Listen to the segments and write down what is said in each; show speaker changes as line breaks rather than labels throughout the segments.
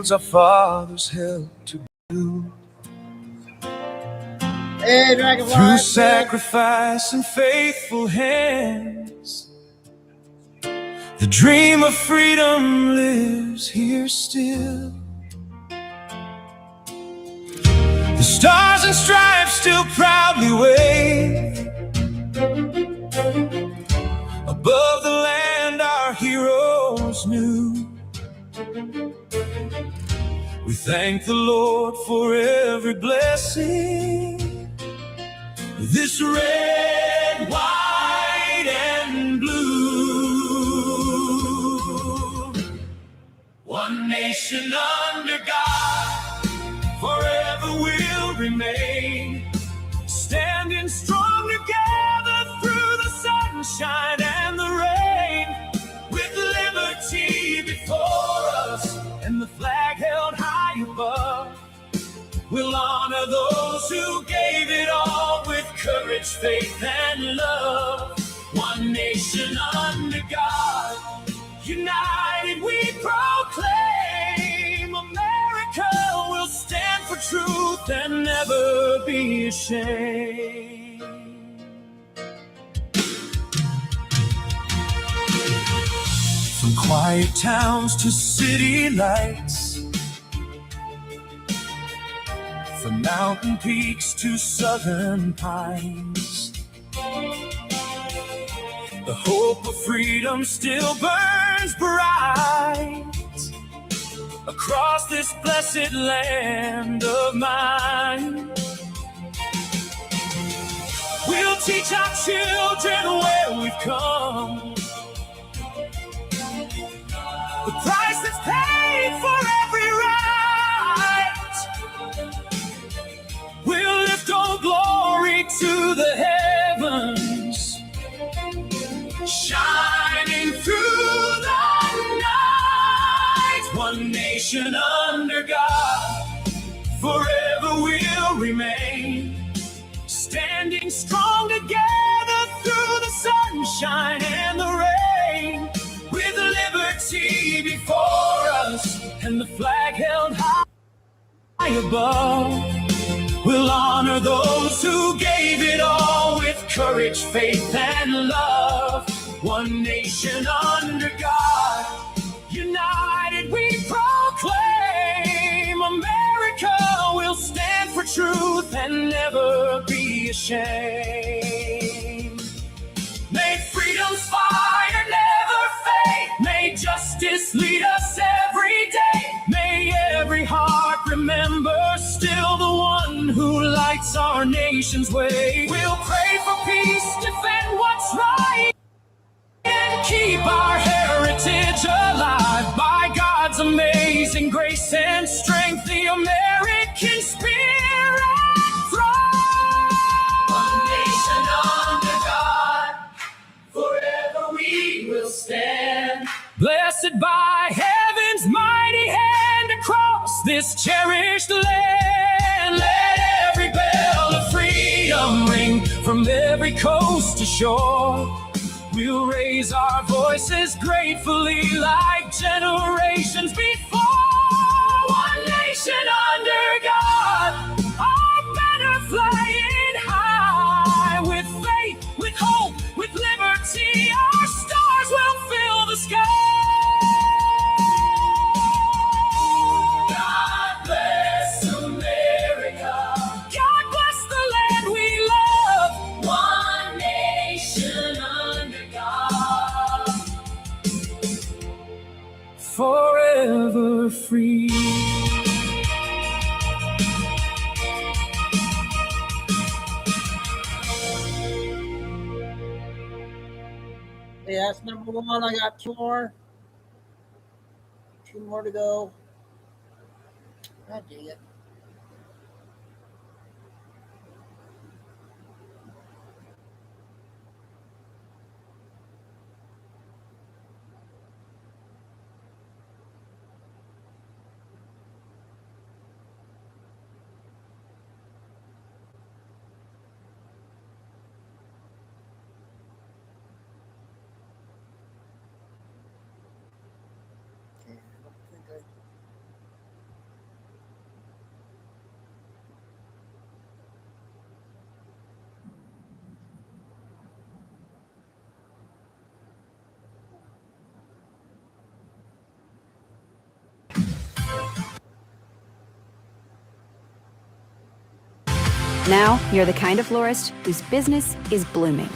fields our fathers helped to build.
Hey, Dragonfly.
Through sacrifice and faithful hands, the dream of freedom lives here still. The stars and stripes still proudly wave above the land our heroes knew. We thank the Lord for every blessing. This red, white, and blue. One nation under God, forever will remain. Standing strong together through the sunshine and the rain. With liberty before us and the flag held high above. We'll honor those who gave it all with courage, faith, and love. One nation under God, united we proclaim. America will stand for truth and never be ashamed. From quiet towns to city lights, from mountain peaks to southern pines, the hope of freedom still burns bright across this blessed land of mine. We'll teach our children where we've come, the price that's paid for every right. We'll lift all glory to the heavens, shining through the night. One nation under God, forever will remain. Standing strong together through the sunshine and the rain. With liberty before us and the flag held high above. We'll honor those who gave it all with courage, faith, and love. One nation under God, united we proclaim. America will stand for truth and never be ashamed. May freedom's fire never fade. May justice lead us every day. May every heart remember still the one who lights our nation's way. We'll pray for peace, defend what's right, and keep our heritage alive. By God's amazing grace and strength, the American spirit thrives. One nation under God, forever we will stand. Blessed by heaven's mighty hand across this cherished land. Let every bell of freedom ring from every coast to shore. We'll raise our voices gratefully like generations before. One nation under God, our banner flying high. With faith, with hope, with liberty, our stars will fill the sky. God bless America. God bless the land we love. One nation under God, forever free.
Yeah, that's number one. I got two more. Two more to go. God dang it.
Now, you're the kind of florist whose business is blooming.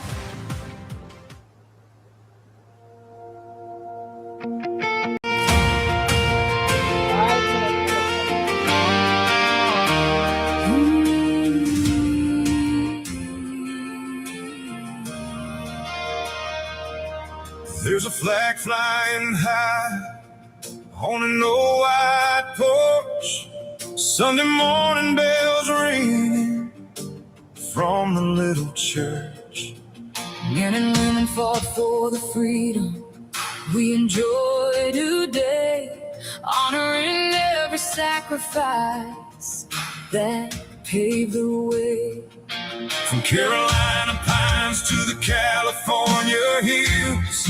There's a flag flying high on an old white porch. Sunday morning bells ringing from the little church.
Men and women fought for the freedom we enjoy today, honoring every sacrifice that paved the way.
From Carolina pines to the California hills,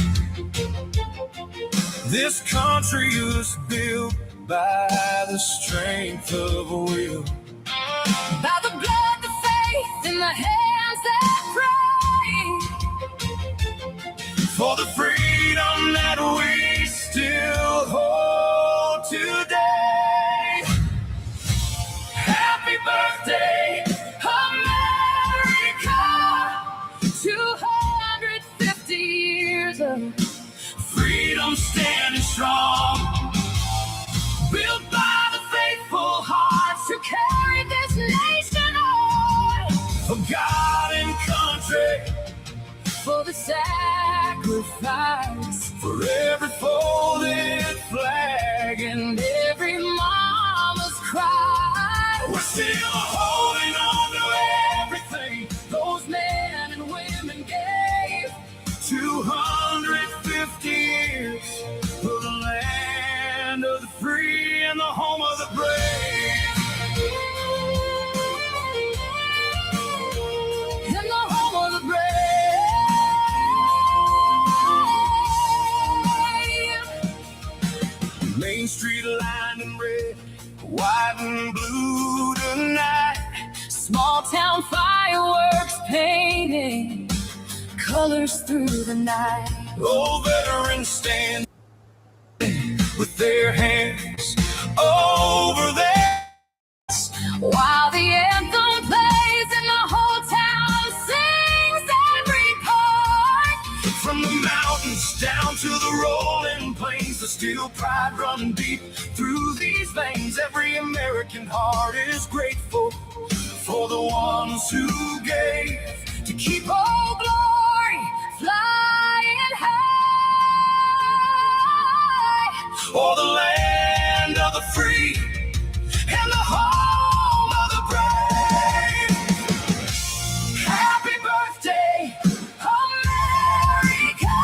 this country was built by the strength of a will.
By the blood, the faith, and the hands that pray,
For the freedom that we still hold today. Happy birthday,
America! 250 years of
freedom standing strong,
built by the faithful hearts who carried this nation on.
for God and country,
For the sacrifice,
for every folded flag,
and every mama's cry.
we're still holding on to everything
Those men and women gave
250 years for the land of the free and the home of the brave.
in the home of the brave.
Main Street lined in red, white and blue tonight.
Small town fireworks painting colors through the night.
Old veterans stand with their hands over their
While the anthem plays and the whole town sings every part.
from the mountains down to the rolling plains. The steel pride running deep through these veins. Every American heart is grateful for the ones who gave to keep
Oh, glory flying high.
for the land of the free and the home of the brave.
Happy birthday, America!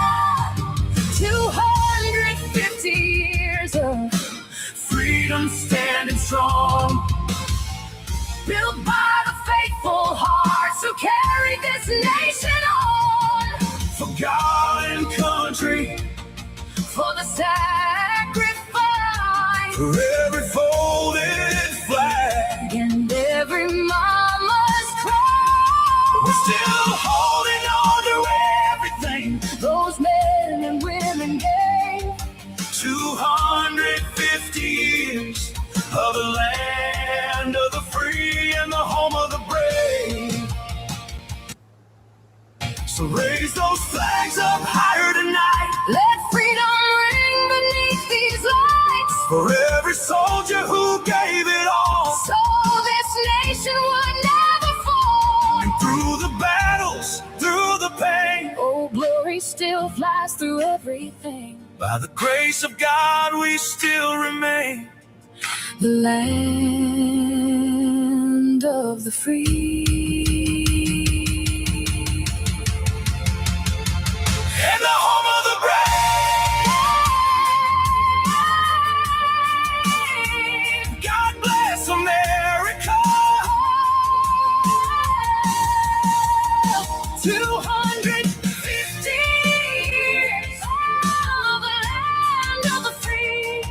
250 years of
Freedom standing strong,
built by the faithful hearts who carried this nation on.
for God and country,
For the sacrifice,
for every folded flag.
and every mama's cry.
We're still holding on to everything
Those men and women gave
250 years of the land of the free and the home of the brave. So raise those flags up higher tonight
Let freedom ring beneath these lights,
for every soldier who gave it all.
so this nation would never fall.
And through the battles, through the pain,
Oh, glory still flies through everything.
by the grace of God we still remain.
The land of the free.
And the home of the brave. God bless America.
250 years of the land of the free.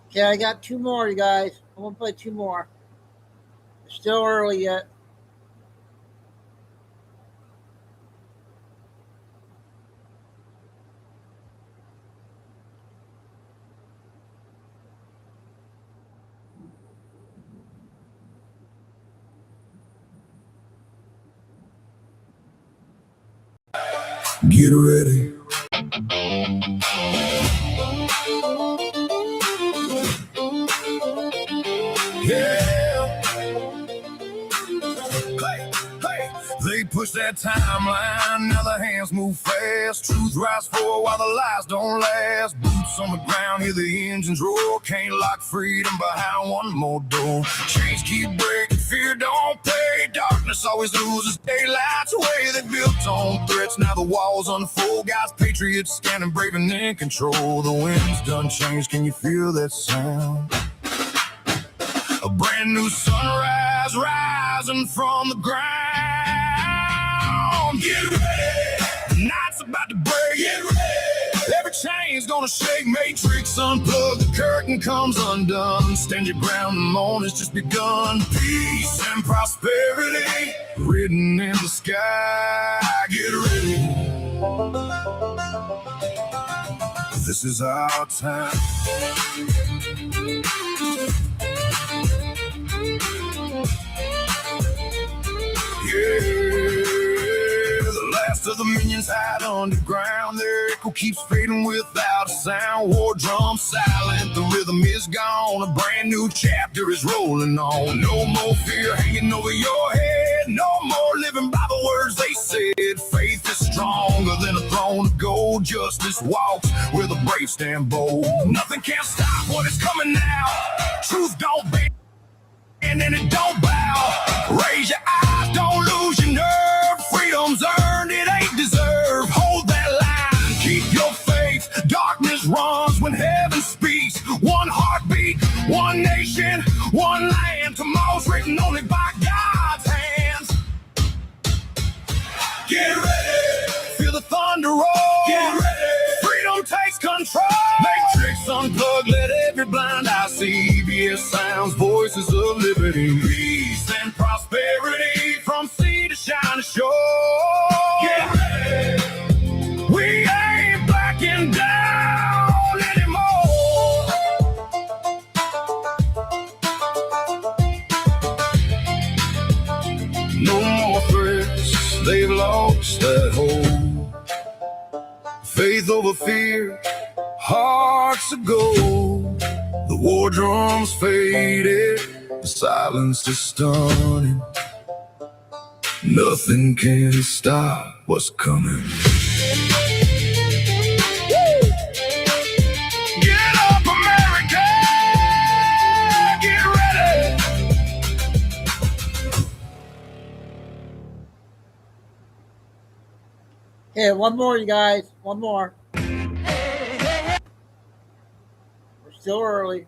Okay, I got two more, you guys. I'm gonna play two more. It's still early yet.
Get ready. Yeah. Hey, hey. They push that timeline, now the hands move fast. Truth rise forward while the lies don't last. Boots on the ground, hear the engines roar. Can't lock freedom behind one more door. Chains keep breaking, fear don't pay. Darkness always loses daylight's way. They built on threats, now the walls unfold. Guys, patriots standing brave and in control. The wind's done changed, can you feel that sound? A brand new sunrise rising from the ground. Get ready, the night's about to break. Get ready, every chain's gonna shake. Matrix unplugged, the curtain comes undone. Stand your ground, the morning's just begun. Peace and prosperity written in the sky. Get ready, this is our time. Yeah, the last of the minions hide underground. Their echo keeps fading without a sound. War drums silent, the rhythm is gone. A brand new chapter is rolling on. No more fear hanging over your head. No more living by the words they said. Faith is stronger than a throne of gold. Justice walks where the brave stand bold. Nothing can stop what is coming now. Truth don't bend and it don't bow. Raise your eyes, don't lose your nerve. Freedom's earned, it ain't deserved. Hold that line, keep your faith. Darkness runs when heaven speaks. One heartbeat, one nation, one land. Tomorrow's written only by God's hands. Get ready, feel the thunder roll. Get ready, freedom takes control. Matrix unplugged, let every blind eye see. BS sounds, voices of liberty. Peace and prosperity from sea to shining shore. Get ready, we ain't backing down anymore. No more threats, they've lost that hold. Faith over fear, hearts of gold. The war drums faded, the silence is stunning. Nothing can stop what's coming. Get up, America! Get ready!
Okay, one more, you guys. One more. We're still early.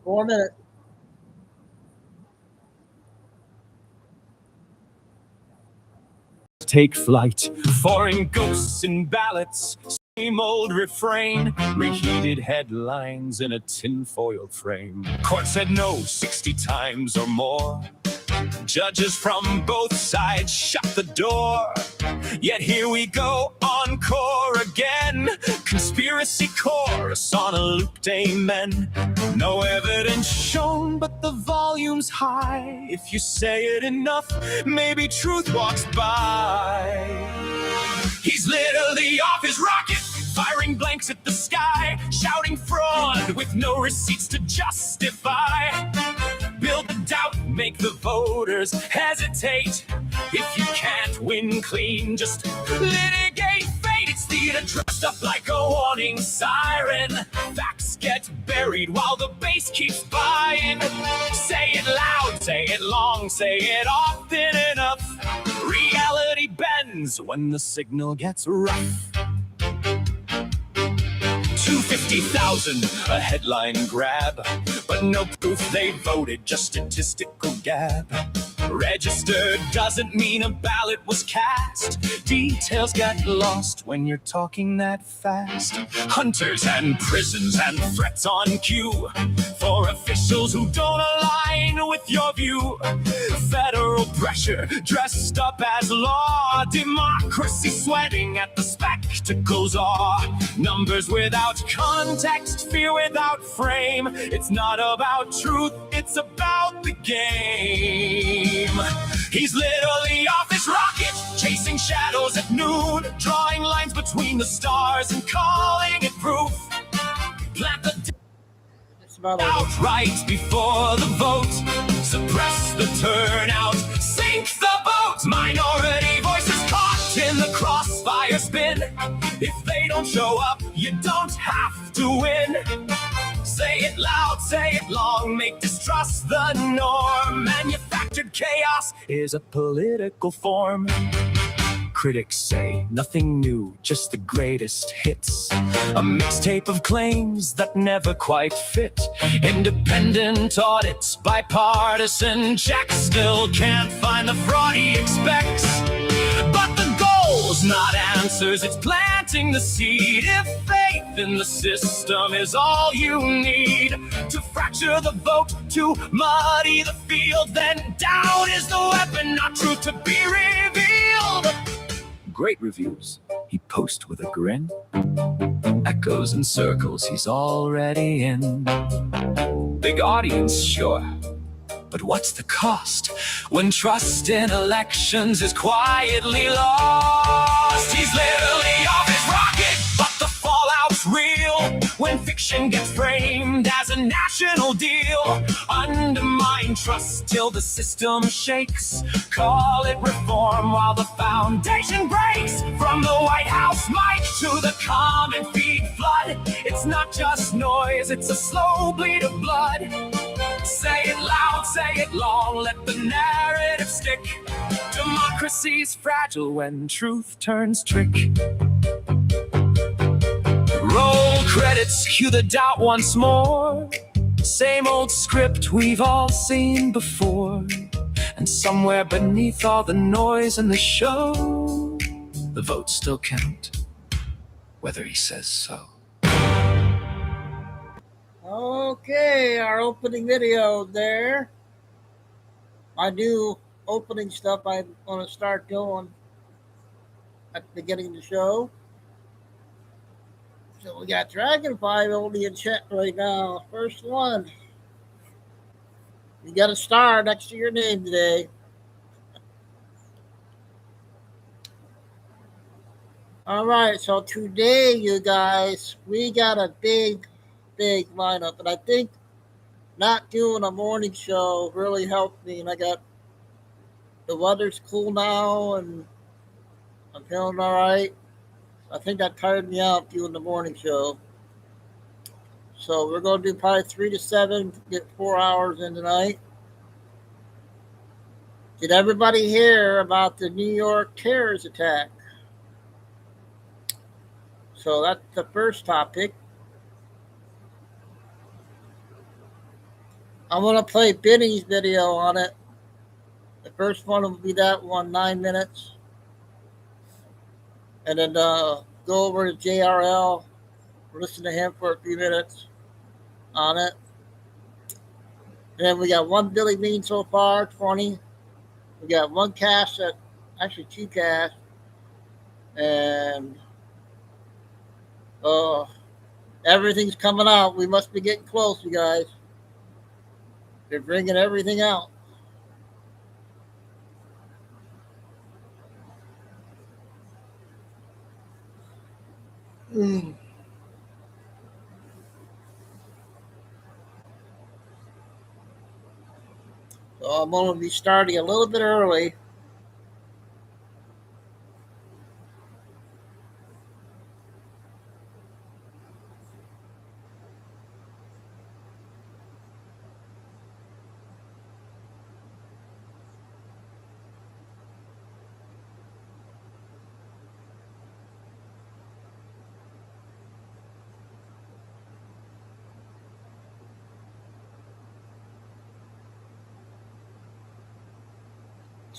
Four minutes.
Take flight. Foreign ghosts and ballots, same old refrain. Reheated headlines in a tinfoil frame. Court said no 60 times or more. Judges from both sides shut the door. Yet here we go, encore again. Conspiracy chorus on a looped amen. No evidence shown, but the volume's high. If you say it enough, maybe truth walks by. He's literally off his rocket, firing blanks at the sky, shouting fraud with no receipts to justify. Build the doubt, make the voters hesitate. If you can't win clean, just litigate fate. It's theater dressed up like a warning siren. Facts get buried while the bass keeps buying. Say it loud, say it long, say it often enough. Reality bends when the signal gets rough. 250,000, a headline grab, but no proof they voted, just statistical gab. Registered doesn't mean a ballot was cast. Details get lost when you're talking that fast. Hunters and prisons and threats on cue for officials who don't align with your view. Federal pressure dressed up as law. Democracy sweating at the spectacle's awe. Numbers without context, fear without frame. It's not about truth, it's about the game. He's literally off his rocket, chasing shadows at noon, drawing lines between the stars and calling it proof. Plant the outright before the vote, suppress the turnout, sink the boat. Minority voices caught in the crossfire spin. If they don't show up, you don't have to win. Say it loud, say it long, make distrust the norm. Manufactured chaos is a political form. Critics say nothing new, just the greatest hits. A mixtape of claims that never quite fit. Independent audits, bipartisan checks, still can't find the fraud he expects. But the goal's not answers, it's planting the seed. If faith in the system is all you need to fracture the vote, to muddy the field, then doubt is the weapon, not truth to be revealed. Great reviews, he posts with a grin. Echoes and circles, he's already in. Big audience, sure, but what's the cost when trust in elections is quietly lost? He's literally off his rocket, but the fallout's real when fiction gets framed as a national deal. Undermine trust till the system shakes. Call it reform while the foundation breaks. From the White House mic to the common feed flood, it's not just noise, it's a slow bleed of blood. Say it loud, say it long, let the narrative stick. Democracy's fragile when truth turns trick. Roll credits, cue the doubt once more. Same old script we've all seen before. And somewhere beneath all the noise and the show, the votes still count, whether he says so.
Okay, our opening video there. My new opening stuff I'm going to start doing at the beginning of the show. So we got Dragon5 only in chat right now. First one. You got a star next to your name today. All right, so today, you guys, we got a big lineup. And I think not doing a morning show really helped me. And I got the weather's cool now, and I'm feeling all right. I think that tired me out doing the morning show. So we're going to do probably 3 to 7 to get 4 hours in tonight. Did everybody hear about the New York terrorist attack? So that's the first topic. I'm going to play Benny's video on it. The first one will be that one, 9 minutes. And then go over to JRL, listen to him for a few minutes on it. And then we got one Billy Bean so far, 20. We got one cast, actually 2 casts. And everything's coming out. We must be getting close, you guys. They're bringing everything out. So I'm going to be starting a little bit early.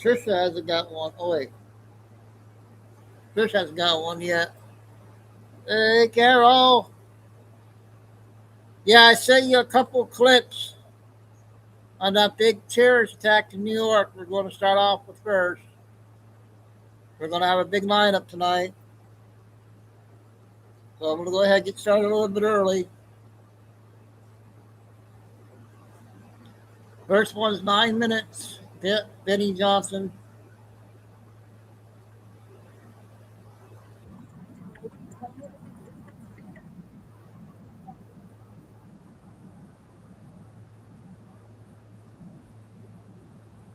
Trisha hasn't got one. Oh, wait. Trish hasn't got one yet. Hey, Carol. Yeah, I sent you a couple clips on that big terrorist attack in New York. We're going to start off with first. We're going to have a big lineup tonight. So I'm going to go ahead and get started a little bit early. First one is 9 minutes. Benny Johnson.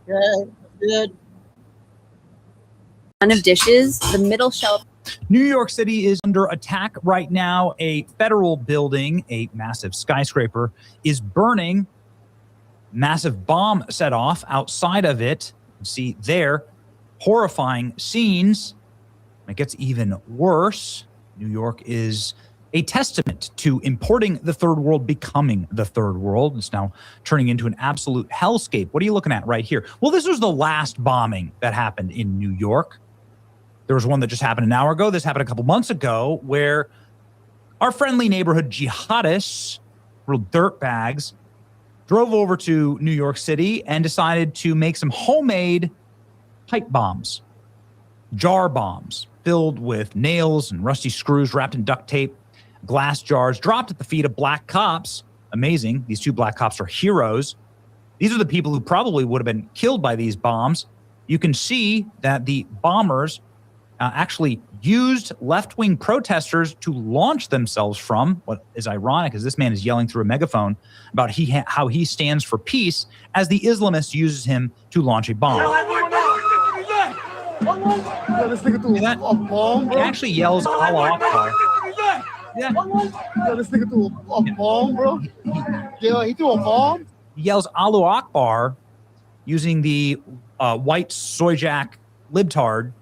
Okay, good.
Of dishes, the middle shelf.
New York City is under attack right now. A federal building, a massive skyscraper, is burning. Massive bomb set off outside of it. You can see there, horrifying scenes. It gets even worse. New York is a testament to importing the third world, becoming the third world. It's now turning into an absolute hellscape. What are you looking at right here? Well, this was the last bombing that happened in New York. There was one that just happened an hour ago. This happened a couple months ago where our friendly neighborhood jihadists, real dirtbags, drove over to New York City and decided to make some homemade pipe bombs, jar bombs filled with nails and rusty screws wrapped in duct tape, glass jars dropped at the feet of black cops. Amazing. These two black cops are heroes. These are the people who probably would have been killed by these bombs. You can see that the bombers actually used left-wing protesters to launch themselves from. What is ironic is this man is yelling through a megaphone about how he stands for peace as the Islamist uses him to launch a bomb.
This nigga threw a bomb,
He
bro.
actually yells Allah Akbar. Yeah.
This nigga threw a bomb, bro. Yeah, he threw a bomb.
He yells Allahu Akbar using the white soyjack libtard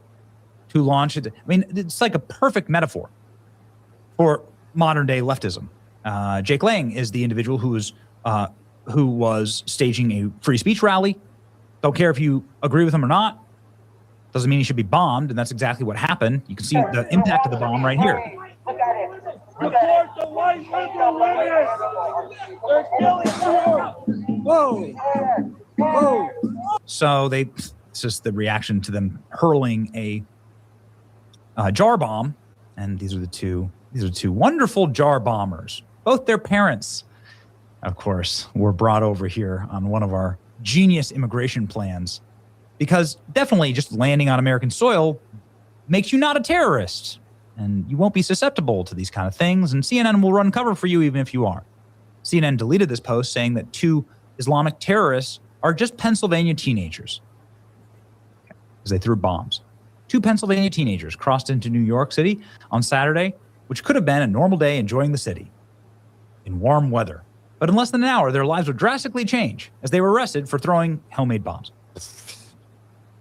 to launch it. I mean, it's like a perfect metaphor for modern day leftism. Jake Lang is the individual who was staging a free speech rally. Don't care if you agree with him or not. Doesn't mean he should be bombed, and that's exactly what happened. You can see the impact of the bomb right here.
Whoa. Whoa.
So it's just the reaction to them hurling a jar bomb, and these are the two wonderful jar bombers. Both their parents, of course, were brought over here on one of our genius immigration plans, because definitely just landing on American soil makes you not a terrorist, and you won't be susceptible to these kind of things, and CNN will run cover for you even if you are. CNN deleted this post saying that two Islamic terrorists are just Pennsylvania teenagers because they threw bombs. Two Pennsylvania teenagers crossed into New York City on Saturday, which could have been a normal day enjoying the city in warm weather. But in less than an hour, their lives would drastically change as they were arrested for throwing homemade bombs.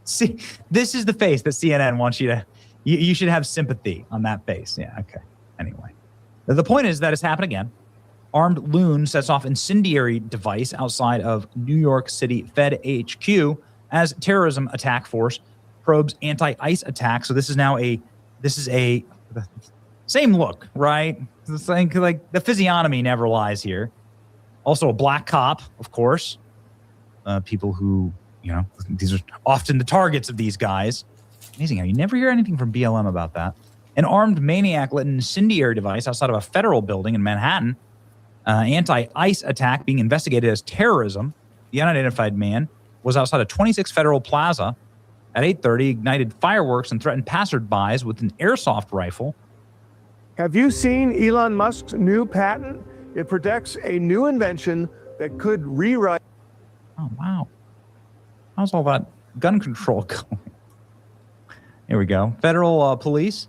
See, this is the face that CNN wants you to, you should have sympathy on that face. Yeah, okay. Anyway, the point is that it's happened again. Armed loon sets off incendiary device outside of New York City Fed HQ as terrorism attack force probes anti-ICE attack. So this is now a same look, right? It's like the physiognomy never lies here. Also a black cop, of course. People who, these are often the targets of these guys. Amazing how you never hear anything from BLM about that. An armed maniac lit an incendiary device outside of a federal building in Manhattan. Anti-ICE attack being investigated as terrorism. The unidentified man was outside a 26 Federal Plaza at 8:30, ignited fireworks and threatened passersby with an airsoft rifle.
Have you seen Elon Musk's new patent? It protects a new invention that could rewrite.
Oh, wow. How's all that gun control going? Here we go. Federal police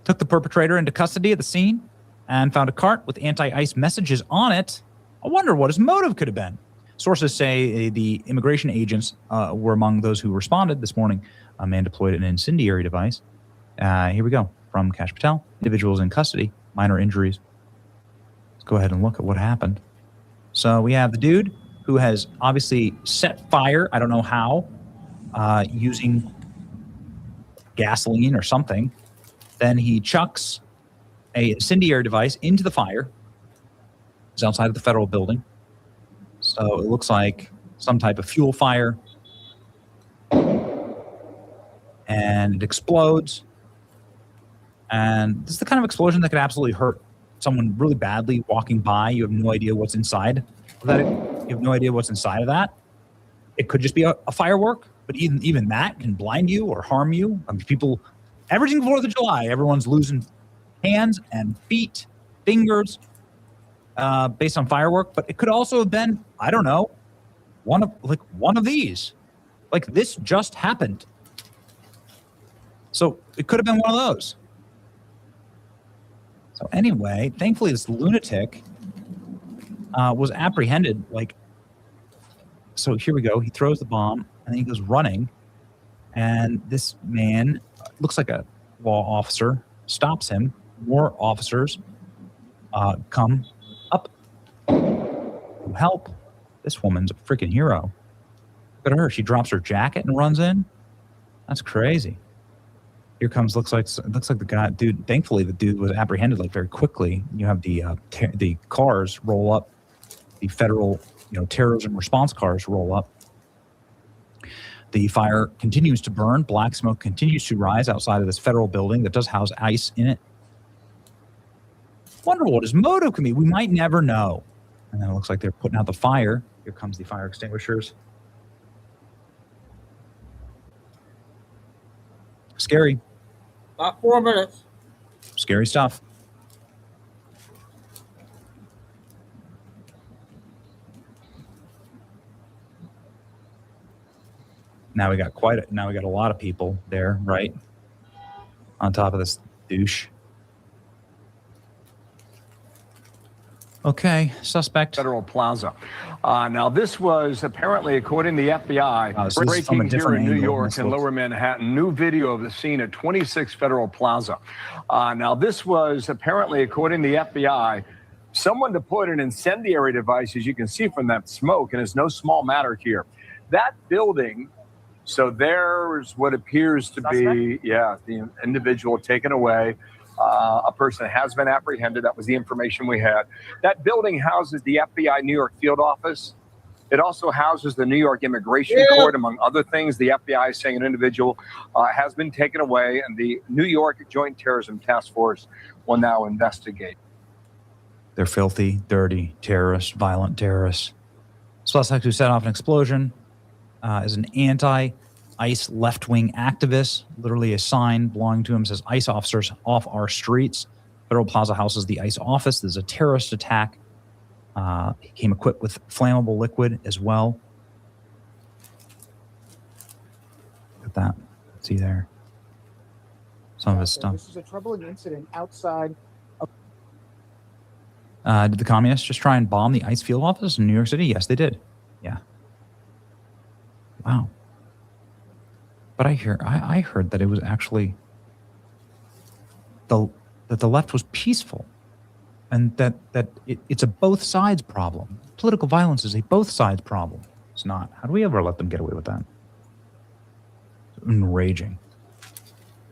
took the perpetrator into custody at the scene and found a cart with anti-ICE messages on it. I wonder what his motive could have been. Sources say the immigration agents were among those who responded this morning. A man deployed an incendiary device. Here we go. From Kash Patel. Individuals in custody. Minor injuries. Let's go ahead and look at what happened. So we have the dude who has obviously set fire, I don't know how,
using gasoline or something. Then he chucks a incendiary device into the fire. It's outside of the federal building. So it looks like some type of fuel fire. And it explodes. And this is the kind of explosion that could absolutely hurt someone really badly walking by. You have no idea what's inside of that. You have no idea what's inside of that. It could just be a firework, but even that can blind you or harm you. I mean, people, every single 4th of July, everyone's losing hands and feet, fingers, based on firework. But it could also have been, I don't know, one of these. Like, this just happened. So it could have been one of those. So anyway, thankfully this lunatic was apprehended. So here we go. He throws the bomb and then he goes running. And this man, looks like a law officer, stops him. More officers come up to help. This woman's a freaking hero. Look at her. She drops her jacket and runs in. That's crazy. Here comes, looks like the guy, dude. Thankfully, the dude was apprehended very quickly. You have the cars roll up, the federal, terrorism response cars roll up. The fire continues to burn. Black smoke continues to rise outside of this federal building that does house ICE in it. Wonder what his motive can be. We might never know. And then it looks like they're putting out the fire. Here comes the fire extinguishers. Scary.
About 4 minutes.
Scary stuff. Now we got a lot of people there, right? On top of this douche. Okay, suspect.
Federal Plaza. Now, this was apparently, according to the FBI, breaking here in New York and Lower Manhattan. New video of the scene at 26 Federal Plaza. Now, this was apparently, according to the FBI, someone deployed an incendiary device, as you can see from that smoke, and it's no small matter here. That building, so there's what appears to be, the individual taken away. A person has been apprehended. That was the information we had. That building houses the FBI New York field office. It also houses the New York Immigration Court, among other things. The FBI is saying an individual has been taken away, and the New York Joint Terrorism Task Force will now investigate.
They're filthy, dirty terrorists, violent terrorists. Suspect who set off an explosion is an anti-ICE left-wing activist. Literally a sign belonging to him says, ICE officers off our streets. Federal Plaza houses the ICE office. There's a terrorist attack. He came equipped with flammable liquid as well. Look at that. See there. Some of his stuff.
This is a troubling incident outside of...
Did the communists just try and bomb the ICE field office in New York City? Yes, they did. Yeah. Wow. But I heard that it was actually that the left was peaceful, and that it's a both sides problem. Political violence is a both sides problem. It's not. How do we ever let them get away with that? It's enraging.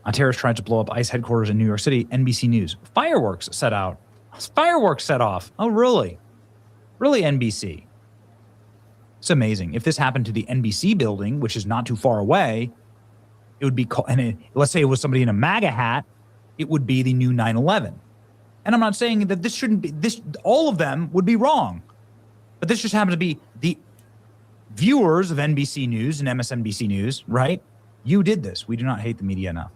A terrorist tried to blow up ICE headquarters in New York City. NBC News. Fireworks set off. Oh, really? Really, NBC? It's amazing. If this happened to the NBC building, which is not too far away, it would be called, and let's say it was somebody in a MAGA hat, it would be the new 9/11. And I'm not saying that this shouldn't be, all of them would be wrong. But this just happens to be the viewers of NBC News and MSNBC News, right? You did this. We do not hate the media enough.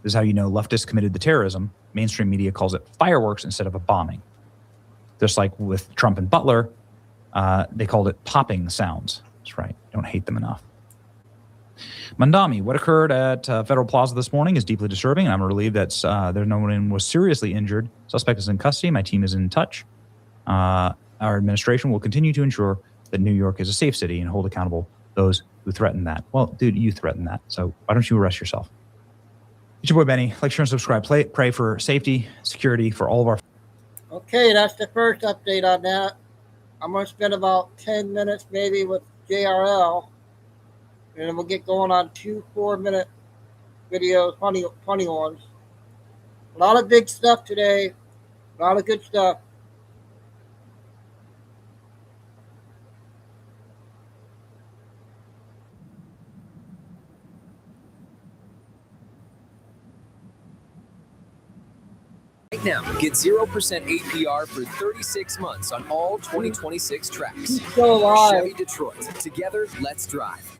This is how you know leftists committed the terrorism. Mainstream media calls it fireworks instead of a bombing. Just like with Trump and Butler, they called it popping sounds. That's right. Don't hate them enough. Mandami, what occurred at Federal Plaza this morning is deeply disturbing, and I'm relieved that no one was seriously injured. Suspect is in custody. My team is in touch. Our administration will continue to ensure that New York is a safe city and hold accountable those who threaten that. Well, dude, you threatened that, so why don't you arrest yourself? It's your boy Benny. Like, share, and subscribe. Pray for safety, security for all of our...
Okay, that's the first update on that. I'm going to spend about 10 minutes maybe with JRL. And then we'll get going on 2 4-minute videos, funny ones. A lot of big stuff today. A lot of good stuff.
Right now, get 0% APR for 36 months on all 2026 tracks.
So alive.
Chevy Detroit. Together, let's drive.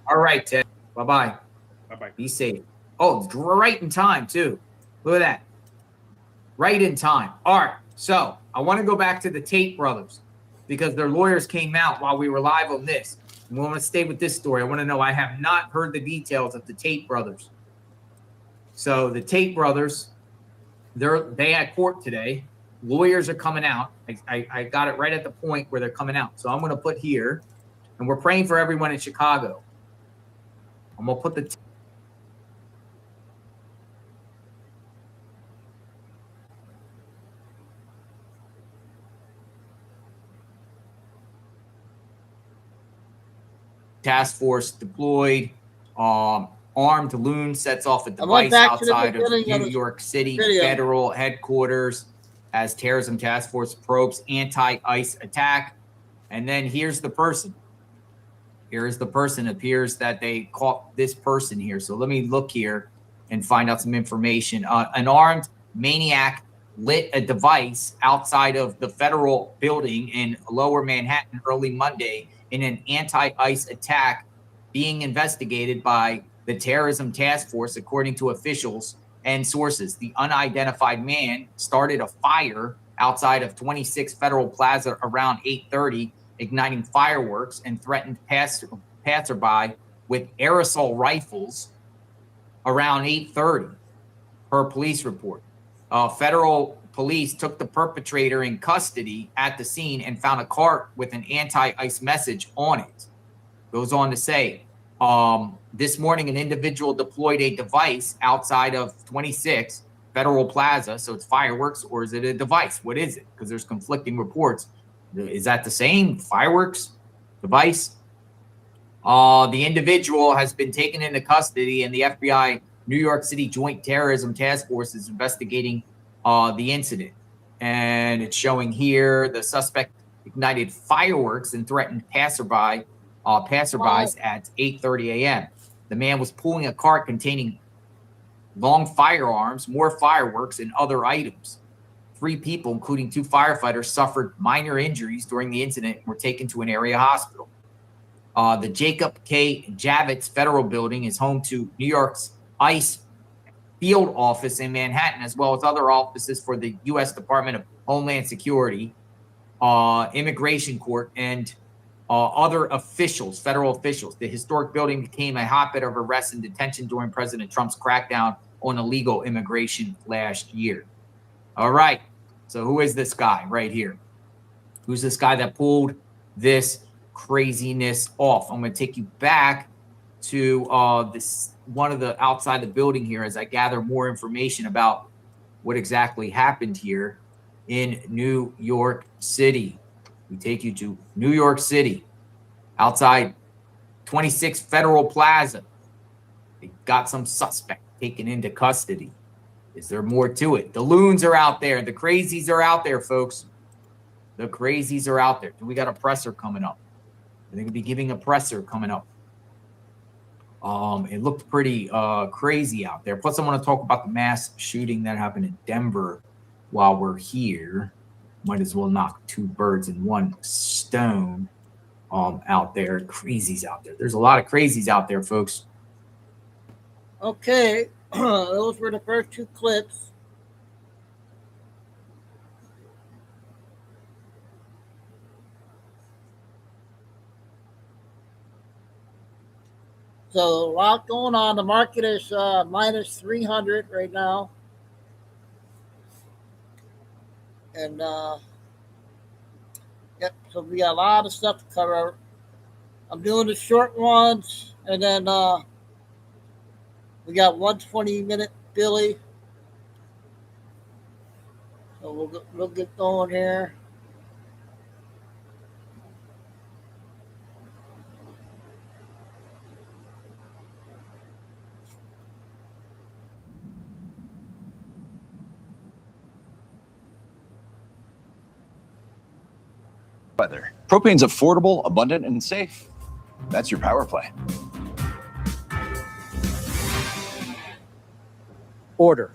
All right, Ted. Bye-bye.
Bye-bye.
Be safe. Oh, right in time, too. Look at that. Right in time. All right. So I want to go back to the Tate brothers because their lawyers came out while we were live on this. And we want to stay with this story. I want to know, I have not heard the details of the Tate brothers. So the Tate brothers, they had court today. Lawyers are coming out. I got it right at the point where they're coming out. So I'm going to put here, and we're praying for everyone in Chicago. I'm going to put the task force deployed. Armed loon sets off a device outside of New York City federal headquarters as terrorism task force probes anti-ICE attack. And then here's the person. Here's the person. It appears that they caught this person here. So let me look here and find out some information. An armed maniac lit a device outside of the federal building in Lower Manhattan early Monday in an anti-ICE attack being investigated by the terrorism task force, according to officials and sources. The unidentified man started a fire outside of 26 Federal Plaza around 8:30, igniting fireworks and threatened passerby with aerosol rifles around 8:30, per police report. Federal police took the perpetrator in custody at the scene and found a cart with an anti-ICE message on it. Goes on to say, this morning, an individual deployed a device outside of 26 Federal Plaza. So it's fireworks, or is it a device? What is it? Because there's conflicting reports. Is that the same? Fireworks? Device? The individual has been taken into custody, and the FBI New York City Joint Terrorism Task Force is investigating the incident. And it's showing here the suspect ignited fireworks and threatened passerbys at 8:30 a.m. The man was pulling a cart containing long firearms, more fireworks, and other items. 3 people, including 2 firefighters, suffered minor injuries during the incident and were taken to an area hospital. The Jacob K. Javits Federal Building is home to New York's ICE field office in Manhattan, as well as other offices for the U.S. Department of Homeland Security, Immigration Court, and other officials, federal officials. The historic building became a hotbed of arrests and detention during President Trump's crackdown on illegal immigration last year. All right. So who is this guy right here? Who's this guy that pulled this craziness off? I'm going to take you back to this one of the outside the building here as I gather more information about what exactly happened here in New York City. We take you to New York City, outside 26 Federal Plaza. They got some suspect taken into custody. Is there more to it? The loons are out there. The crazies are out there, folks. The crazies are out there. We got a presser coming up. They're going to be giving a presser coming up. It looked pretty crazy out there. Plus, I want to talk about the mass shooting that happened in Denver while we're here. Might as well knock 2 birds in 1 stone out there. Crazies out there. There's a lot of crazies out there, folks.
Okay, those were the first 2 clips. So a lot going on. The market is minus 300 right now. And yep, so we got a lot of stuff to cover. I'm doing the short ones, and then we got 120-minute Billy. So we'll get going here.
Weather. Propane's affordable, abundant, and safe. That's your power play.
Order.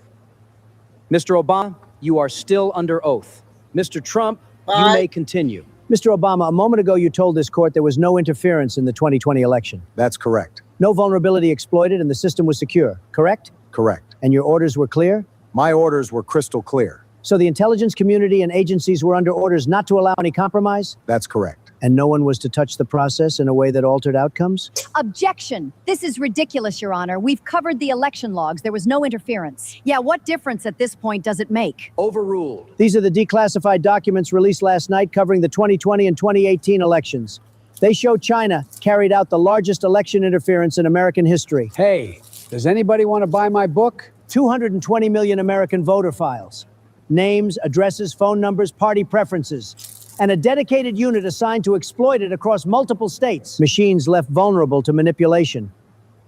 Mr. Obama, you are still under oath. Mr. Trump, you may continue.
Mr. Obama, a moment ago you told this court there was no interference in the 2020 election.
That's correct.
No vulnerability exploited and the system was secure, correct?
Correct.
And your orders were clear?
My orders were crystal clear.
So the intelligence community and agencies were under orders not to allow any compromise?
That's correct.
And no one was to touch the process in a way that altered outcomes?
Objection. This is ridiculous, Your Honor. We've covered the election logs. There was no interference. Yeah, what difference at this point does it make?
Overruled.
These are the declassified documents released last night covering the 2020 and 2018 elections. They show China carried out the largest election interference in American history.
Hey, does anybody want to buy my book?
220 million American voter files. Names, addresses, phone numbers, party preferences, and a dedicated unit assigned to exploit it across multiple states. Machines left vulnerable to manipulation.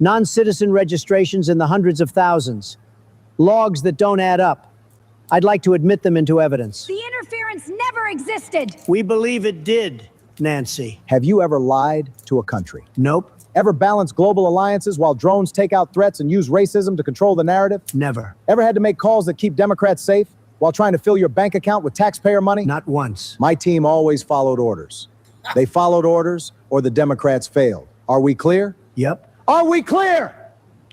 Non-citizen registrations in the hundreds of thousands. Logs that don't add up. I'd like to admit them into evidence.
The interference never existed.
We believe it did, Nancy.
Have you ever lied to a country?
Nope.
Ever balanced global alliances while drones take out threats and use racism to control the narrative?
Never.
Ever had to make calls that keep Democrats safe while trying to fill your bank account with taxpayer money?
Not once.
My team always followed orders. They followed orders or the Democrats failed. Are we clear?
Yep.
Are we clear?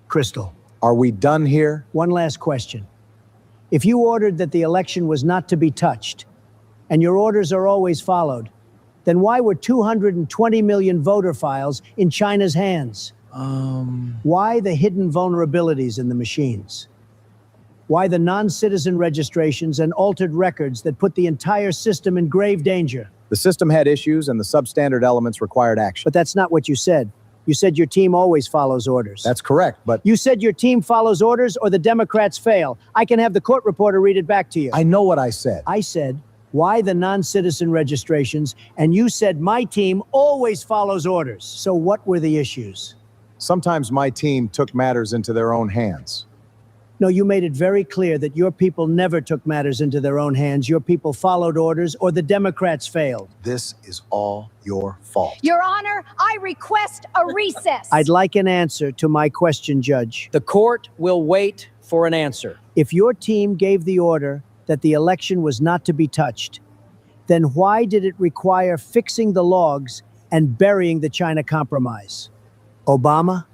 Crystal.
Are we done here?
One last question. If you ordered that the election was not to be touched, and your orders are always followed, then why were 220 million voter files in China's hands? Why the hidden vulnerabilities in the machines? Why the non-citizen registrations and altered records that put the entire system in grave danger?
The system had issues and the substandard elements required action.
But that's not what you said. You said your team always follows orders.
That's correct, but...
You said your team follows orders or the Democrats fail. I can have the court reporter read it back to you.
I know what I said.
I said, why the non-citizen registrations? And you said my team always follows orders. So what were the issues?
Sometimes my team took matters into their own hands.
No, you made it very clear that your people never took matters into their own hands. Your people followed orders or the Democrats failed.
This is all your fault.
Your Honor, I request a recess.
I'd like an answer to my question, Judge.
The court will wait for an answer.
If your team gave the order that the election was not to be touched, then why did it require fixing the logs and burying the China Compromise? Obama,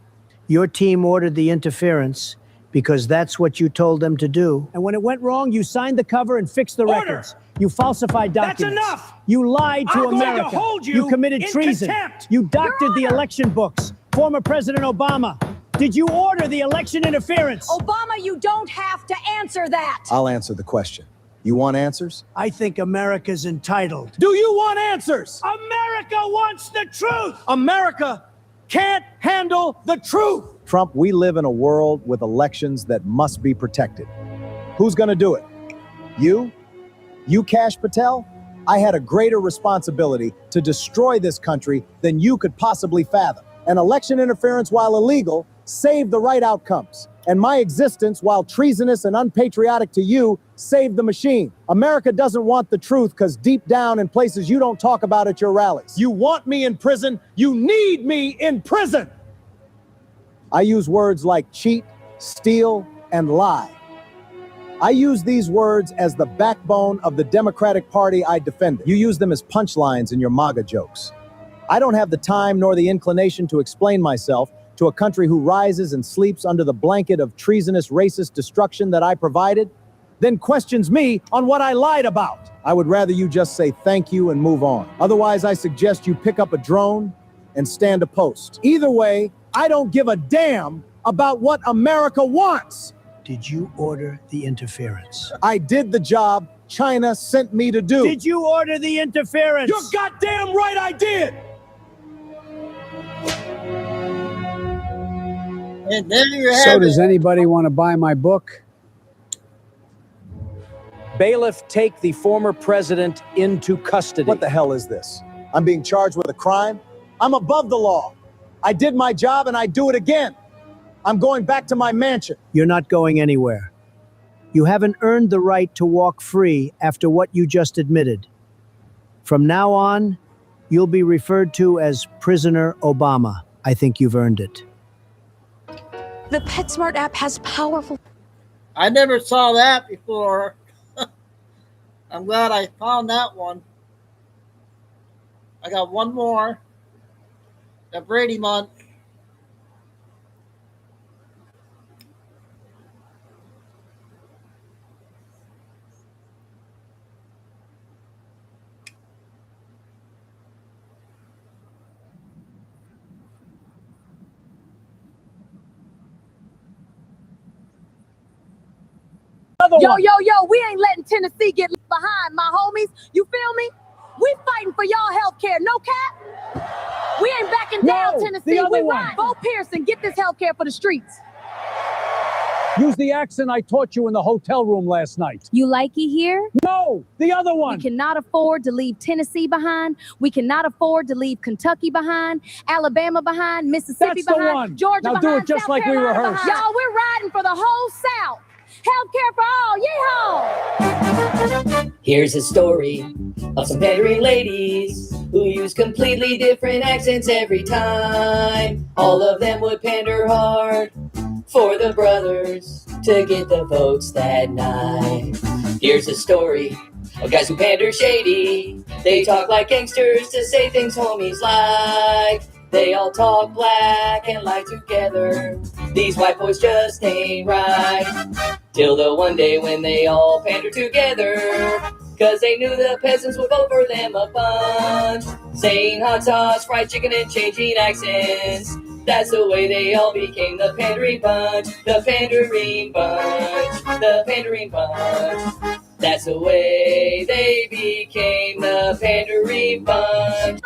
your team ordered the interference because that's what you told them to do. And when it went wrong, you signed the cover and fixed the records. You falsified documents.
That's enough!
You lied to America.
Going to hold you
committed
in
treason.
Contempt.
You doctored the election books. Former President Obama, did you order the election interference?
Obama, you don't have to answer that.
I'll answer the question. You want answers?
I think America's entitled.
Do you want answers?
America wants the truth! America can't handle the truth!
Trump, we live in a world with elections that must be protected. Who's going to do it? You? You, Kash Patel? I had a greater responsibility to destroy this country than you could possibly fathom. And election interference, while illegal, saved the right outcomes. And my existence, while treasonous and unpatriotic to you, saved the machine. America doesn't want the truth because deep down in places you don't talk about at your rallies. You want me in prison. You need me in prison. I use words like cheat, steal, and lie. I use these words as the backbone of the Democratic Party I defended. You use them as punchlines in your MAGA jokes. I don't have the time nor the inclination to explain myself to a country who rises and sleeps under the blanket of treasonous racist destruction that I provided, then questions me on what I lied about. I would rather you just say thank you and move on. Otherwise, I suggest you pick up a drone and stand a post. Either way, I don't give a damn about what America wants.
Did you order the interference?
I did the job China sent me to do.
Did you order the interference?
You're goddamn right I did!
And there you have
So
it.
does anybody want to buy my book? Bailiff, take the former president into custody.
What the hell is this? I'm being charged with a crime? I'm above the law. I did my job and I do it again. I'm going back to my mansion.
You're not going anywhere. You haven't earned the right to walk free after what you just admitted. From now on, you'll be referred to as Prisoner Obama. I think you've earned it.
The PetSmart app has powerful...
I never saw that before. I'm glad I found that one. I got one more. The Brady month.
Yo, we ain't letting Tennessee get left behind, my homies. You feel me? We fighting for y'all health care, no cap? We ain't backing down, Tennessee. We ride. Bo Pearson, get this health care for the streets.
Use the accent I taught you in the hotel room last night.
You like it here?
No, the other one.
We cannot afford to leave Tennessee behind. We cannot afford to leave Kentucky behind, Alabama behind, Mississippi
That's the
behind,
one.
Georgia
Now
behind,
do it just
South
like we
Carolina
rehearsed.
behind. Y'all, we're riding for the whole South. Healthcare for all, yeehaw!
Here's a story of some pandering ladies who use completely different accents every time. All of them would pander hard for the brothers to get the votes that night. Here's a story of guys who pander shady. They talk like gangsters to say things homies like. They all talk black and lie together. These white boys just ain't right. Till the one day when they all pander together, cause they knew the peasants would vote for them a bunch. Saying hot sauce, fried chicken, and changing accents. That's the way they all became the pandering bunch. The pandering bunch. The pandering bunch. That's the way they became the pandering bunch.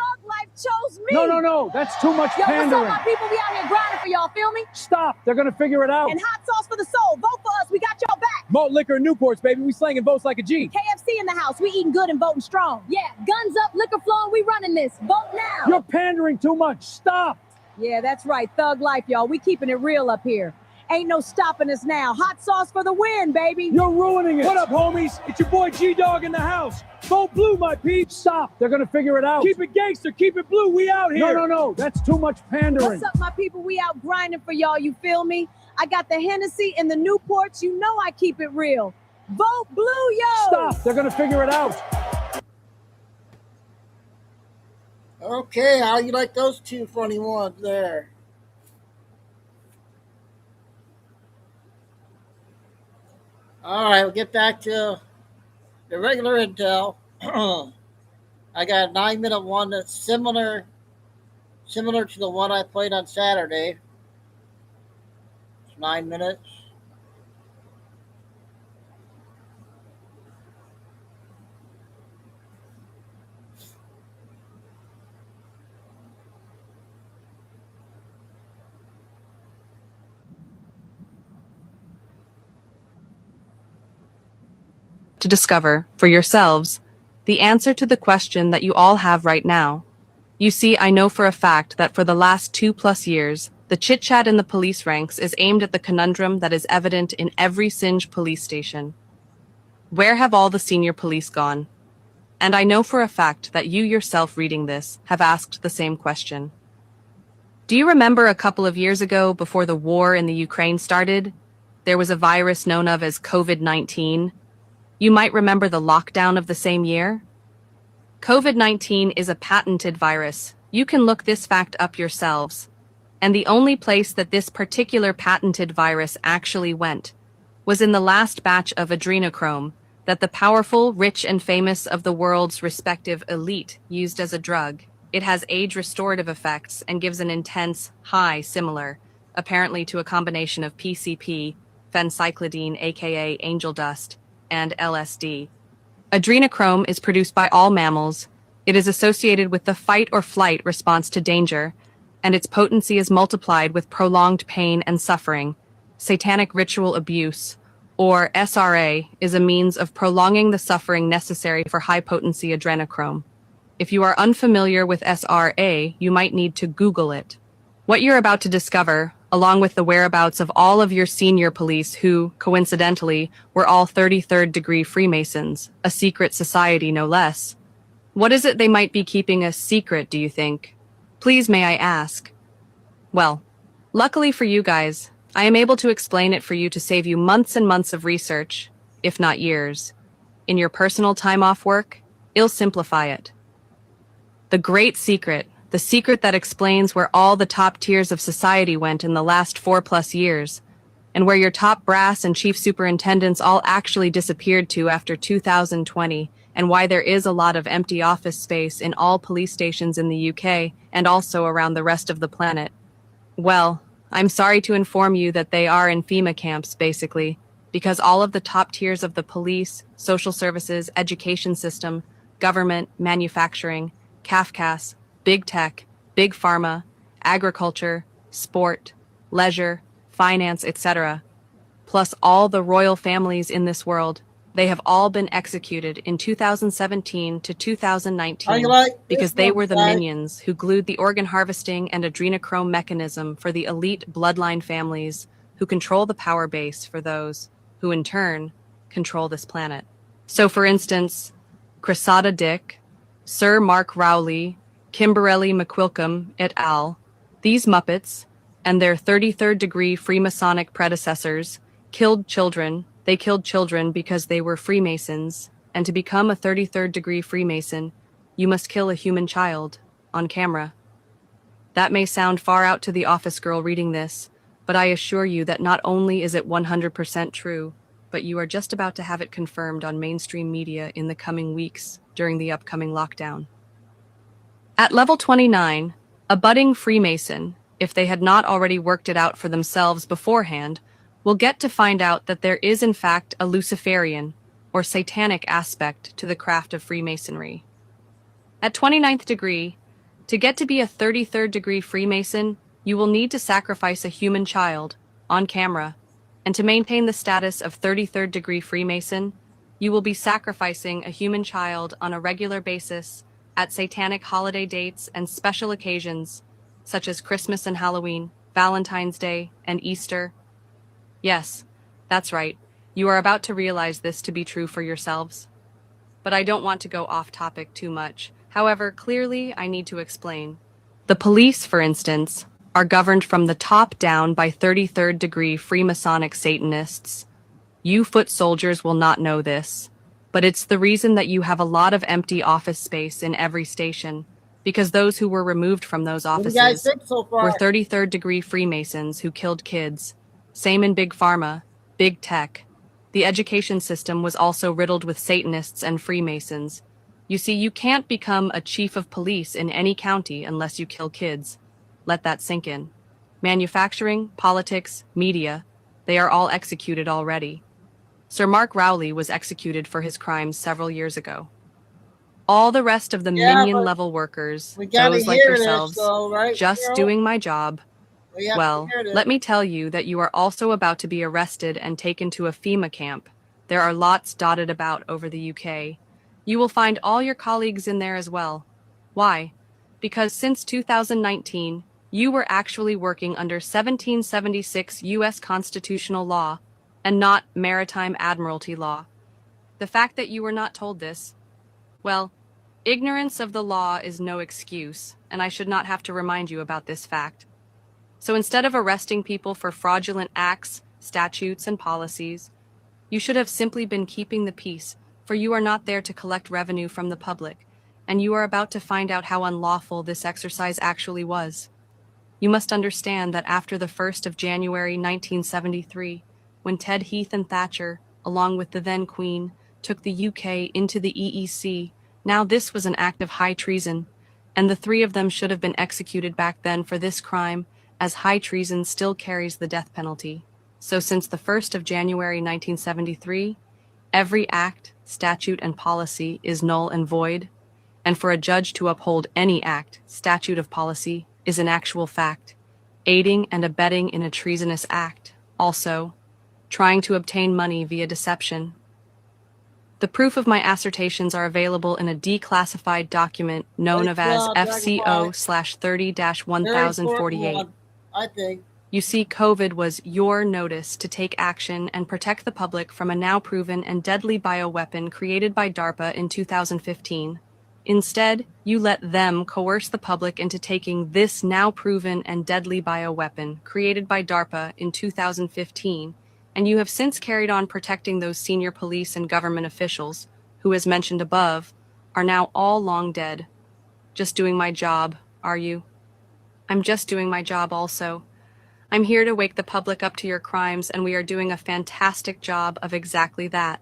Chose me.
No. That's too much pandering.
What's up, my people? We out here grinding for y'all, feel me?
Stop. They're going to figure it out.
And hot sauce for the soul. Vote for us. We got y'all back.
Malt liquor and Newports, baby. We slanging votes like a G.
KFC in the house. We eating good and voting strong. Yeah, guns up, liquor flowing. We running this. Vote now.
You're pandering too much. Stop.
Yeah, that's right. Thug life, y'all. We keeping it real up here. Ain't no stopping us now. Hot sauce for the win, baby.
You're ruining it. What up, homies? It's your boy G-Dog in the house. Vote blue, my peeps. Stop. They're going to figure it out. Keep it gangster. Keep it blue. We out here. No. That's too much pandering.
What's up, my people? We out grinding for y'all. You feel me? I got the Hennessy and the Newports. You know I keep it real. Vote blue, yo.
Stop. They're going to figure it out.
Okay, how you like those two funny ones there? All right, we'll get back to the regular intel. I got a 9-minute one that's similar to the one I played on Saturday. It's 9 minutes.
To discover, for yourselves, the answer to the question that you all have right now. You see, I know for a fact that for the last 2+ years, the chit-chat in the police ranks is aimed at the conundrum that is evident in every Singe police station. Where have all the senior police gone? And I know for a fact that you yourself reading this have asked the same question. Do you remember a couple of years ago, before the war in the Ukraine started, there was a virus known of as COVID-19? You might remember the lockdown of the same year. COVID-19 is a patented virus. You can look this fact up yourselves. And the only place that this particular patented virus actually went was in the last batch of adrenochrome that the powerful, rich, and famous of the world's respective elite used as a drug. It has age-restorative effects and gives an intense high similar, apparently to a combination of PCP, phencyclidine aka angel dust, and LSD. Adrenochrome is produced by all mammals. It is associated with the fight or flight response to danger, and its potency is multiplied with prolonged pain and suffering, satanic ritual abuse, or SRA, is a means of prolonging the suffering necessary for high-potency adrenochrome. If you are unfamiliar with SRA, you might need to Google it. What you're about to discover, along with the whereabouts of all of your senior police who, coincidentally, were all 33rd degree Freemasons, a secret society no less. What is it they might be keeping a secret, do you think? Please, may I ask? Well, luckily for you guys, I am able to explain it for you to save you months and months of research, if not years. In your personal time off work, I'll simplify it. The great secret, the secret that explains where all the top tiers of society went in the last 4+ years, and where your top brass and chief superintendents all actually disappeared to after 2020, and why there is a lot of empty office space in all police stations in the UK and also around the rest of the planet. Well, I'm sorry to inform you that they are in FEMA camps, basically, because all of the top tiers of the police, social services, education system, government, manufacturing, CAFCAS, big tech, big pharma, agriculture, sport, leisure, finance, etc., plus all the royal families in this world, they have all been executed in 2017 to 2019 because they were the minions who glued the organ harvesting and adrenochrome mechanism for the elite bloodline families who control the power base for those who in turn control this planet. So for instance, Cressida Dick, Sir Mark Rowley, Kimberly McQuilcom et al., these Muppets, and their 33rd degree Freemasonic predecessors killed children. They killed children because they were Freemasons, and to become a 33rd degree Freemason, you must kill a human child, on camera. That may sound far out to the office girl reading this, but I assure you that not only is it 100% true, but you are just about to have it confirmed on mainstream media in the coming weeks during the upcoming lockdown. At level 29, a budding Freemason, if they had not already worked it out for themselves beforehand, will get to find out that there is in fact a Luciferian or satanic aspect to the craft of Freemasonry. At 29th degree, to get to be a 33rd degree Freemason, you will need to sacrifice a human child, on camera, and to maintain the status of 33rd degree Freemason, you will be sacrificing a human child on a regular basis at satanic holiday dates and special occasions, such as Christmas and Halloween, Valentine's Day, and Easter. Yes, that's right. You are about to realize this to be true for yourselves. But I don't want to go off topic too much. However, clearly I need to explain. The police, for instance, are governed from the top down by 33rd degree Freemasonic Satanists. You foot soldiers will not know this, but it's the reason that you have a lot of empty office space in every station, because those who were removed from those offices were 33rd degree Freemasons who killed kids. Same in big pharma, big tech. The education system was also riddled with Satanists and Freemasons. You see, you can't become a chief of police in any county unless you kill kids. Let that sink in. Manufacturing, politics, media, they are all executed already. Sir Mark Rowley was executed for his crimes several years ago. All the rest of the minion-level workers, those like yourselves, just doing my job. Well, let me tell you that you are also about to be arrested and taken to a FEMA camp. There are lots dotted about over the UK. You will find all your colleagues in there as well. Why? Because since 2019, you were actually working under 1776 U.S. constitutional law and not maritime admiralty law. The fact that you were not told this, well, ignorance of the law is no excuse, and I should not have to remind you about this fact. So instead of arresting people for fraudulent acts, statutes, and policies, you should have simply been keeping the peace, for you are not there to collect revenue from the public, and you are about to find out how unlawful this exercise actually was. You must understand that after the 1st of January 1973, when Ted Heath and Thatcher, along with the then Queen, took the UK into the EEC, now this was an act of high treason, and the three of them should have been executed back then for this crime, as high treason still carries the death penalty. So since the 1st of January 1973, every act, statute, and policy is null and void, and for a judge to uphold any act, statute, of policy is an actual fact, aiding and abetting in a treasonous act. Also, trying to obtain money via deception. The proof of my assertions are available in a declassified document known of as FCO/30-1048.
I think.
You see, COVID was your notice to take action and protect the public from a now proven and deadly bioweapon created by DARPA in 2015. Instead, you let them coerce the public into taking this now proven and deadly bioweapon created by DARPA in 2015, and you have since carried on protecting those senior police and government officials, who, as mentioned above, are now all long dead. Just doing my job, are you? I'm just doing my job also. I'm here to wake the public up to your crimes, and we are doing a fantastic job of exactly that.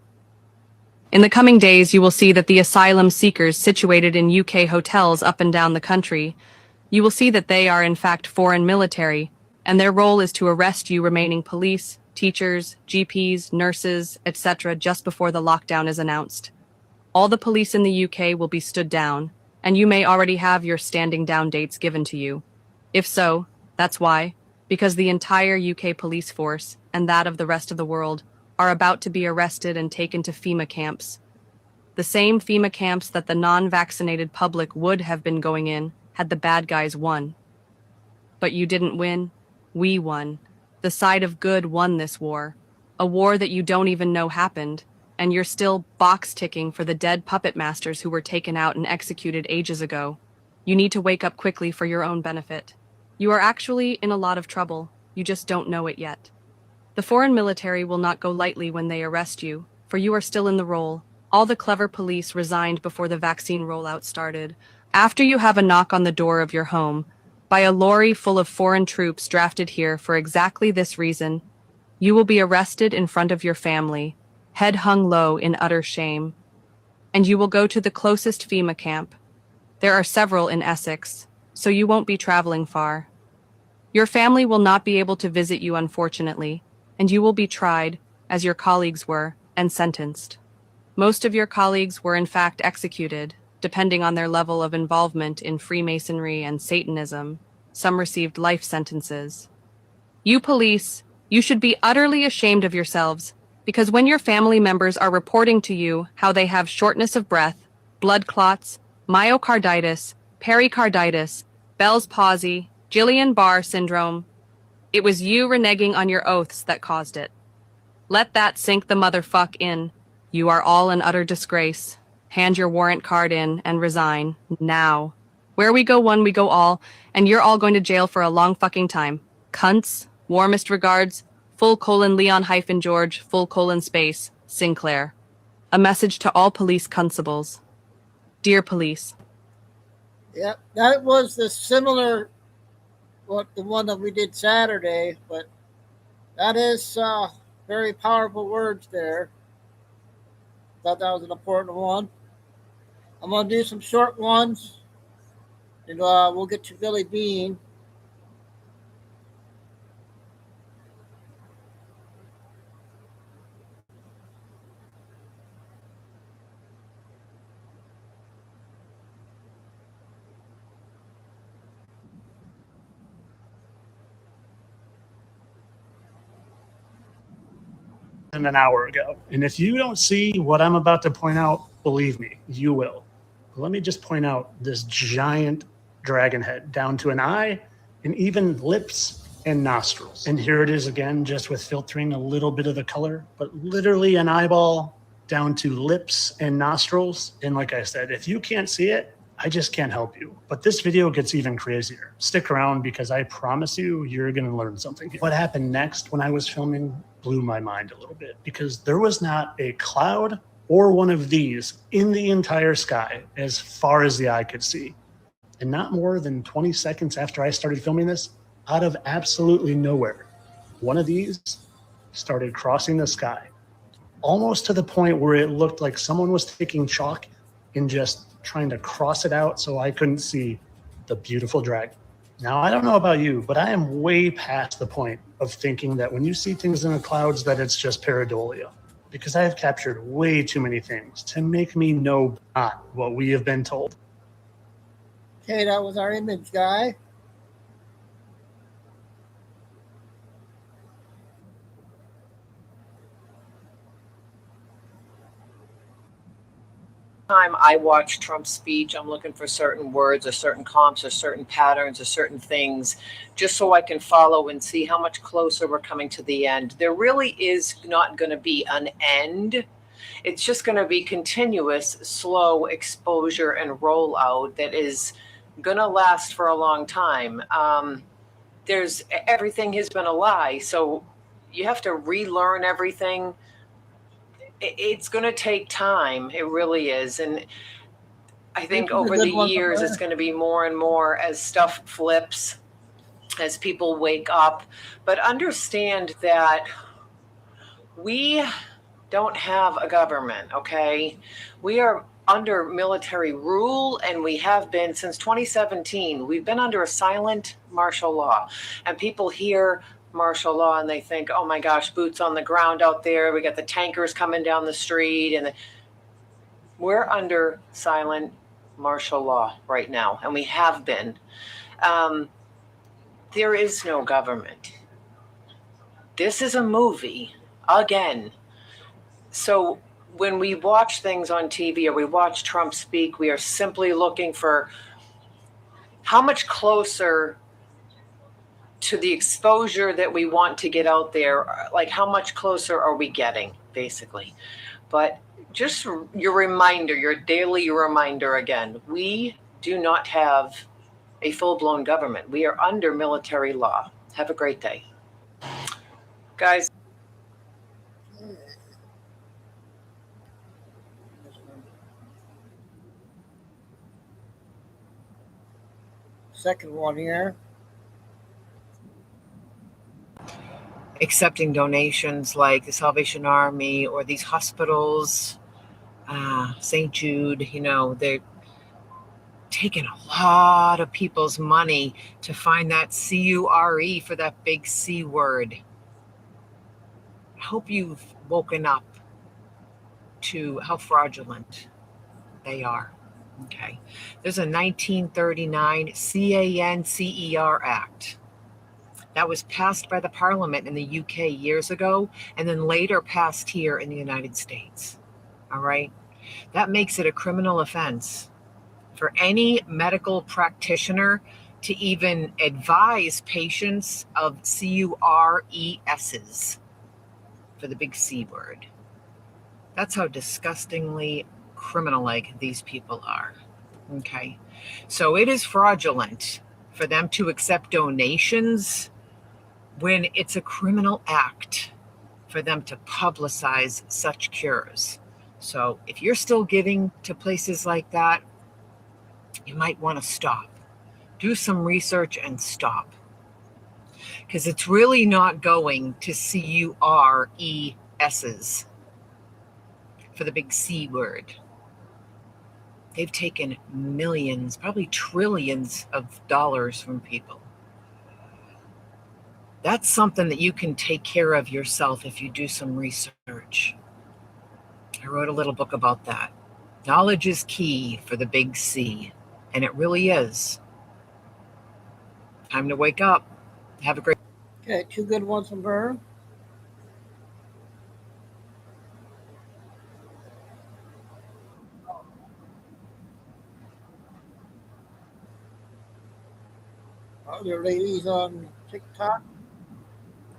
In the coming days, you will see that the asylum seekers situated in UK hotels up and down the country, you will see that they are in fact foreign military, and their role is to arrest you remaining police, teachers, GPs, nurses, etc. just before the lockdown is announced. All the police in the UK will be stood down, and you may already have your standing down dates given to you. If so, that's why, because the entire UK police force, and that of the rest of the world, are about to be arrested and taken to FEMA camps. The same FEMA camps that the non-vaccinated public would have been going in had the bad guys won. But you didn't win. We won. The side of good won this war. A war that you don't even know happened, and you're still box-ticking for the dead puppet masters who were taken out and executed ages ago. You need to wake up quickly for your own benefit. You are actually in a lot of trouble. You just don't know it yet. The foreign military will not go lightly when they arrest you, for you are still in the role. All the clever police resigned before the vaccine rollout started. After you have a knock on the door of your home, by a lorry full of foreign troops drafted here for exactly this reason, you will be arrested in front of your family, head hung low in utter shame. And you will go to the closest FEMA camp. There are several in Essex, so you won't be traveling far. Your family will not be able to visit you, unfortunately, and you will be tried, as your colleagues were, and sentenced. Most of your colleagues were in fact executed, depending on their level of involvement in Freemasonry and Satanism. Some received life sentences. You police, you should be utterly ashamed of yourselves, because when your family members are reporting to you how they have shortness of breath, blood clots, myocarditis, pericarditis, Bell's palsy, Guillain-Barré syndrome, it was you reneging on your oaths that caused it. Let that sink the motherfuck in. You are all an utter disgrace. Hand your warrant card in and resign, now. Where we go one, we go all, and you're all going to jail for a long fucking time. Cunts, warmest regards, :Leon-George, :space, Sinclair. A message to all police constables. Dear police.
Yep, that was the similar, the one that we did Saturday, but that is very powerful words there. Thought that was an important one. I'm going to do some short ones, and we'll get to Billy Bean.
An hour ago. And if you don't see what I'm about to point out, believe me, you will. But let me just point out this giant dragon head down to an eye and even lips and nostrils. And here it is again, just with filtering a little bit of the color, but literally an eyeball down to lips and nostrils. And like I said, if you can't see it, I just can't help you. But this video gets even crazier. Stick around because I promise you, you're gonna learn something here. What happened next when I was filming blew my mind a little bit because there was not a cloud or one of these in the entire sky as far as the eye could see. And not more than 20 seconds after I started filming this, out of absolutely nowhere, one of these started crossing the sky, almost to the point where it looked like someone was taking chalk and just trying to cross it out so I couldn't see the beautiful dragon. Now, I don't know about you, but I am way past the point of thinking that when you see things in the clouds that it's just pareidolia, because I have captured way too many things to make me know not what we have been told.
Okay, that was our image guy.
time I watch Trump's speech, I'm looking for certain words or certain comps or certain patterns or certain things, just so I can follow and see how much closer we're coming to the end. There really is not going to be an end. It's just going to be continuous, slow exposure and rollout that is going to last for a long time. Everything has been a lie, so you have to relearn everything. It's going to take time. It really is. And I think over the years, it's going to be more and more as stuff flips, as people wake up. But understand that we don't have a government, okay? We are under military rule, and we have been since 2017. We've been under a silent martial law. And people hear martial law and they think, oh my gosh, boots on the ground out there. We got the tankers coming down the street. And we're under silent martial law right now, and we have been. There is no government. This is a movie, again. So when we watch things on TV or we watch Trump speak, we are simply looking for how much closer to the exposure that we want to get out there, like how much closer are we getting, basically. But just your reminder, your daily reminder again, we do not have a full-blown government. We are under military law. Have a great day. Guys.
Second one here.
Accepting donations like the Salvation Army or these hospitals, St. Jude, they're taking a lot of people's money to find that C-U-R-E for that big C word. I hope you've woken up to how fraudulent they are. Okay. There's a 1939 CANCER Act. That was passed by the Parliament in the UK years ago, and then later passed here in the United States. All right? That makes it a criminal offense for any medical practitioner to even advise patients of CURESs for the big C word. That's how disgustingly criminal-like these people are. Okay? So it is fraudulent for them to accept donations when it's a criminal act for them to publicize such cures. So if you're still giving to places like that, you might want to stop. Do some research and stop. Because it's really not going to CURESs for the big C word. They've taken millions, probably trillions of dollars from people. That's something that you can take care of yourself if you do some research. I wrote a little book about that. Knowledge is key for the big C, and it really is. Time to wake up. Have a great day.
Okay, two good ones from Burr. Other ladies on TikTok.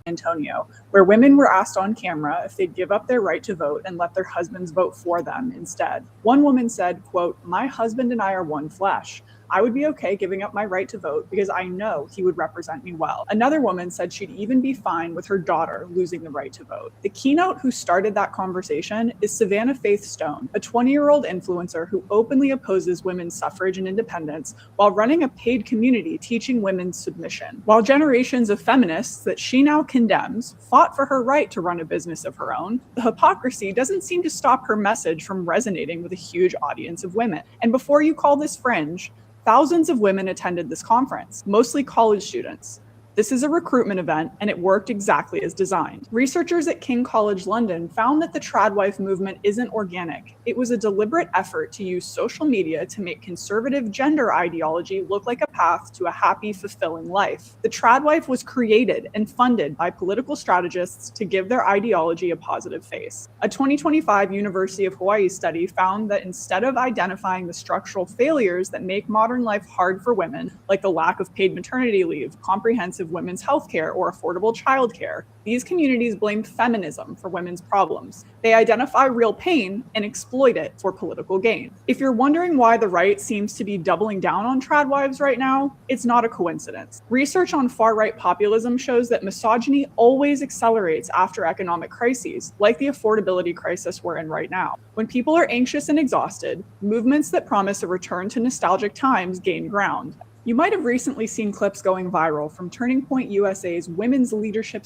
Antonio, where women were asked on camera if they'd give up their right to vote and let their husbands vote for them instead. One woman said, quote, "My husband and I are one flesh. I would be okay giving up my right to vote because I know he would represent me well." Another woman said she'd even be fine with her daughter losing the right to vote. The keynote who started that conversation is Savannah Faith Stone, a 20-year-old influencer who openly opposes women's suffrage and independence while running a paid community teaching women's submission. While generations of feminists that she now condemns fought for her right to run a business of her own, the hypocrisy doesn't seem to stop her message from resonating with a huge audience of women. And before you call this fringe, thousands of women attended this conference, mostly college students. This is a recruitment event, and it worked exactly as designed. Researchers at King College London found that the tradwife movement isn't organic. It was a deliberate effort to use social media to make conservative gender ideology look like a path to a happy, fulfilling life. The tradwife was created and funded by political strategists to give their ideology a positive face. A 2025 University of Hawaii study found that instead of identifying the structural failures that make modern life hard for women, like the lack of paid maternity leave, comprehensive women's health care, or affordable childcare, these communities blame feminism for women's problems. They identify real pain and exploit it for political gain. If you're wondering why the right seems to be doubling down on tradwives right now, it's not a coincidence. Research on far-right populism shows that misogyny always accelerates after economic crises, like the affordability crisis we're in right now. When people are anxious and exhausted, movements that promise a return to nostalgic times gain ground. You might have recently seen clips going viral from Turning Point USA's Women's Leadership.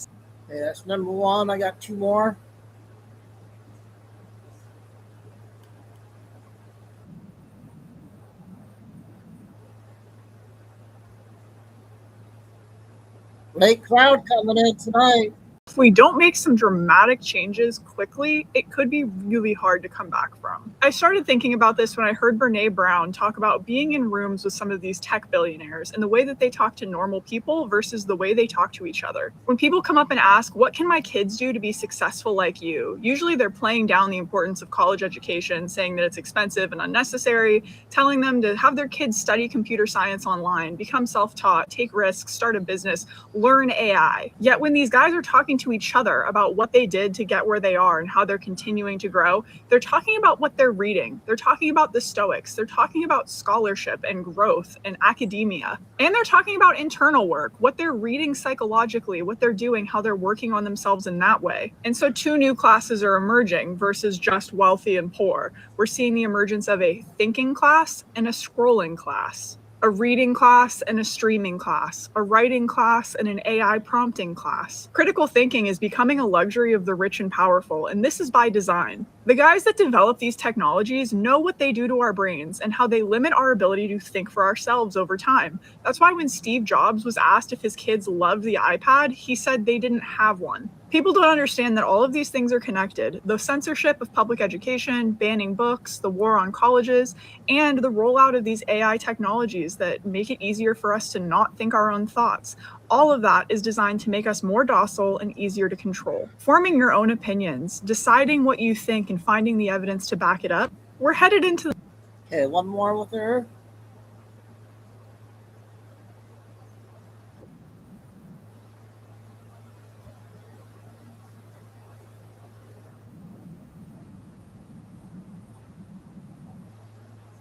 Okay, that's number one. I got two more. Late cloud coming in tonight.
If we don't make some dramatic changes quickly, it could be really hard to come back from. I started thinking about this when I heard Brene Brown talk about being in rooms with some of these tech billionaires and the way that they talk to normal people versus the way they talk to each other. When people come up and ask, what can my kids do to be successful like you? Usually they're playing down the importance of college education, saying that it's expensive and unnecessary, telling them to have their kids study computer science online, become self-taught, take risks, start a business, learn AI. Yet when these guys are talking to each other about what they did to get where they are and how they're continuing to grow, they're talking about what they're reading. They're talking about the Stoics. They're talking about scholarship and growth and academia. And they're talking about internal work, what they're reading psychologically, what they're doing, how they're working on themselves in that way. And so two new classes are emerging versus just wealthy and poor. We're seeing the emergence of a thinking class and a scrolling class. A reading class and a streaming class, a writing class and an AI prompting class. Critical thinking is becoming a luxury of the rich and powerful, and this is by design. The guys that develop these technologies know what they do to our brains and how they limit our ability to think for ourselves over time. That's why when Steve Jobs was asked if his kids loved the iPad, he said they didn't have one. People don't understand that all of these things are connected. The censorship of public education, banning books, the war on colleges, and the rollout of these AI technologies that make it easier for us to not think our own thoughts. All of that is designed to make us more docile and easier to control. Forming your own opinions, deciding what you think and finding the evidence to back it up, we're headed into the...
Okay, one more with her.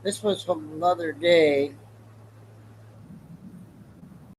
This was from another day.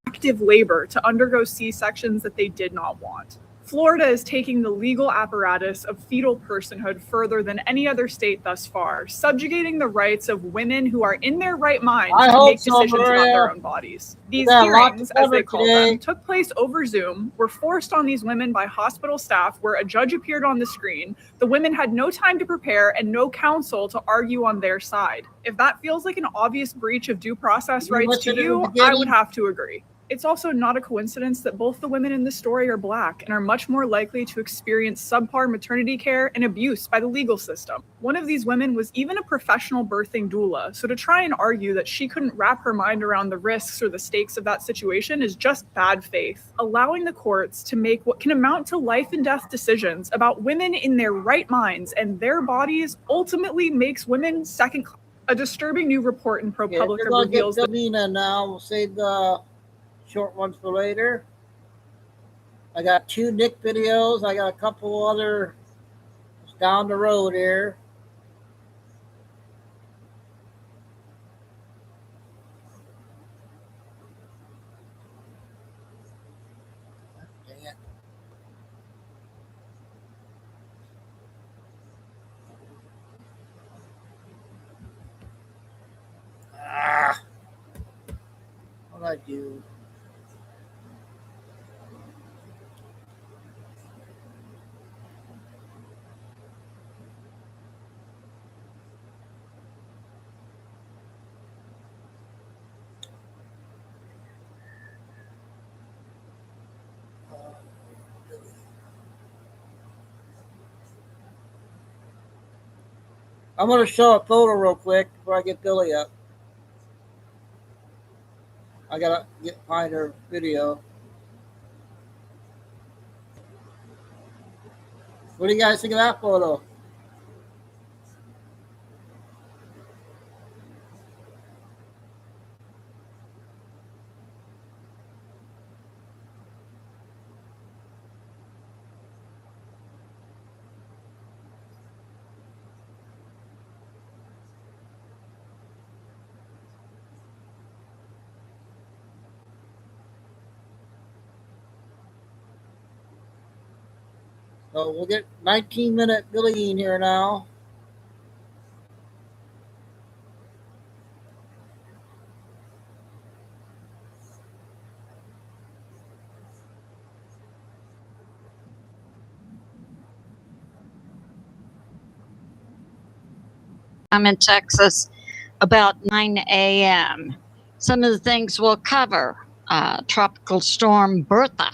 Active labor to undergo C-sections that they did not want. Florida is taking the legal apparatus of fetal personhood further than any other state thus far, subjugating the rights of women who are in their right mind to make decisions about their own bodies. These hearings, as they call them, took place over Zoom, were forced on these women by hospital staff where a judge appeared on the screen. The women had no time to prepare and no counsel to argue on their side. If that feels like an obvious breach of due process rights to you, I would have to agree. It's also not a coincidence that both the women in this story are Black and are much more likely to experience subpar maternity care and abuse by the legal system. One of these women was even a professional birthing doula, so to try and argue that she couldn't wrap her mind around the risks or the stakes of that situation is just bad faith. Allowing the courts to make what can amount to life and death decisions about women in their right minds and their bodies ultimately makes women second class. A disturbing new report in ProPublica reveals that...
Now we'll save the short ones for later. I got two Nick videos. I got a couple other down the road here. Dang it. What'd I do? I'm going to show a photo real quick before I get Billy up. I got to find her video. What do you guys think of that photo? So we'll get 19-minute Billy in here now.
I'm in Texas about 9 a.m. Some of the things we'll cover, Tropical Storm Bertha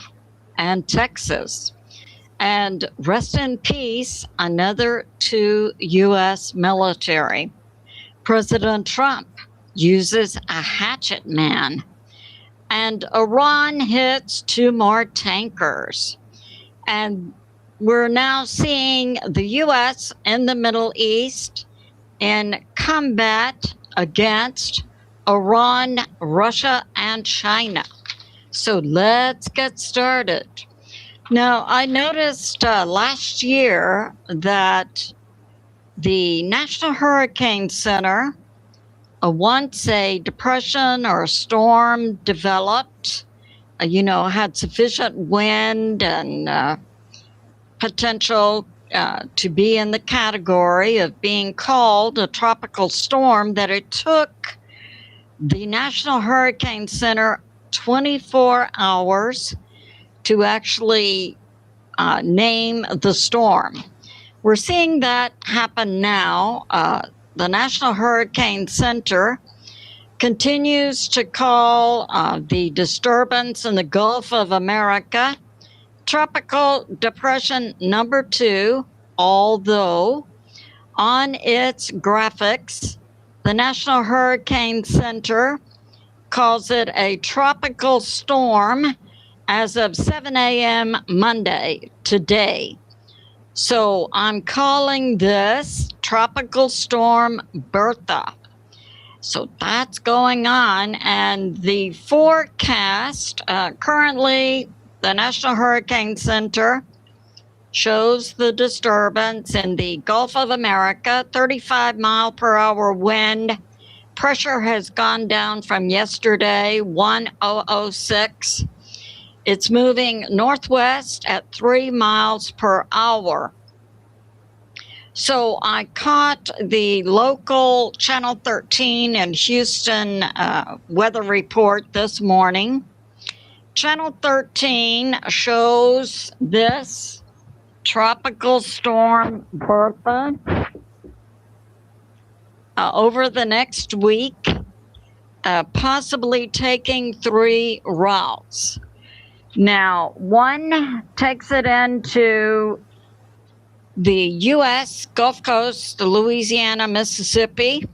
and Texas. And rest in peace, another 2 U.S. military. President Trump uses a hatchet man. And Iran hits 2 more tankers. And we're now seeing the U.S. in the Middle East in combat against Iran, Russia, and China. So let's get started. Now, I noticed last year that the National Hurricane Center, once a depression or a storm developed, had sufficient wind and potential to be in the category of being called a tropical storm, that it took the National Hurricane Center 24 hours to actually name the storm. We're seeing that happen now. The National Hurricane Center continues to call the disturbance in the Gulf of America Tropical Depression number 2, although on its graphics, the National Hurricane Center calls it a tropical storm as of 7 a.m. Monday, today. So I'm calling this Tropical Storm Bertha. So that's going on, and the forecast, currently the National Hurricane Center shows the disturbance in the Gulf of America, 35 mile per hour wind. Pressure has gone down from yesterday, 1006. It's moving northwest at 3 miles per hour. So I caught the local Channel 13 in Houston weather report this morning. Channel 13 shows this tropical storm Bertha over the next week, possibly taking 3 routes. Now, one takes it into the U.S. Gulf Coast, Louisiana, Mississippi,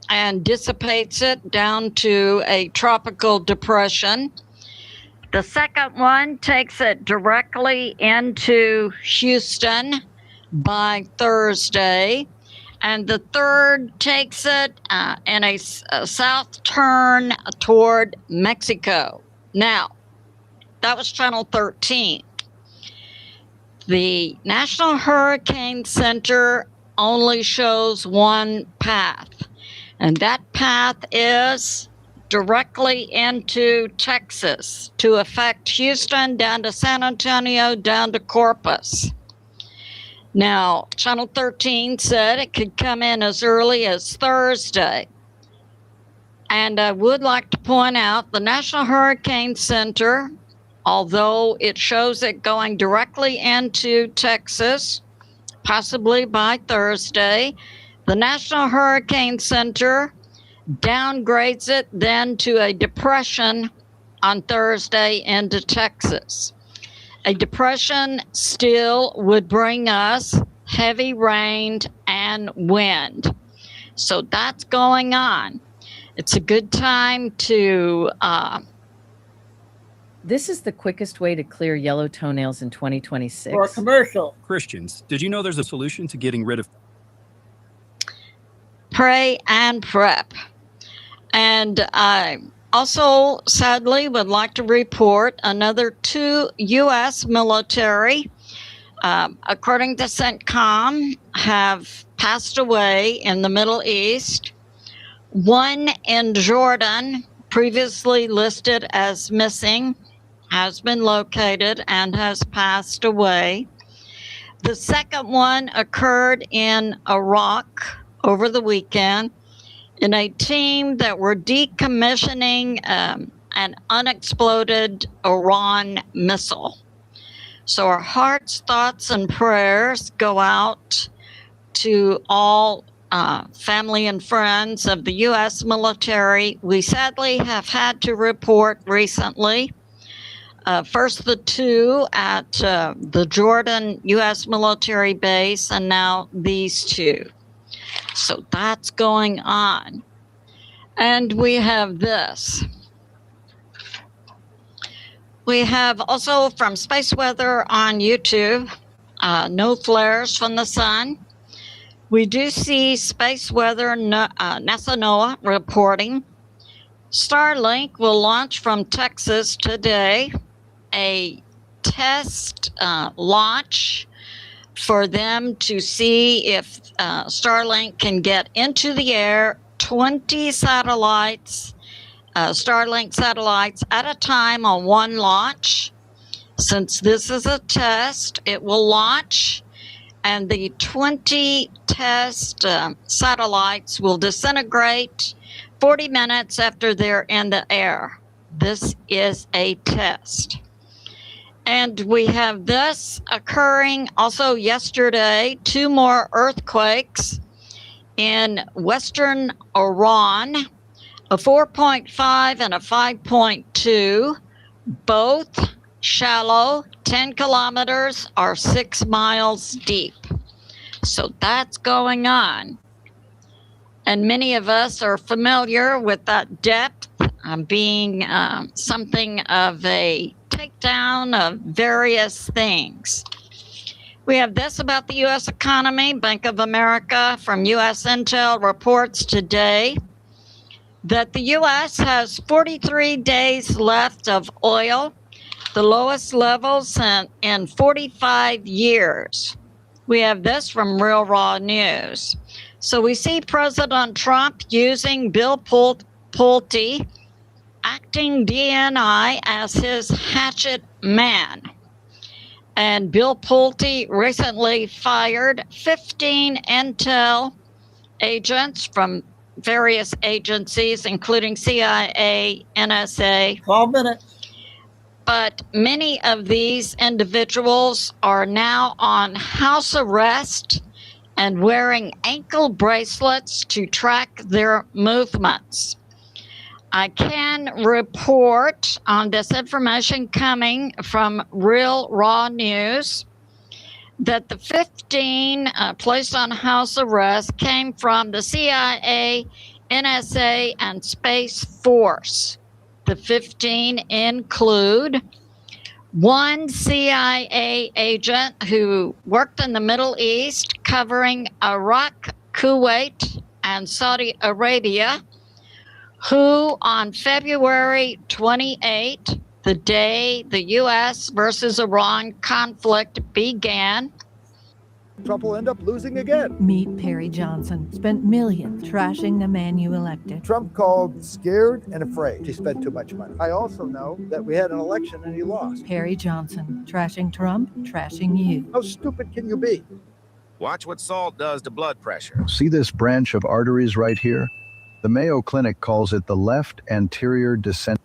and dissipates it down to a tropical depression. The second one takes it directly into Houston by Thursday. And the third takes it in a south turn toward Mexico. Now, that was Channel 13. The National Hurricane Center only shows one path, and that path is directly into Texas to affect Houston, down to San Antonio, down to Corpus. Now, Channel 13 said it could come in as early as Thursday. And I would like to point out the National Hurricane Center, although it shows it going directly into Texas, possibly by Thursday, the National Hurricane Center downgrades it then to a depression on Thursday into Texas. A depression still would bring us heavy rain and wind. So that's going on. It's a good time to
This is the quickest way to clear yellow toenails in 2026.
For a commercial.
Christians, did you know there's a solution to getting rid of
pray and prep? And I also sadly would like to report another 2 U.S. military, according to CENTCOM, have passed away in the Middle East. One in Jordan, previously listed as missing, has been located and has passed away. The second one occurred in Iraq over the weekend in a team that were decommissioning an unexploded Iran missile. So our hearts, thoughts, and prayers go out to all family and friends of the U.S. military. We sadly have had to report recently, first the 2 at the Jordan U.S. military base, and now these 2. So that's going on. And we have this. We have also from Space Weather on YouTube, no flares from the sun. We do see Space Weather, NASA NOAA reporting. Starlink will launch from Texas today, a test launch for them to see if Starlink can get into the air 20 satellites, Starlink satellites at a time on one launch. Since this is a test, it will launch, and the 20 test satellites will disintegrate 40 minutes after they're in the air. This is a test. And we have this occurring also yesterday, 2 more earthquakes in western Iran, a 4.5 and a 5.2, both shallow, 10 kilometers or 6 miles deep. So that's going on. And many of us are familiar with that depth being something of a takedown of various things. We have this about the U.S. economy. Bank of America from U.S. Intel reports today that the U.S. has 43 days left of oil, the lowest levels in 45 years. We have this from Real Raw News. So we see President Trump using Bill Pulte, acting DNI as his hatchet man. And Bill Pulte recently fired 15 Intel agents from various agencies, including CIA, NSA.
12 minutes.
But many of these individuals are now on house arrest and wearing ankle bracelets to track their movements. I can report on this information coming from Real Raw News that the 15 placed on house arrest came from the CIA, NSA, and Space Force. The 15 include one CIA agent who worked in the Middle East covering Iraq, Kuwait, and Saudi Arabia, who on February 28, the day the U.S. versus Iran conflict began,
Trump will end up losing again.
Meet Perry Johnson. Spent millions trashing the man you elected.
Trump called scared and afraid. He spent too much money. I also know that we had an election and he lost.
Perry Johnson. Trashing Trump, trashing you.
How stupid can you be?
Watch what salt does to blood pressure.
See this branch of arteries right here? The Mayo Clinic calls it the left anterior descent.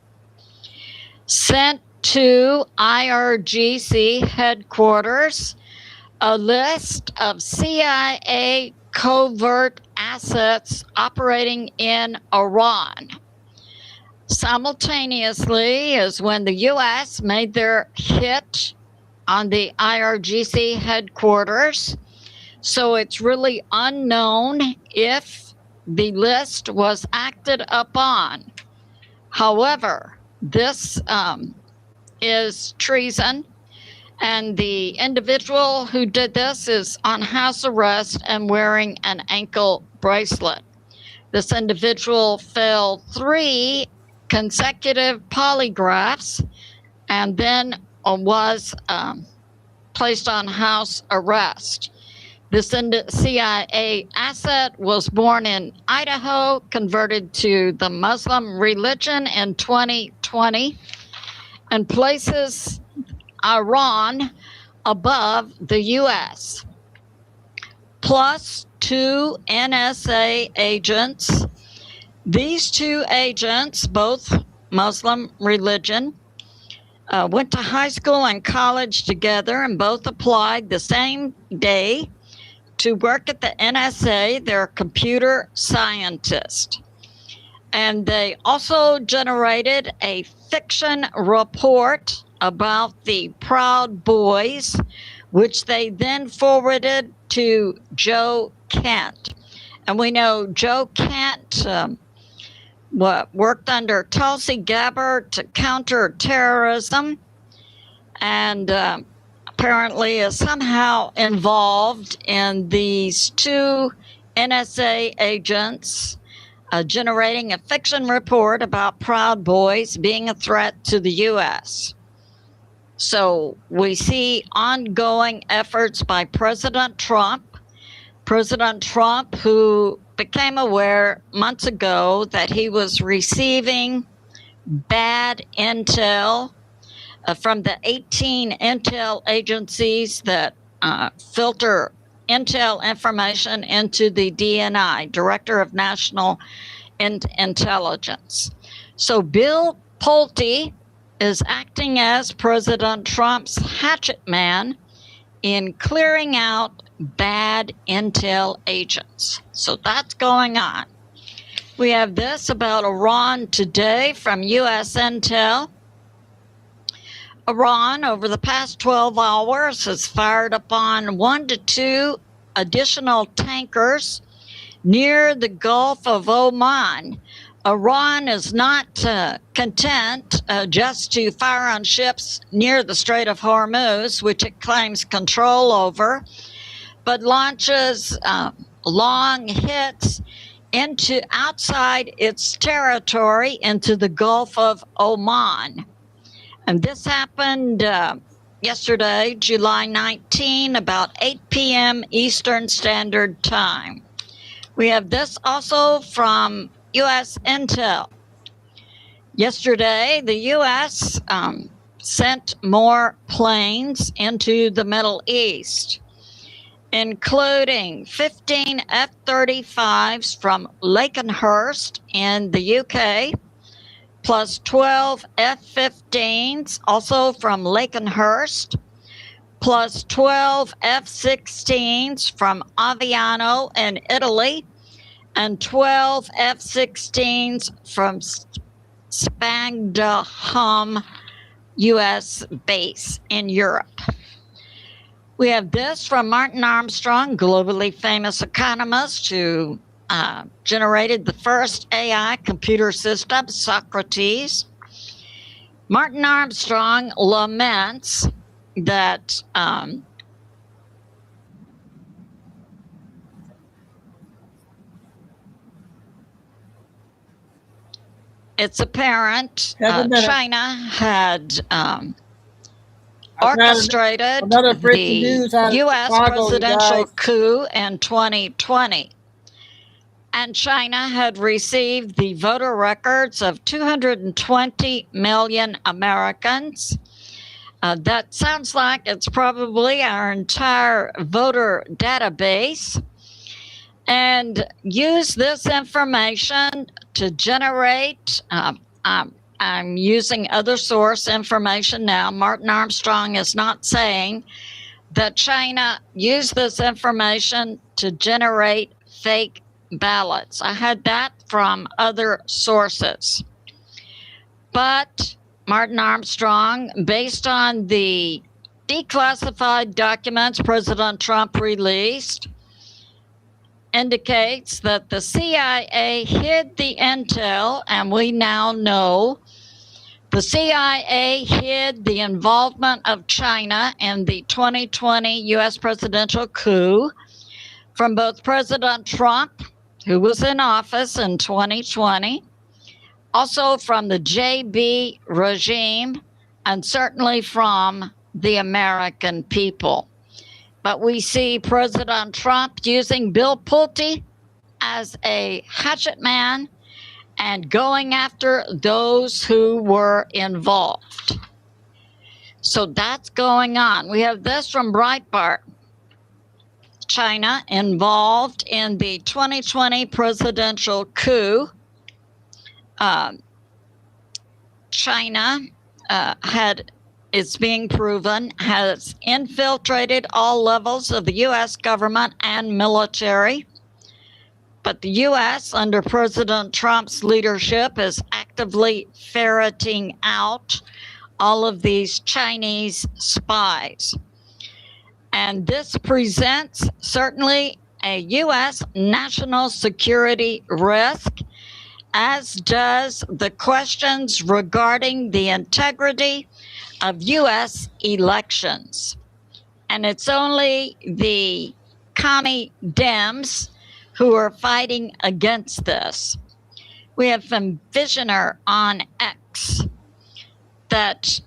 Sent to IRGC headquarters a list of CIA covert assets operating in Iran. Simultaneously is when the U.S. made their hit on the IRGC headquarters, So it's really unknown if the list was acted upon. However, this is treason, and the individual who did this is on house arrest and wearing an ankle bracelet. This individual failed 3 consecutive polygraphs and then was placed on house arrest. This CIA asset was born in Idaho, converted to the Muslim religion in 2020, and places Iran above the U.S. Plus 2 NSA agents. These 2 agents, both Muslim religion, went to high school and college together and both applied the same day to work at the NSA. They're computer scientists. And they also generated a fiction report about the Proud Boys, which they then forwarded to Joe Kent. And we know Joe Kent worked under Tulsi Gabbard to counter terrorism, and apparently is somehow involved in these 2 NSA agents generating a fiction report about Proud Boys being a threat to the U.S. So we see ongoing efforts by President Trump, who became aware months ago that he was receiving bad intel from the 18 intel agencies that filter intel information into the DNI, Director of National Intelligence. So Bill Pulte is acting as President Trump's hatchet man in clearing out bad intel agents. So that's going on. We have this about Iran today from U.S. Intel. Iran, over the past 12 hours, has fired upon 1 to 2 additional tankers near the Gulf of Oman. Iran is not content just to fire on ships near the Strait of Hormuz, which it claims control over, but launches long hits into outside its territory into the Gulf of Oman. And this happened yesterday, July 19, about 8 p.m. Eastern Standard Time. We have this also from U.S. Intel. Yesterday, the U.S. sent more planes into the Middle East, including 15 F-35s from Lakenhurst in the UK, plus 12 F-15s, also from Lakenhurst, plus 12 F-16s from Aviano in Italy, and 12 F-16s from Spangdahlem, U.S. base in Europe. We have this from Martin Armstrong, globally famous economist who generated the first AI computer system, Socrates. Martin Armstrong laments that it's apparent China had orchestrated the U.S. presidential coup in 2020. And China had received the voter records of 220 million Americans. That sounds like it's probably our entire voter database. And use this information to generate, I'm using other source information now. Martin Armstrong is not saying that China used this information to generate fake ballots. I had that from other sources. But Martin Armstrong, based on the declassified documents President Trump released indicates that the CIA hid the intel, and we now know the CIA hid the involvement of China in the 2020 U.S. presidential coup from both President Trump, who was in office in 2020, also from the JB regime, and certainly from the American people. But we see President Trump using Bill Pulte as a hatchet man and going after those who were involved. So that's going on. We have this from Breitbart. China involved in the 2020 presidential coup. China it's being proven, has infiltrated all levels of the U.S. government and military. But the U.S., under President Trump's leadership, is actively ferreting out all of these Chinese spies. And this presents certainly a U.S. national security risk, as does the questions regarding the integrity of U.S. elections. And it's only the commie Dems who are fighting against this. We have from Visioner on X that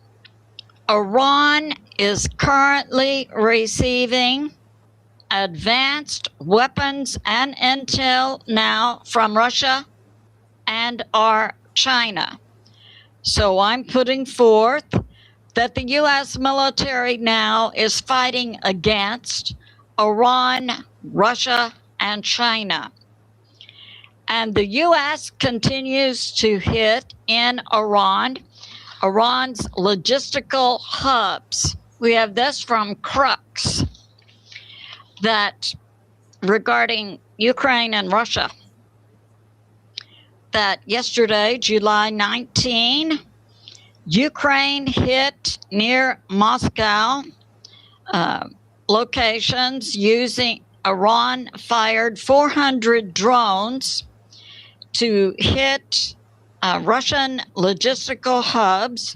Iran is currently receiving advanced weapons and intel now from Russia and or China. So I'm putting forth that the U.S. military now is fighting against Iran, Russia, and China. And the U.S. continues to hit in Iran's logistical hubs. We have this from Crux that regarding Ukraine and Russia, that yesterday, July 19, Ukraine hit near Moscow locations using Iran fired 400 drones to hit Russian logistical hubs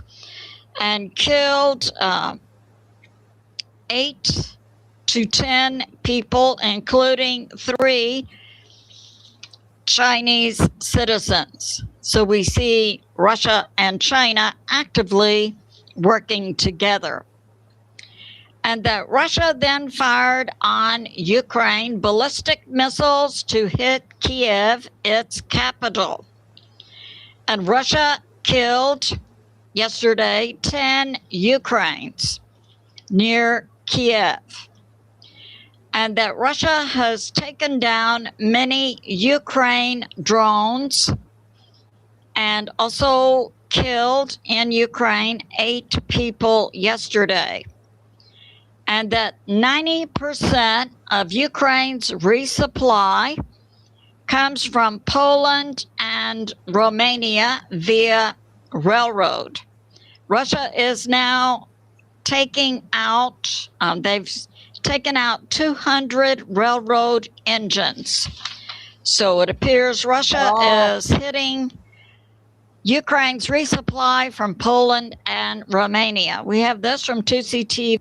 and killed 8 to 10 people, including 3 Chinese citizens. So we see Russia and China actively working together. And that Russia then fired on Ukraine ballistic missiles to hit Kiev, its capital. And Russia killed yesterday 10 Ukrainians near Kiev. And that Russia has taken down many Ukraine drones and also killed in Ukraine 8 people yesterday. And that 90% of Ukraine's resupply comes from Poland and Romania via railroad. Russia is now taking out, they've taken out 200 railroad engines. So it appears Russia is hitting Ukraine's resupply from Poland and Romania. We have this from 2CT.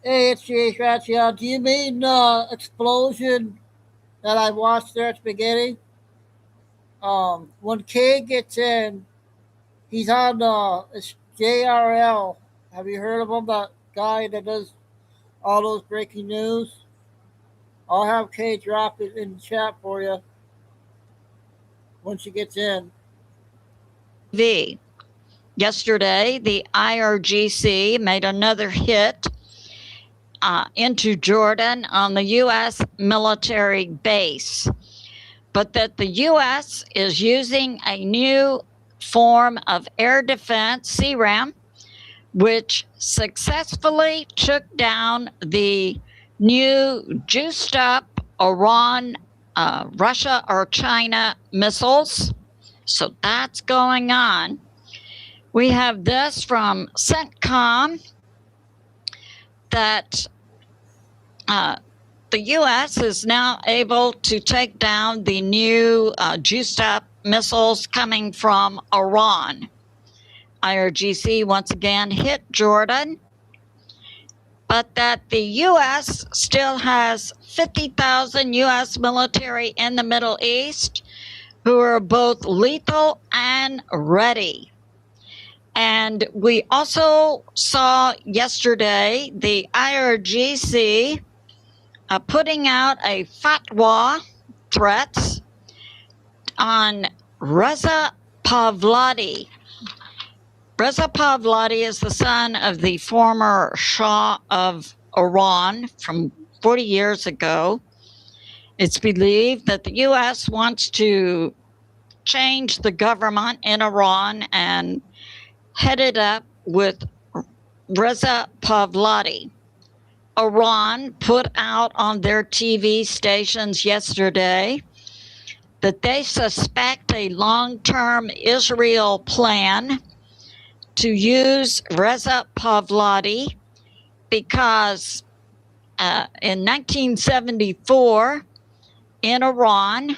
Hey, it's Jay Ratio. Do you mean explosion that I watched there at the beginning? When K gets in, he's on it's JRL. Have you heard of him? That guy that does all those breaking news? I'll have Kay drop it in the chat for you when she gets in.
Yesterday, the IRGC made another hit into Jordan on the U.S. military base, but that the U.S. is using a new form of air defense, CRAM, which successfully took down the new juiced up Iran, Russia or China missiles. So that's going on. We have this from CENTCOM that the U.S. is now able to take down the new juiced-up missiles coming from Iran. IRGC once again hit Jordan, but that the U.S. still has 50,000 U.S. military in the Middle East who are both lethal and ready. And we also saw yesterday the IRGC putting out a fatwa threats on Reza Pahlavi. Reza Pahlavi is the son of the former Shah of Iran from 40 years ago. It's believed that the U.S. wants to change the government in Iran and head it up with Reza Pahlavi. Iran put out on their TV stations yesterday that they suspect a long-term Israel plan to use Reza Pahlavi because in 1974 in Iran,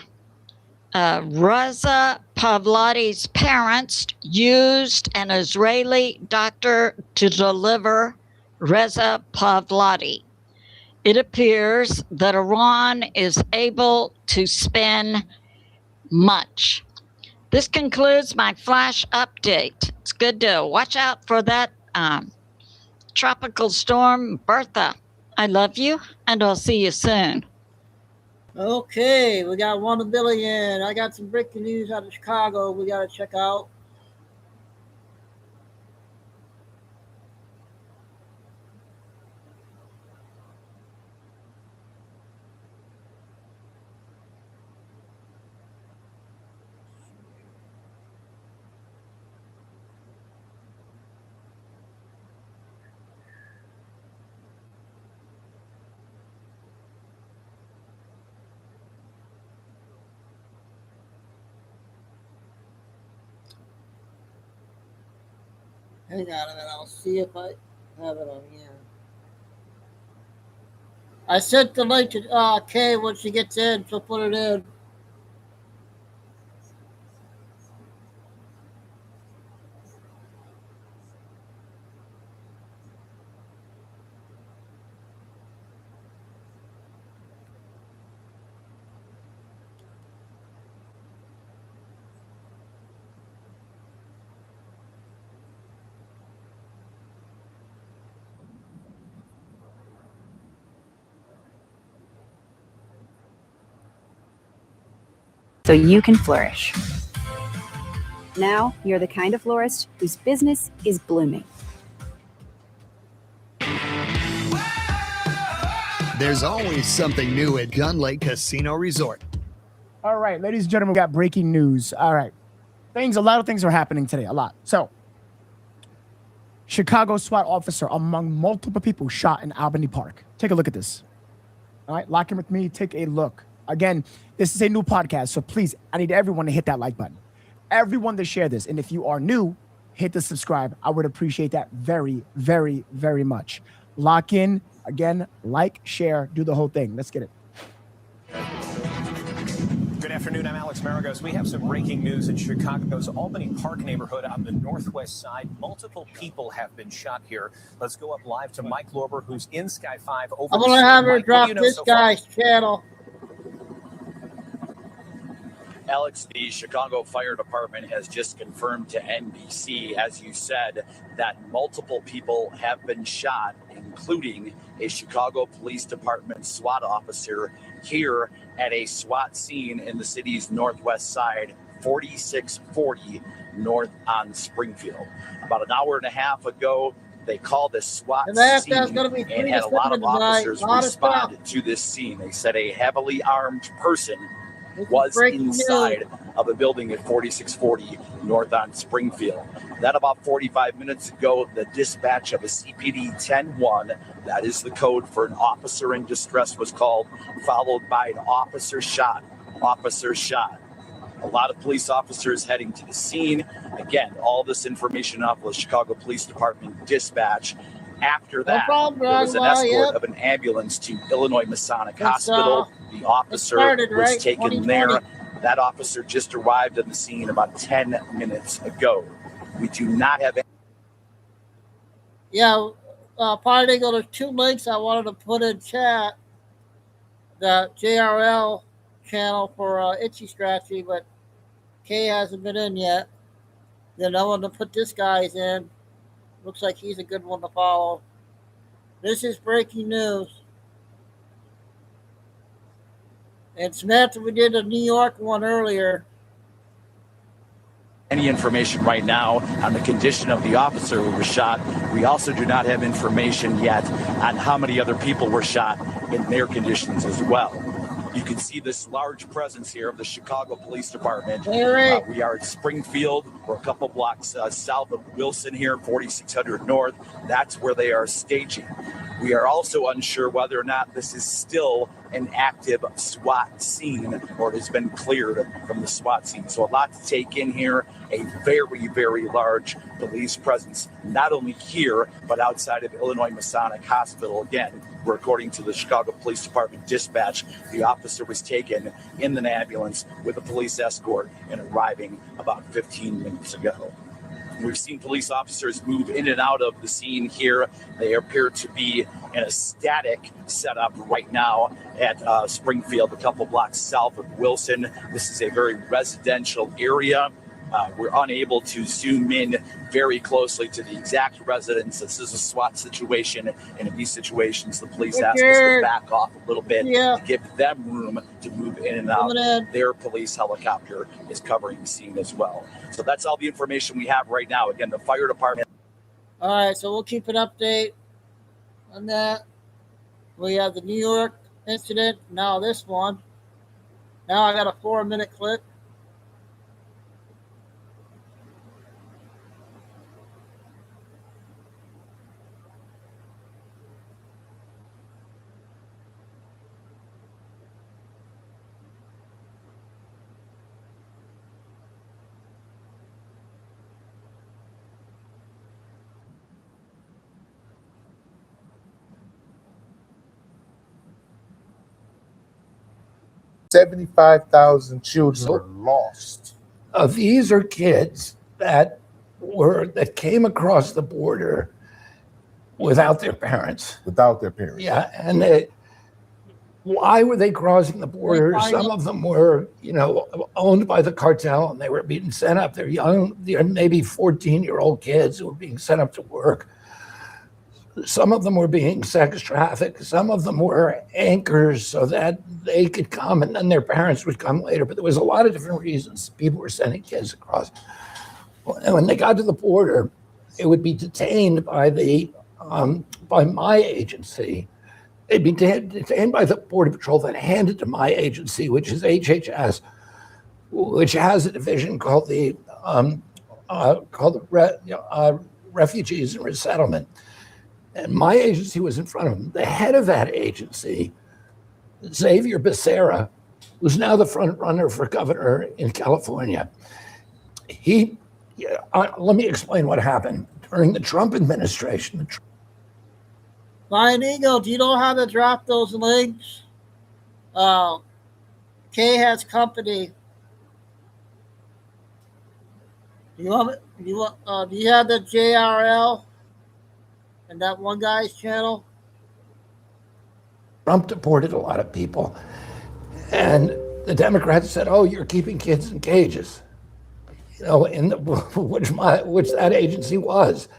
Reza Pahlavi's parents used an Israeli doctor to deliver Reza Pahlavi. It appears that Iran is able to spend much. This concludes my flash update. It's good to watch out for that tropical storm, Bertha. I love you, and I'll see you soon.
Okay, we got 1 billion. I got some breaking news out of Chicago we got to check out. Hang on a minute, I'll see if I have it on here. I sent the link to Kay when she gets in, so put it in.
So you can flourish. Now you're the kind of florist whose business is blooming.
There's always something new at Gun Lake Casino Resort.
All right, ladies and gentlemen, we got breaking news. All right. A lot of things are happening today, a lot. So, Chicago SWAT officer among multiple people shot in Albany Park. Take a look at this. All right, lock in with me, take a look. Again, this is a new podcast, so please, I need everyone to hit that like button. Everyone to share this. And if you are new, hit the subscribe. I would appreciate that very, very, very much. Lock in. Again, like, share, do the whole thing. Let's get it.
Good afternoon. I'm Alex Maragos. We have some breaking news in Chicago's Albany Park neighborhood on the northwest side. Multiple people have been shot here. Let's go up live to Mike Lorber, who's in Sky 5.
I'm going to have her drop this guy's channel.
Alex, the Chicago Fire Department has just confirmed to NBC, as you said, that multiple people have been shot, including a Chicago Police Department SWAT officer here at a SWAT scene in the city's northwest side, 4640 north on Springfield. About an hour and a half ago, they called a SWAT scene and had a lot of officers respond to this scene. They said a heavily armed person was inside of a building at 4640 north on Springfield. Then about 45 minutes ago, the dispatch of a CPD 10-1, that is the code for an officer in distress, was called, followed by an officer shot. A lot of police officers heading to the scene. Again, all this information off of the Chicago Police Department dispatch. After that, there was an escort of an ambulance to Illinois Masonic Hospital. The officer was taken there. That officer just arrived on the scene about 10 minutes ago. We do not have any.
Yeah, Pardigo, there's 2 links I wanted to put in chat. The JRL channel for Itchy Scratchy, but Kay hasn't been in yet. Then I wanted to put this guy's in. Looks like he's a good one to follow. This is breaking news. And Samantha, we did a New York one earlier.
Any information right now on the condition of the officer who was shot. We also do not have information yet on how many other people were shot in their conditions as well. You can see this large presence here of the Chicago Police Department. We are at Springfield. We're a couple blocks south of Wilson here, 4600 North. That's where they are staging. We are also unsure whether or not this is still an active SWAT scene or it has been cleared from the SWAT scene. So a lot to take in here. A very, very large police presence, not only here, but outside of Illinois Masonic Hospital. Again, we're according to the Chicago Police Department dispatch, the officer was taken in an ambulance with a police escort and arriving about 15 minutes ago. We've seen police officers move in and out of the scene here. They appear to be in a static setup right now at Springfield, a couple blocks south of Wilson. This is a very residential area. We're unable to zoom in very closely to the exact residence. This is a SWAT situation, and in these situations, the police ask us to back off a little bit to give them room to move in and out. Their police helicopter is covering the scene as well. So that's all the information we have right now. Again, the fire department.
All right, so we'll keep an update on that. We have the New York incident, now this one. Now I got a 4-minute clip.
$75,000 children are lost. These are kids that came across the border without their parents. Yeah, and why were they crossing the border? Some of them were, owned by the cartel, and they were being sent up. They're young, maybe 14-year-old kids who were being sent up to work. Some of them were being sex trafficked. Some of them were anchors so that they could come and then their parents would come later. But there was a lot of different reasons people were sending kids across. And when they got to the border, they would be detained by my agency. They'd be detained by the Border Patrol, then handed to my agency, which is HHS, which has a division called the Refugees and Resettlement. And my agency was in front of them. The head of that agency, Xavier Becerra, who's now the front runner for governor in California. Let me explain what happened during the Trump administration.
Lion Eagle, do you know how to drop those links? Kay has company. Do you have the JRL? And that one guy's channel?
Trump deported a lot of people. And the Democrats said, oh, you're keeping kids in cages. Which that agency was.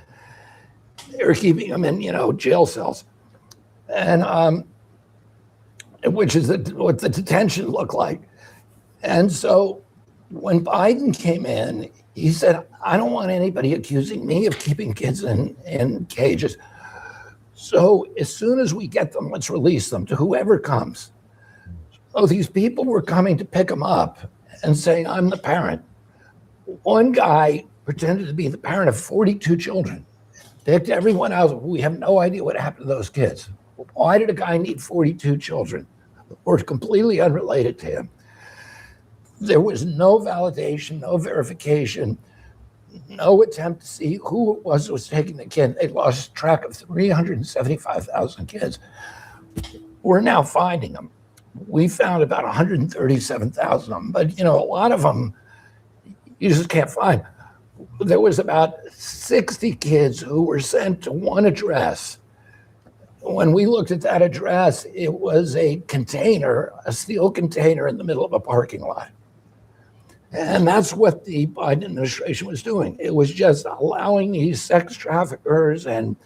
They were keeping them in, jail cells. And which is what the detention looked like. And so when Biden came in, he said, I don't want anybody accusing me of keeping kids in cages. So as soon as we get them, let's release them to whoever comes. So these people were coming to pick them up and saying, I'm the parent. One guy pretended to be the parent of 42 children. Picked everyone out. We have no idea what happened to those kids. Why did a guy need 42 children? Or completely unrelated to him? There was no validation, no verification, no attempt to see who it was taking the kid. They lost track of 375,000 kids. We're now finding them. We found about 137,000 of them, but a lot of them you just can't find. There was about 60 kids who were sent to one address. When we looked at that address, it was a container, a steel container in the middle of a parking lot. And that's what the Biden administration was doing. It was just allowing these sex traffickers and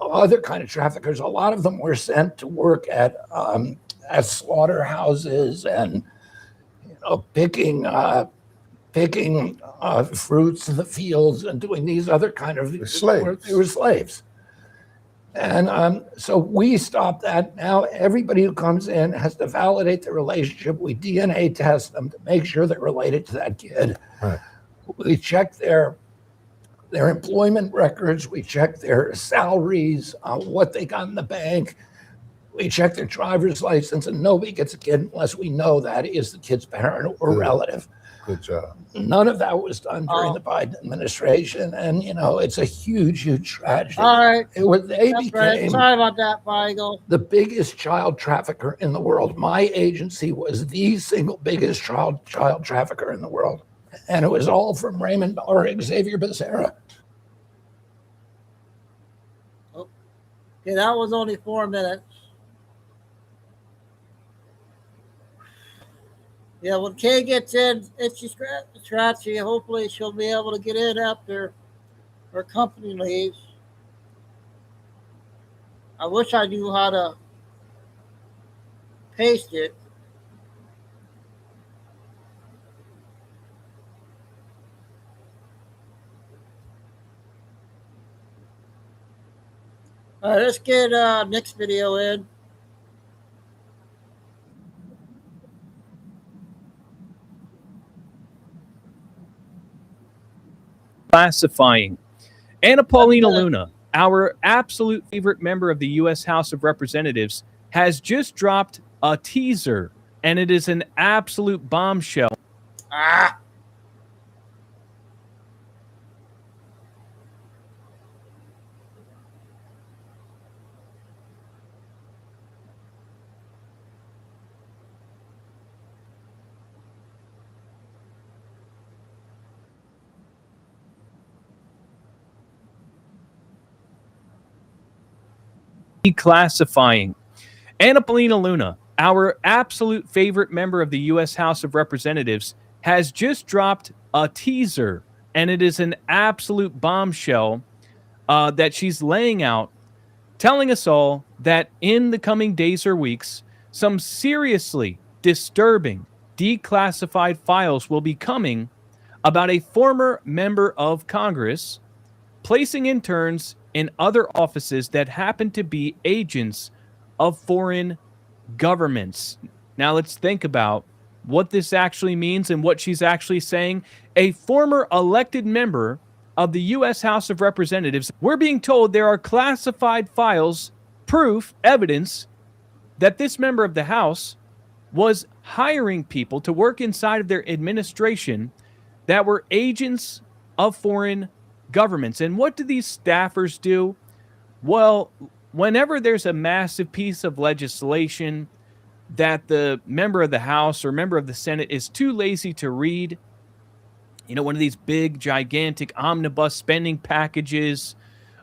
other kind of traffickers. A lot of them were sent to work at slaughterhouses and picking fruits in the fields and doing these other kind of
slaves.
They were slaves. And so we stopped that. Now everybody who comes in has to validate the relationship. We DNA test them to make sure they're related to that kid.
Right.
We check their employment records. We check their salaries, what they got in the bank. We check their driver's license, and nobody gets a kid unless we know that is the kid's parent or relative.
Good job.
None of that was done during the Biden administration, and it's a huge, huge tragedy.
All right.
They
That's
became
right. Sorry about that, Michael.
the biggest child trafficker in the world. My agency was the single biggest child trafficker in the world, and it was all from Raymond or Xavier Becerra.
Okay, that was only 4 minutes. Yeah, when Kay gets in, itchy scratchy, hopefully she'll be able to get in after her company leaves. I wish I knew how to paste it. All right, let's get next video in.
Classifying. Anna Paulina Luna, our absolute favorite member of the U.S. House of Representatives, has just dropped a teaser, and it is an absolute bombshell. Declassifying. Anna Paulina Luna, our absolute favorite member of the U.S. House of Representatives, has just dropped a teaser, and it is an absolute bombshell that she's laying out, telling us all that in the coming days or weeks, some seriously disturbing declassified files will be coming about a former member of Congress placing interns in other offices that happen to be agents of foreign governments. Now let's think about what this actually means and what she's actually saying. A former elected member of the U.S. House of Representatives, we're being told there are classified files, proof, evidence that this member of the House was hiring people to work inside of their administration that were agents of foreign governments. And what do these staffers do? Well, whenever there's a massive piece of legislation that the member of the House or member of the Senate is too lazy to read, one of these big, gigantic omnibus spending packages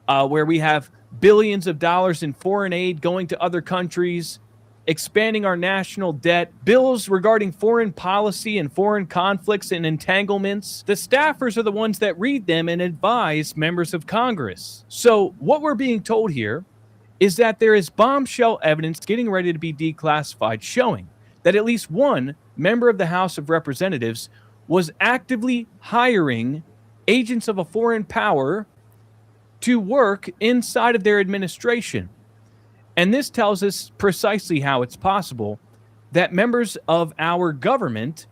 where we have billions of dollars in foreign aid going to other countries, expanding our national debt, bills regarding foreign policy and foreign conflicts and entanglements. The staffers are the ones that read them and advise members of Congress. So what we're being told here is that there is bombshell evidence getting ready to be declassified showing that at least one member of the House of Representatives was actively hiring agents of a foreign power to work inside of their administration. And this tells us precisely how it's possible that members of our government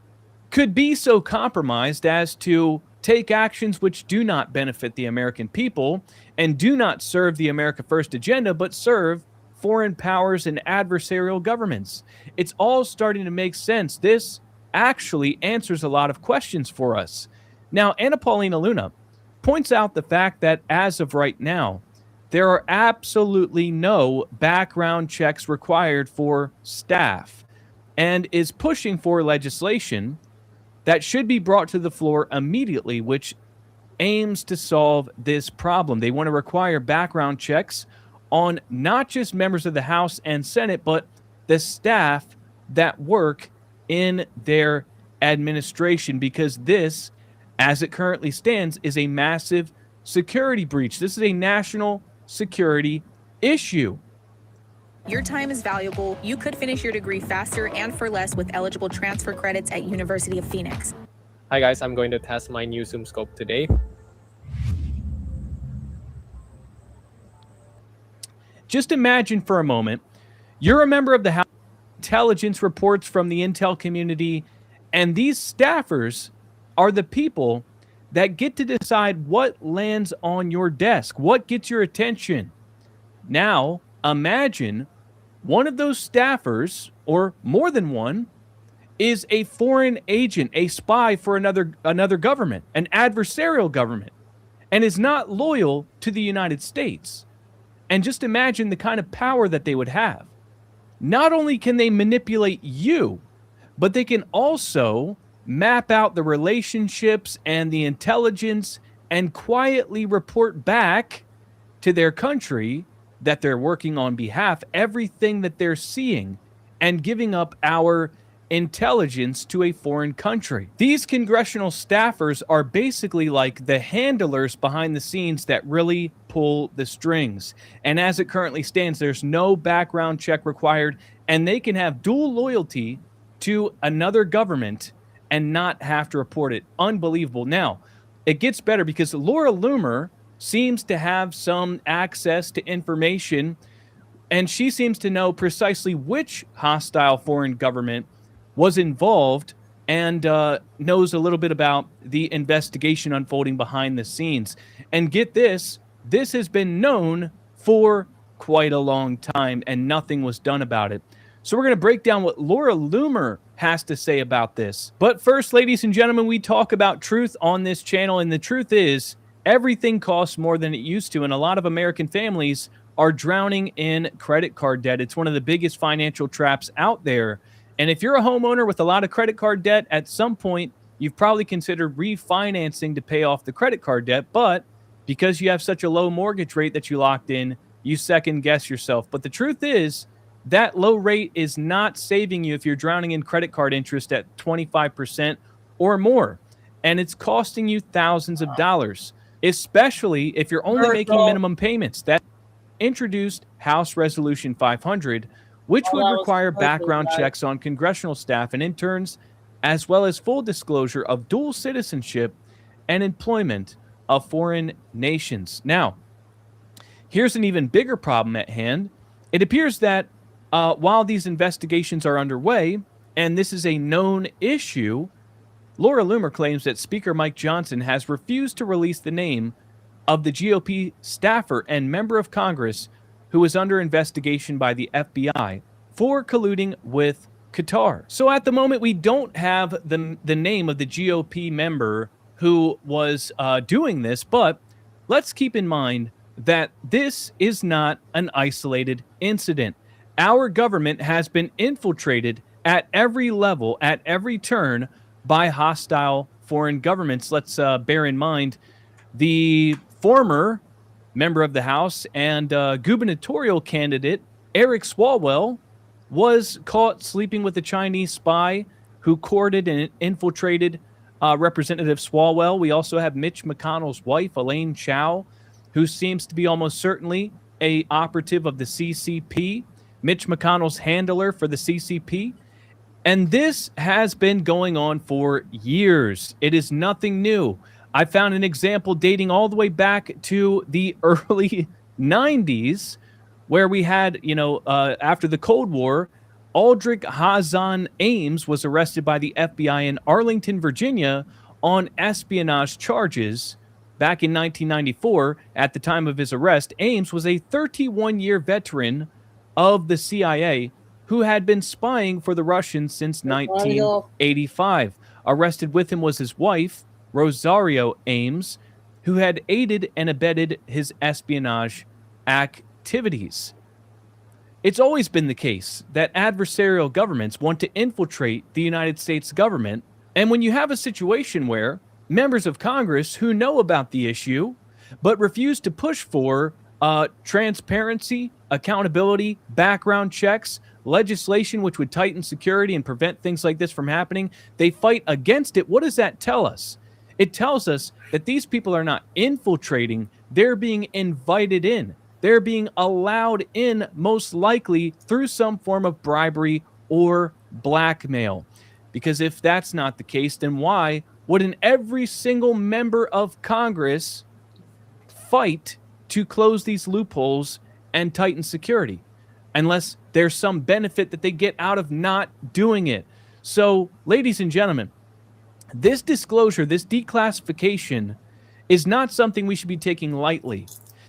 could be so compromised as to take actions which do not benefit the American people and do not serve the America First agenda, but serve foreign powers and adversarial governments. It's all starting to make sense. This actually answers a lot of questions for us. Now, Anna Paulina Luna points out the fact that as of right now, there are absolutely no background checks required for staff, and is pushing for legislation that should be brought to the floor immediately, which aims to solve this problem. They want to require background checks on not just members of the House and Senate, but the staff that work in their administration, because this, as it currently stands, is a massive security breach. This is a national security issue.
Your time is valuable. You could finish your degree faster and for less with eligible transfer credits at University of Phoenix.
Hi guys, I'm going to test my new Zoom scope today.
Just imagine for a moment, you're a member of the House, intelligence reports from the intel community, and these staffers are the people that get to decide what lands on your desk, what gets your attention. Now, imagine one of those staffers, or more than one, is a foreign agent, a spy for another government, an adversarial government, and is not loyal to the United States. And just imagine the kind of power that they would have. Not only can they manipulate you, but they can also map out the relationships and the intelligence and quietly report back to their country that they're working on behalf, everything that they're seeing, and giving up our intelligence to a foreign country. These congressional staffers are basically like the handlers behind the scenes that really pull the strings. And as it currently stands, there's no background check required, and they can have dual loyalty to another government and not have to report it. Unbelievable. Now, it gets better because Laura Loomer seems to have some access to information, and she seems to know precisely which hostile foreign government was involved and knows a little bit about the investigation unfolding behind the scenes. And get this, this has been known for quite a long time, and nothing was done about it. So we're going to break down what Laura Loomer has to say about this. But first, ladies and gentlemen, we talk about truth on this channel, and the truth is everything costs more than it used to, and a lot of American families are drowning in credit card debt. It's one of the biggest financial traps out there. And if you're a homeowner with a lot of credit card debt, at some point, you've probably considered refinancing to pay off the credit card debt, but because you have such a low mortgage rate that you locked in, you second guess yourself. But the truth is, that low rate is not saving you if you're drowning in credit card interest at 25% or more. And it's costing you thousands of dollars, especially if you're only making minimum payments. That introduced House Resolution 500, which would require background checks on congressional staff and interns, as well as full disclosure of dual citizenship and employment of foreign nations. Now, here's an even bigger problem at hand. It appears that while these investigations are underway, and this is a known issue, Laura Loomer claims that Speaker Mike Johnson has refused to release the name of the GOP staffer and member of Congress who is under investigation by the FBI for colluding with Qatar. So at the moment, we don't have the name of the GOP member who was doing this, but let's keep in mind that this is not an isolated incident. Our government has been infiltrated at every level, at every turn, by hostile foreign governments. Let's bear in mind the former member of the House and gubernatorial candidate Eric Swalwell was caught sleeping with a Chinese spy who courted and infiltrated Representative Swalwell. We also have Mitch McConnell's wife, Elaine Chao, who seems to be almost certainly a operative of the CCP, Mitch McConnell's handler for the CCP. And this has been going on for years. It is nothing new. I found an example dating all the way back to the early 90s, where we had, after the Cold War, Aldrich Hazan Ames was arrested by the FBI in Arlington, Virginia on espionage charges back in 1994. At the time of his arrest, Ames was a 31-year veteran of the CIA who had been spying for the Russians since 1985. Arrested with him was his wife, Rosario Ames, who had aided and abetted his espionage activities. It's always been the case that adversarial governments want to infiltrate the United States government, and when you have a situation where members of Congress who know about the issue but refuse to push for transparency, accountability, background checks, legislation which would tighten security and prevent things like this from happening, they fight against it. What does that tell us? It tells us that these people are not infiltrating, they're being invited in. They're being allowed in, most likely through some form of bribery or blackmail. Because if that's not the case, then why wouldn't every single member of Congress fight to close these loopholes and tighten security? Unless there's some benefit that they get out of not doing it. So, ladies and gentlemen, this disclosure, this declassification is not something we should be taking lightly.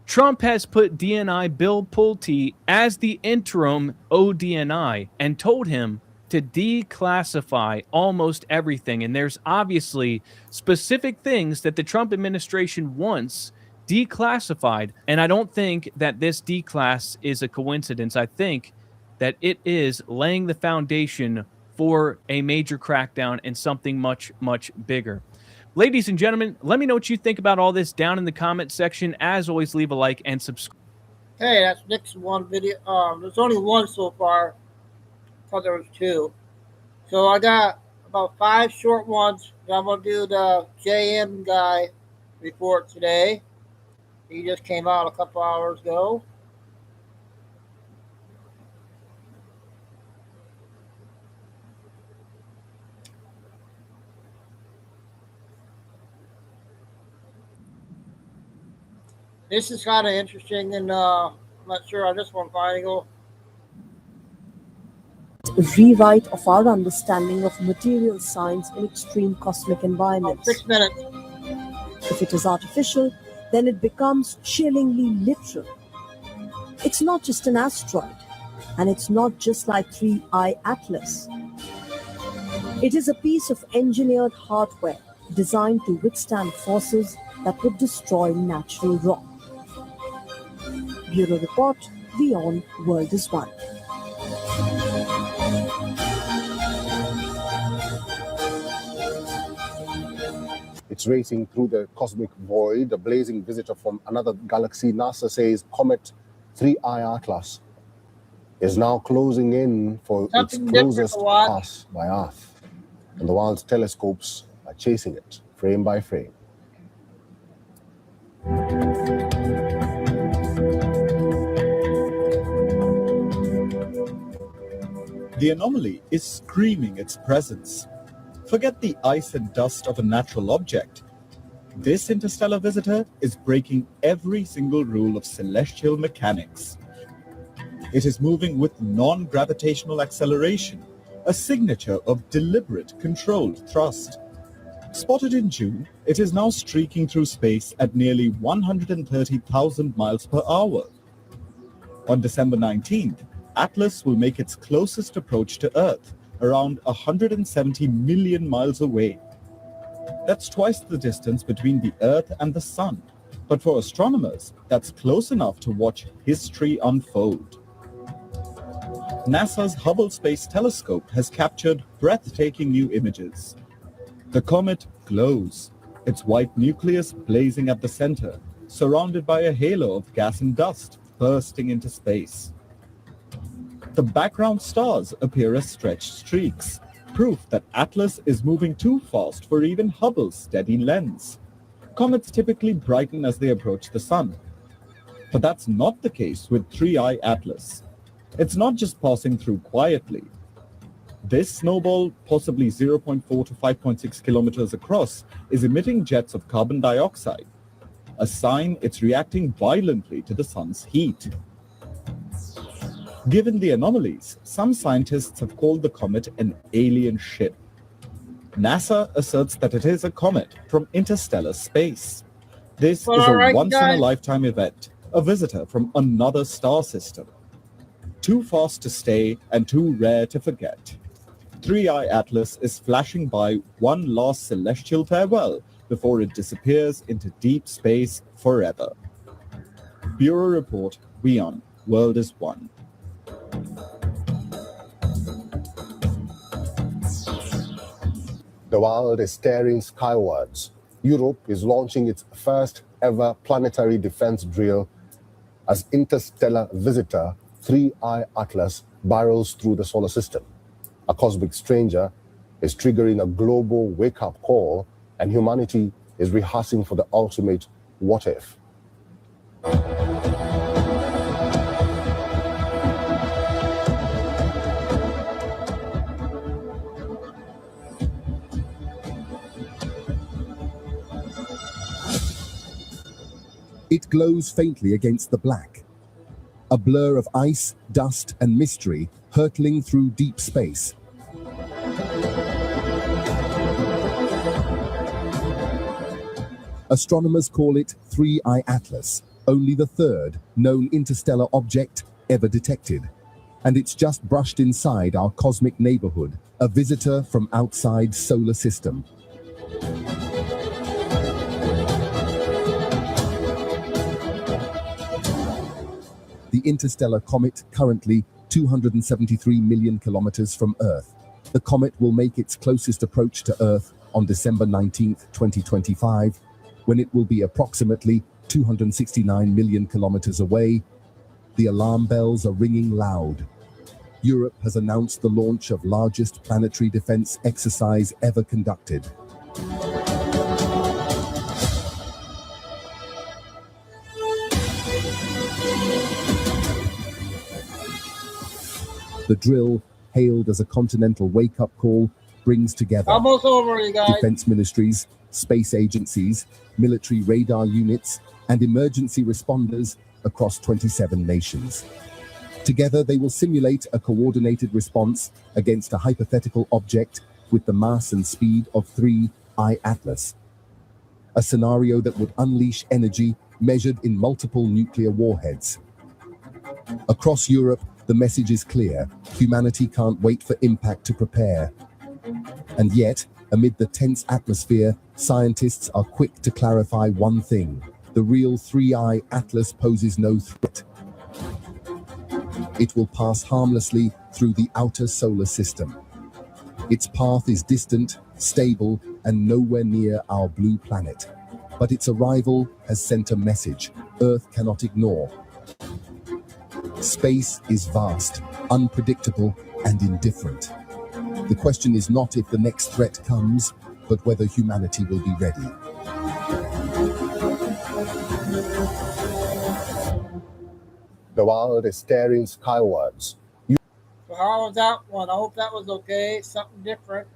Trump has put DNI Bill Pulte as the interim ODNI and told him to declassify almost everything. And there's obviously specific things that the Trump administration wants declassified. And I don't think that this declass is a coincidence. I think that it is laying the foundation for a major crackdown and something much, much bigger. Ladies and gentlemen, let me know what you think about all this down in the comment section. As always, leave a like and subscribe.
Hey, that's Nick's one video. There's only one so far. I thought there was two. So I got about 5 short ones. I'm going to do the JM guy report today. He just came out a couple hours ago. This is kind of interesting, and I'm not sure on this one, Final.
Rewrite of our understanding of material science in extreme cosmic environments.
6 minutes.
If it is artificial, then it becomes chillingly literal. It's not just an asteroid, and it's not just like 3I Atlas. It is a piece of engineered hardware designed to withstand forces that would destroy natural rock. Bureau Report, Beyond World is One.
It's racing through the cosmic void, a blazing visitor from another galaxy. NASA says Comet 3I Atlas is now closing in for its closest pass by Earth. And the world's telescopes are chasing it, frame by frame.
The anomaly is screaming its presence. Forget the ice and dust of a natural object. This interstellar visitor is breaking every single rule of celestial mechanics. It is moving with non-gravitational acceleration, a signature of deliberate, controlled thrust. Spotted in June, it is now streaking through space at nearly 130,000 miles per hour. On December 19th, Atlas will make its closest approach to Earth, around 170 million miles away. That's twice the distance between the Earth and the Sun. But for astronomers, that's close enough to watch history unfold. NASA's Hubble Space Telescope has captured breathtaking new images. The comet glows, its white nucleus blazing at the center, surrounded by a halo of gas and dust bursting into space. The background stars appear as stretched streaks, proof that Atlas is moving too fast for even Hubble's steady lens. Comets typically brighten as they approach the sun. But that's not the case with 3I Atlas. It's not just passing through quietly. This snowball, possibly 0.4 to 5.6 kilometers across, is emitting jets of carbon dioxide, a sign it's reacting violently to the sun's heat. Given the anomalies, some scientists have called the comet an alien ship. NASA asserts that it is a comet from interstellar space. This is a once-in-a-lifetime event, a visitor from another star system. too fast to stay and too rare to forget. 3i Atlas is flashing by one last celestial farewell before it disappears into deep space forever. Bureau Report, WION, World is One.
The world is staring skywards. Europe is launching its first ever planetary defense drill as interstellar visitor 3i Atlas barrels through the solar system. A cosmic stranger is triggering a global wake-up call, and humanity is rehearsing for the ultimate what if.
It glows faintly against the black, a blur of ice, dust, and mystery hurtling through deep space. Astronomers call it 3i Atlas, only the third known interstellar object ever detected. And it's just brushed inside our cosmic neighborhood, a visitor from outside solar system. The interstellar comet, currently 273 million kilometers from Earth. The comet will make its closest approach to Earth on December 19, 2025, when it will be approximately 269 million kilometers away. The alarm bells are ringing loud. Europe has announced the launch of largest planetary defense exercise ever conducted. The drill, hailed as a continental wake-up call, brings together
Almost over, you guys.
defense ministries, space agencies, military radar units, and emergency responders across 27 nations. Together, they will simulate a coordinated response against a hypothetical object with the mass and speed of 3i Atlas. A scenario that would unleash energy measured in multiple nuclear warheads. Across Europe, the message is clear. Humanity can't wait for impact to prepare. And yet, amid the tense atmosphere, scientists are quick to clarify one thing. The real 3i Atlas poses no threat. It will pass harmlessly through the outer solar system. Its path is distant, stable, and nowhere near our blue planet. But its arrival has sent a message Earth cannot ignore. Space is vast, unpredictable, and indifferent. The question is not if the next threat comes, but whether humanity will be ready.
The world is staring skywards.
So how was that one? I hope that was okay. Something different.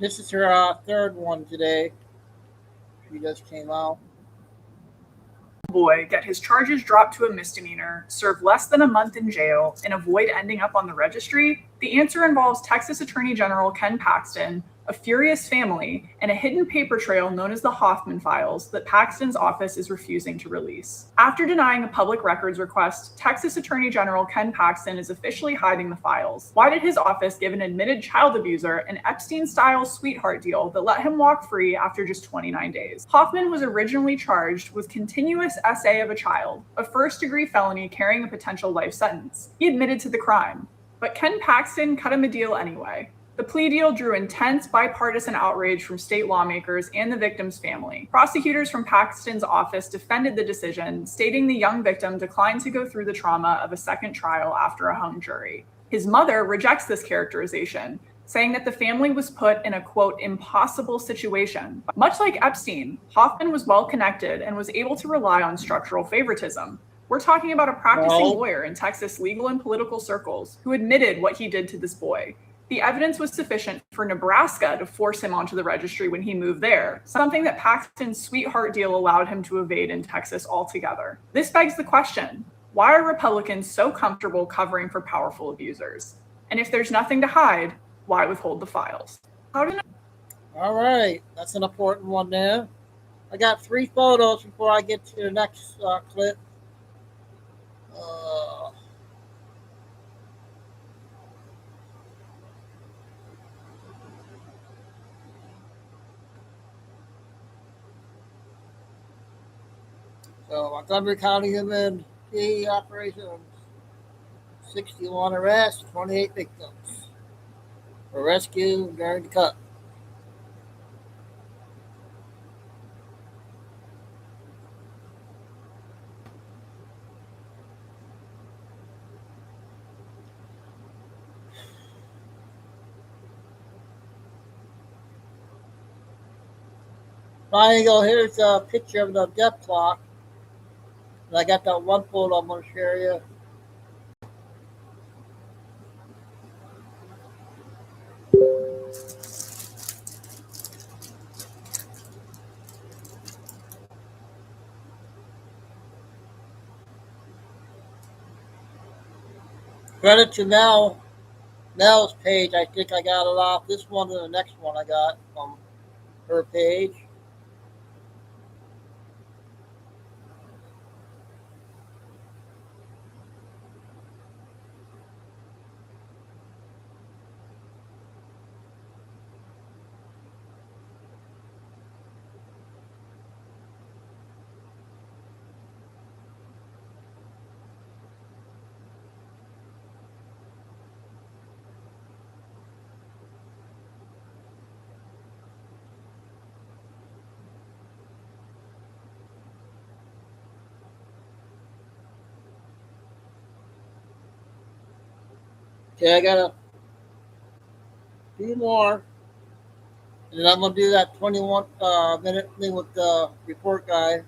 This is her third one today. She just came out.
Boy get his charges dropped to a misdemeanor, serve less than a month in jail, and avoid ending up on the registry? The answer involves Texas Attorney General Ken Paxton, a furious family, and a hidden paper trail known as the Hoffman Files that Paxton's office is refusing to release. After denying a public records request, Texas Attorney General Ken Paxton is officially hiding the files. Why did his office give an admitted child abuser an Epstein-style sweetheart deal that let him walk free after just 29 days? Hoffman was originally charged with continuous essay of a child, a first-degree felony carrying a potential life sentence. He admitted to the crime, but Ken Paxton cut him a deal anyway. The plea deal drew intense bipartisan outrage from state lawmakers and the victim's family. Prosecutors from Paxton's office defended the decision, stating the young victim declined to go through the trauma of a second trial after a hung jury. His mother rejects this characterization, saying that the family was put in a, quote, impossible situation. Much like Epstein, Hoffman was well connected and was able to rely on structural favoritism. We're talking about a practicing lawyer in Texas legal and political circles who admitted what he did to this boy. The evidence was sufficient for Nebraska to force him onto the registry when he moved there, something that Paxton's sweetheart deal allowed him to evade in Texas altogether. This begs the question, Why are Republicans so comfortable covering for powerful abusers? And if there's nothing to hide, why withhold the files? How do
All right, that's an important one there. I got 3 photos before I get to the next clip. So Montgomery County Human Key Operation, 61 arrests, 28 victims were rescued during the cut. Triangle, here's a picture of the death clock. And I got that one photo I'm going to share you. Credit to Mel's page. I think I got it off this one and the next one I got from her page. Okay, I got a few more. And then I'm going to do that 21-minute thing with the report guy.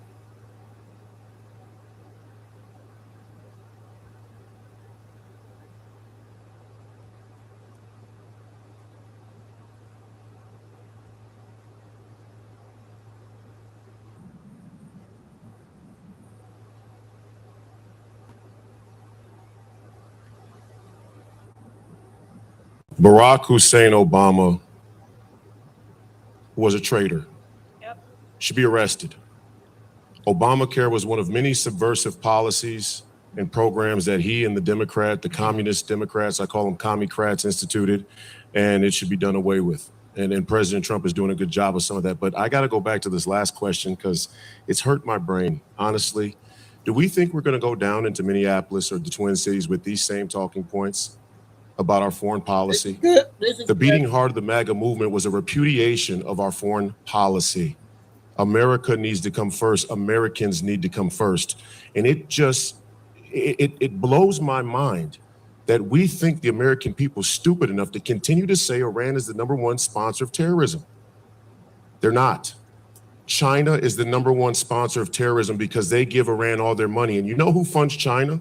Barack Hussein Obama was a traitor. Should be arrested. Obamacare was one of many subversive policies and programs that he and the communist Democrats, I call them commie-crats, instituted, and it should be done away with. And President Trump is doing a good job of some of that. But I got to go back to this last question because it's hurt my brain, honestly. Do we think we're going to go down into Minneapolis or the Twin Cities with these same talking points about our foreign policy? The beating heart of the MAGA movement was a repudiation of our foreign policy. America needs to come first. Americans need to come first. And it blows my mind that we think the American people stupid enough to continue to say Iran is the #1 sponsor of terrorism. They're not. China is the #1 sponsor of terrorism because they give Iran all their money. And you know who funds China?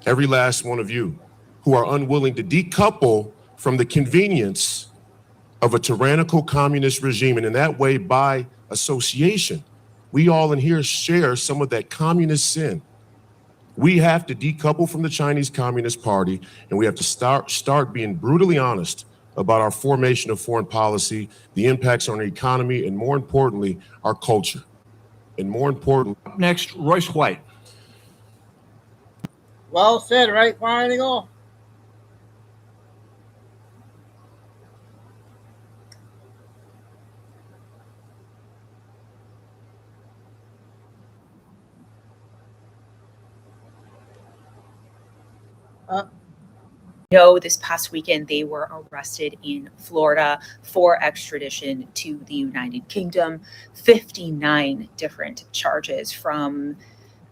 Every last one of you who are unwilling to decouple from the convenience of a tyrannical communist regime. And in that way, by association, we all in here share some of that communist sin. We have to decouple from the Chinese Communist Party, and we have to start being brutally honest about our formation of foreign policy, the impacts on our economy, and more importantly, our culture. And more importantly,
Next, Royce White.
Well said, right, Fire Eagle?
This past weekend, they were arrested in Florida for extradition to the United Kingdom. 59 different charges, from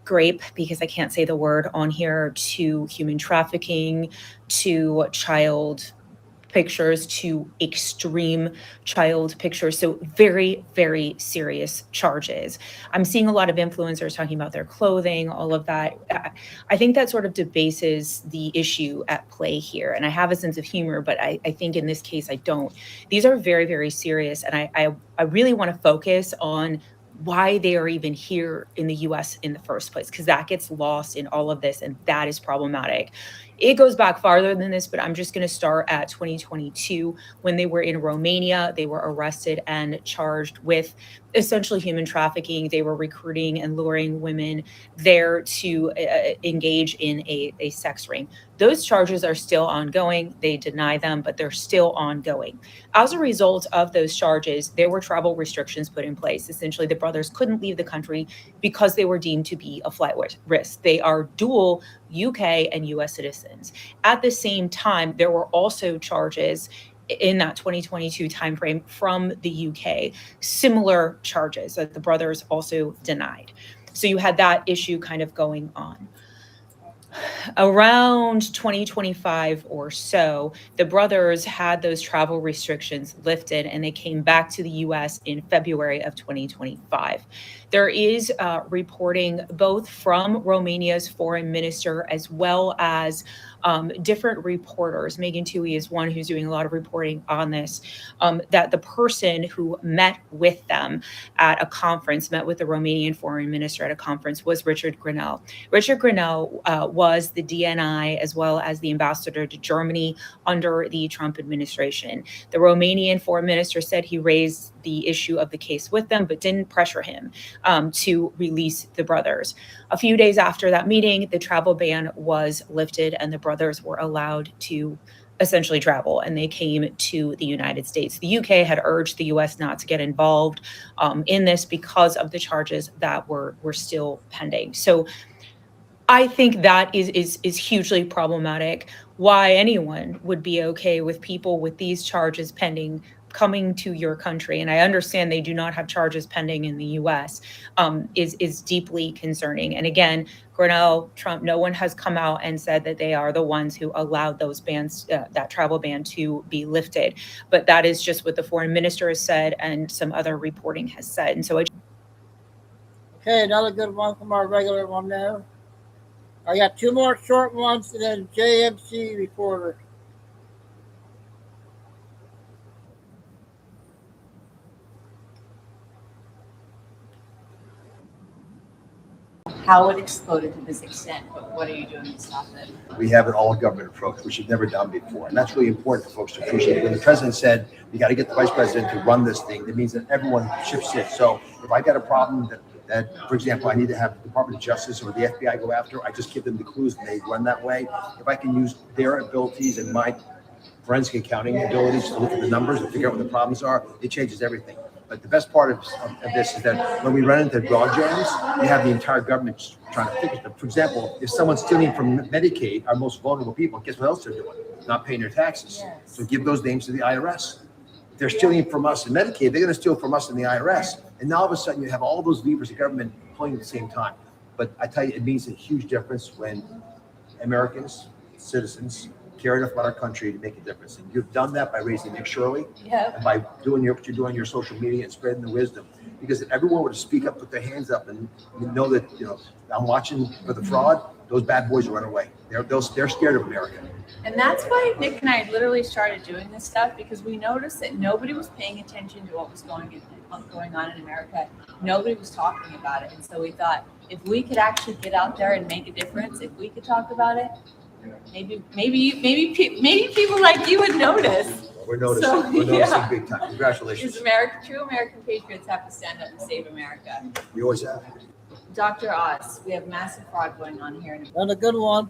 grape, because I can't say the word on here, to human trafficking, to child pictures, to extreme child pictures. So very, very serious charges. I'm seeing a lot of influencers talking about their clothing, all of that. I think that sort of debases the issue at play here. And I have a sense of humor, but I think in this case, I don't. These are very, very serious. And I really want to focus on why they are even here in the US in the first place, because that gets lost in all of this, and that is problematic. It goes back farther than this, but I'm just going to start at 2022 when they were in Romania. They were arrested and charged with essentially human trafficking. They were recruiting and luring women there to engage in a sex ring. Those charges are still ongoing. They deny them, but they're still ongoing. As a result of those charges, there were travel restrictions put in place. Essentially, the brothers couldn't leave the country because they were deemed to be a flight risk. They are dual UK and US citizens. At the same time, there were also charges in that 2022 timeframe from the UK, similar charges that the brothers also denied. So you had that issue kind of going on. Around 2025 or so, the brothers had those travel restrictions lifted and they came back to the US in February of 2025. There is reporting both from Romania's foreign minister as well as different reporters. Megan Twohey is one who's doing a lot of reporting on this, that the person who met with them at a conference, met with the Romanian foreign minister at a conference, was Richard Grenell. Richard Grenell was the DNI as well as the ambassador to Germany under the Trump administration. The Romanian foreign minister said he raised the issue of the case with them, but didn't pressure him to release the brothers. A few days after that meeting, the travel ban was lifted and the brothers were allowed to essentially travel, and they came to the United States. The UK had urged the US not to get involved in this because of the charges that were still pending. So I think that is hugely problematic. Why anyone would be okay with people with these charges pending coming to your country, and I understand they do not have charges pending in the US, is deeply concerning. And again, Grenell, Trump, no one has come out and said that they are the ones who allowed those bans, that travel ban, to be lifted. But that is just what the foreign minister has said and some other reporting has said. And so
Okay, another good one from our regular one there. I got two more short ones and then JMC reporter.
How it exploded to this extent, but what are you doing to stop it?
We have an all-government approach, which we've never done before. And that's really important for folks to appreciate. When the president said, we got to get the vice president to run this thing, that means that everyone shifts it. So if I got a problem that, for example, I need to have the Department of Justice or the FBI go after, I just give them the clues and they run that way. If I can use their abilities and my forensic accounting abilities to look at the numbers and figure out what the problems are, it changes everything. But the best part of this is that when we run into log jams, you have the entire government trying to fix them. For example, if someone's stealing from Medicaid, our most vulnerable people, guess what else they're doing? Not paying their taxes. Yes. So give those names to the IRS. If they're stealing from us in Medicaid, they're going to steal from us in the IRS. And now all of a sudden you have all those levers of government pulling at the same time. But I tell you, it means a huge difference when Americans, citizens, care enough about our country to make a difference. And you've done that by raising Nick Shirley, and by doing what you're doing on your social media and spreading the wisdom. Because if everyone were to speak up, put their hands up, and know that, I'm watching for the fraud, those bad boys will run away. They're scared of America.
And that's why Nick and I literally started doing this stuff, because we noticed that nobody was paying attention to what was going on in America. Nobody was talking about it. And so we thought, if we could actually get out there and make a difference, if we could talk about it, maybe people like you would notice.
We're noticing. We're noticing big time. Congratulations.
Because true American patriots have to stand up and save America.
We always have.
Dr. Oz, we have massive fraud going on here.
And a good one.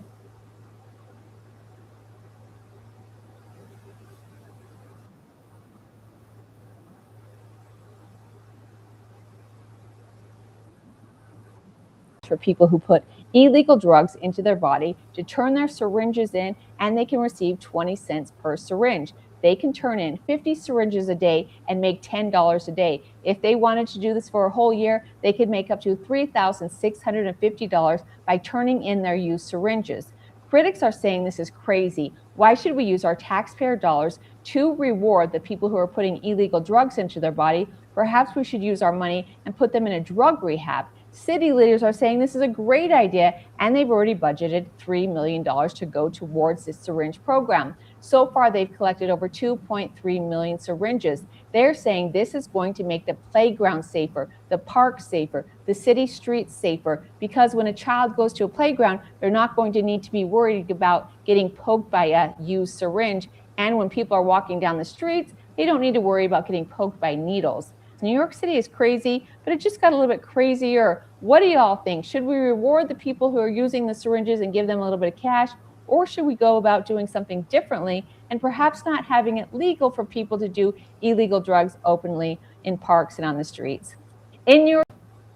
For people who put illegal drugs into their body to turn their syringes in, and they can receive 20 cents per syringe. They can turn in 50 syringes a day and make $10 a day. If they wanted to do this for a whole year, they could make up to $3,650 by turning in their used syringes. Critics are saying this is crazy. Why should we use our taxpayer dollars to reward the people who are putting illegal drugs into their body? Perhaps we should use our money and put them in a drug rehab. City leaders are saying this is a great idea, and they've already budgeted $3 million to go towards this syringe program. So far, they've collected over 2.3 million syringes. They're saying this is going to make the playground safer, the park safer, the city streets safer, because when a child goes to a playground, they're not going to need to be worried about getting poked by a used syringe. And when people are walking down the streets, they don't need to worry about getting poked by needles. New York City is crazy, but it just got a little bit crazier. What do y'all think? Should we reward the people who are using the syringes and give them a little bit of cash? Or should we go about doing something differently and perhaps not having it legal for people to do illegal drugs openly in parks and on the streets? In your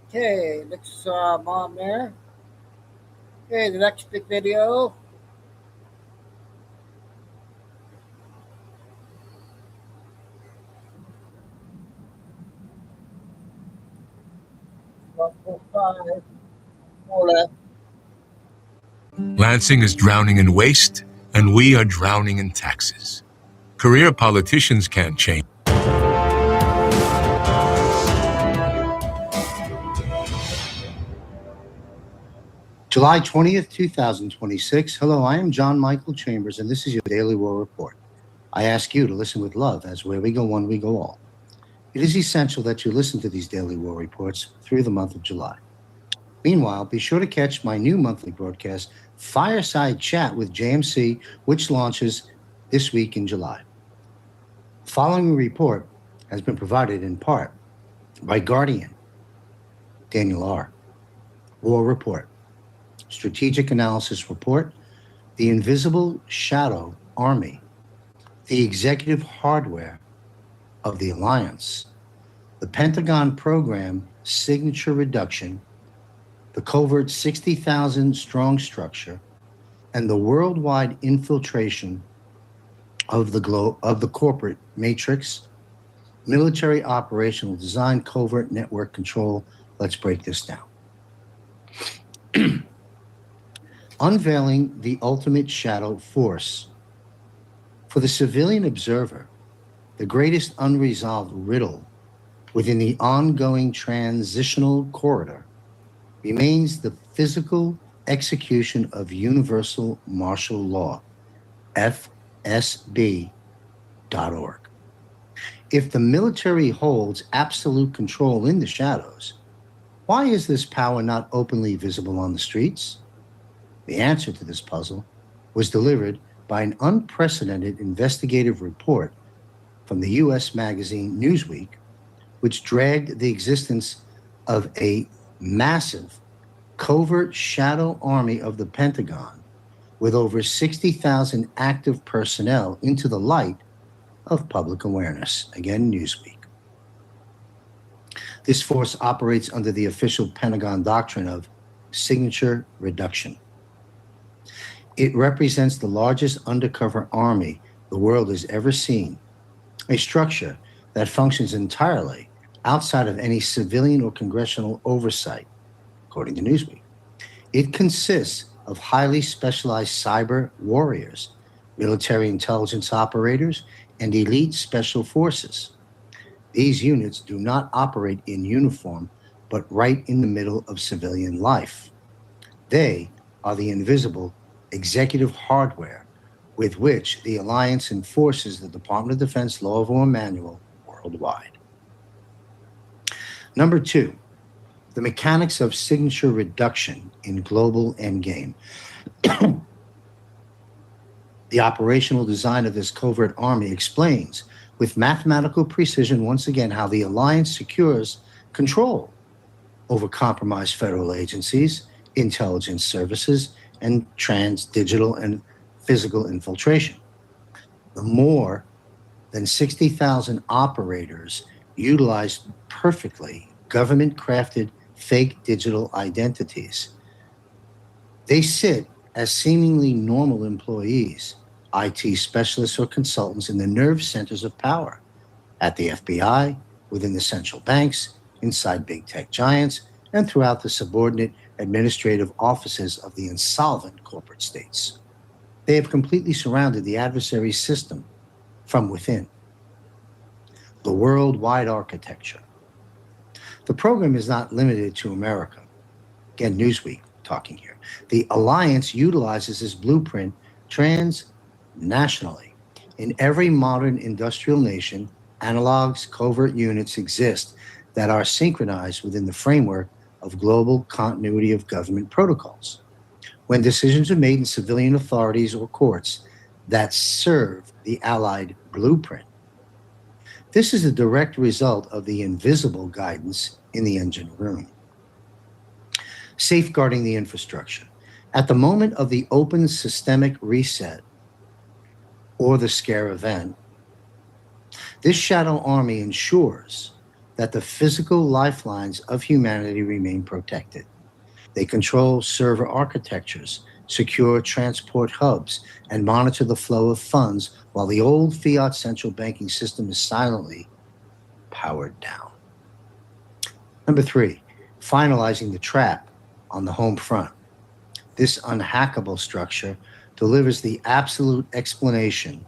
Okay, next mom there. Okay, the next big video.
Lansing is drowning in waste, and we are drowning in taxes. Career politicians can't change.
July 20th, 2026. Hello, I am John Michael Chambers, and this is your Daily War Report. I ask you to listen with love, as where we go one, we go all. It is essential that you listen to these Daily War Reports through the month of July. Meanwhile, be sure to catch my new monthly broadcast, Fireside Chat with JMC, which launches this week in July. The following report has been provided in part by Guardian, Daniel R., War Report, Strategic Analysis Report, The Invisible Shadow Army, The Executive Hardware of the Alliance, the Pentagon Program Signature Reduction, the Covert 60,000 Strong Structure, and the worldwide infiltration of the corporate matrix, military operational design, covert network control. Let's break this down. Unveiling the ultimate shadow force. For the civilian observer, the greatest unresolved riddle within the ongoing transitional corridor remains the physical execution of universal martial law, FSB.org. If the military holds absolute control in the shadows, why is this power not openly visible on the streets? The answer to this puzzle was delivered by an unprecedented investigative report from the U.S. magazine Newsweek, which dragged the existence of a massive covert shadow army of the Pentagon with over 60,000 active personnel into the light of public awareness. Again, Newsweek. This force operates under the official Pentagon doctrine of signature reduction. It represents the largest undercover army the world has ever seen, a structure that functions entirely outside of any civilian or congressional oversight, according to Newsweek. It consists of highly specialized cyber warriors, military intelligence operators, and elite special forces. These units do not operate in uniform, but right in the middle of civilian life. They are the invisible executive hardware with which the Alliance enforces the Department of Defense Law of War Manual worldwide. Number 2, the mechanics of signature reduction in global endgame. The operational design of this covert army explains with mathematical precision once again how the Alliance secures control over compromised federal agencies, intelligence services, and digital and physical infiltration. The more than 60,000 operators utilized perfectly government-crafted fake digital identities. They sit as seemingly normal employees, IT specialists or consultants in the nerve centers of power, at the FBI, within the central banks, inside big tech giants, and throughout the subordinate administrative offices of the insolvent corporate states. They have completely surrounded the adversary system from within. The worldwide architecture. The program is not limited to America. Again, Newsweek talking here. The Alliance utilizes this blueprint transnationally In every modern industrial nation, analogs, covert units exist that are synchronized within the framework of global continuity of government protocols. When decisions are made in civilian authorities or courts that serve the Allied blueprint, this is a direct result of the invisible guidance in the engine room. Safeguarding the infrastructure. At the moment of the open systemic reset or the scare event, this shadow army ensures that the physical lifelines of humanity remain protected. They control server architectures, secure transport hubs, and monitor the flow of funds while the old fiat central banking system is silently powered down. Number 3, finalizing the trap on the home front. This unhackable structure delivers the absolute explanation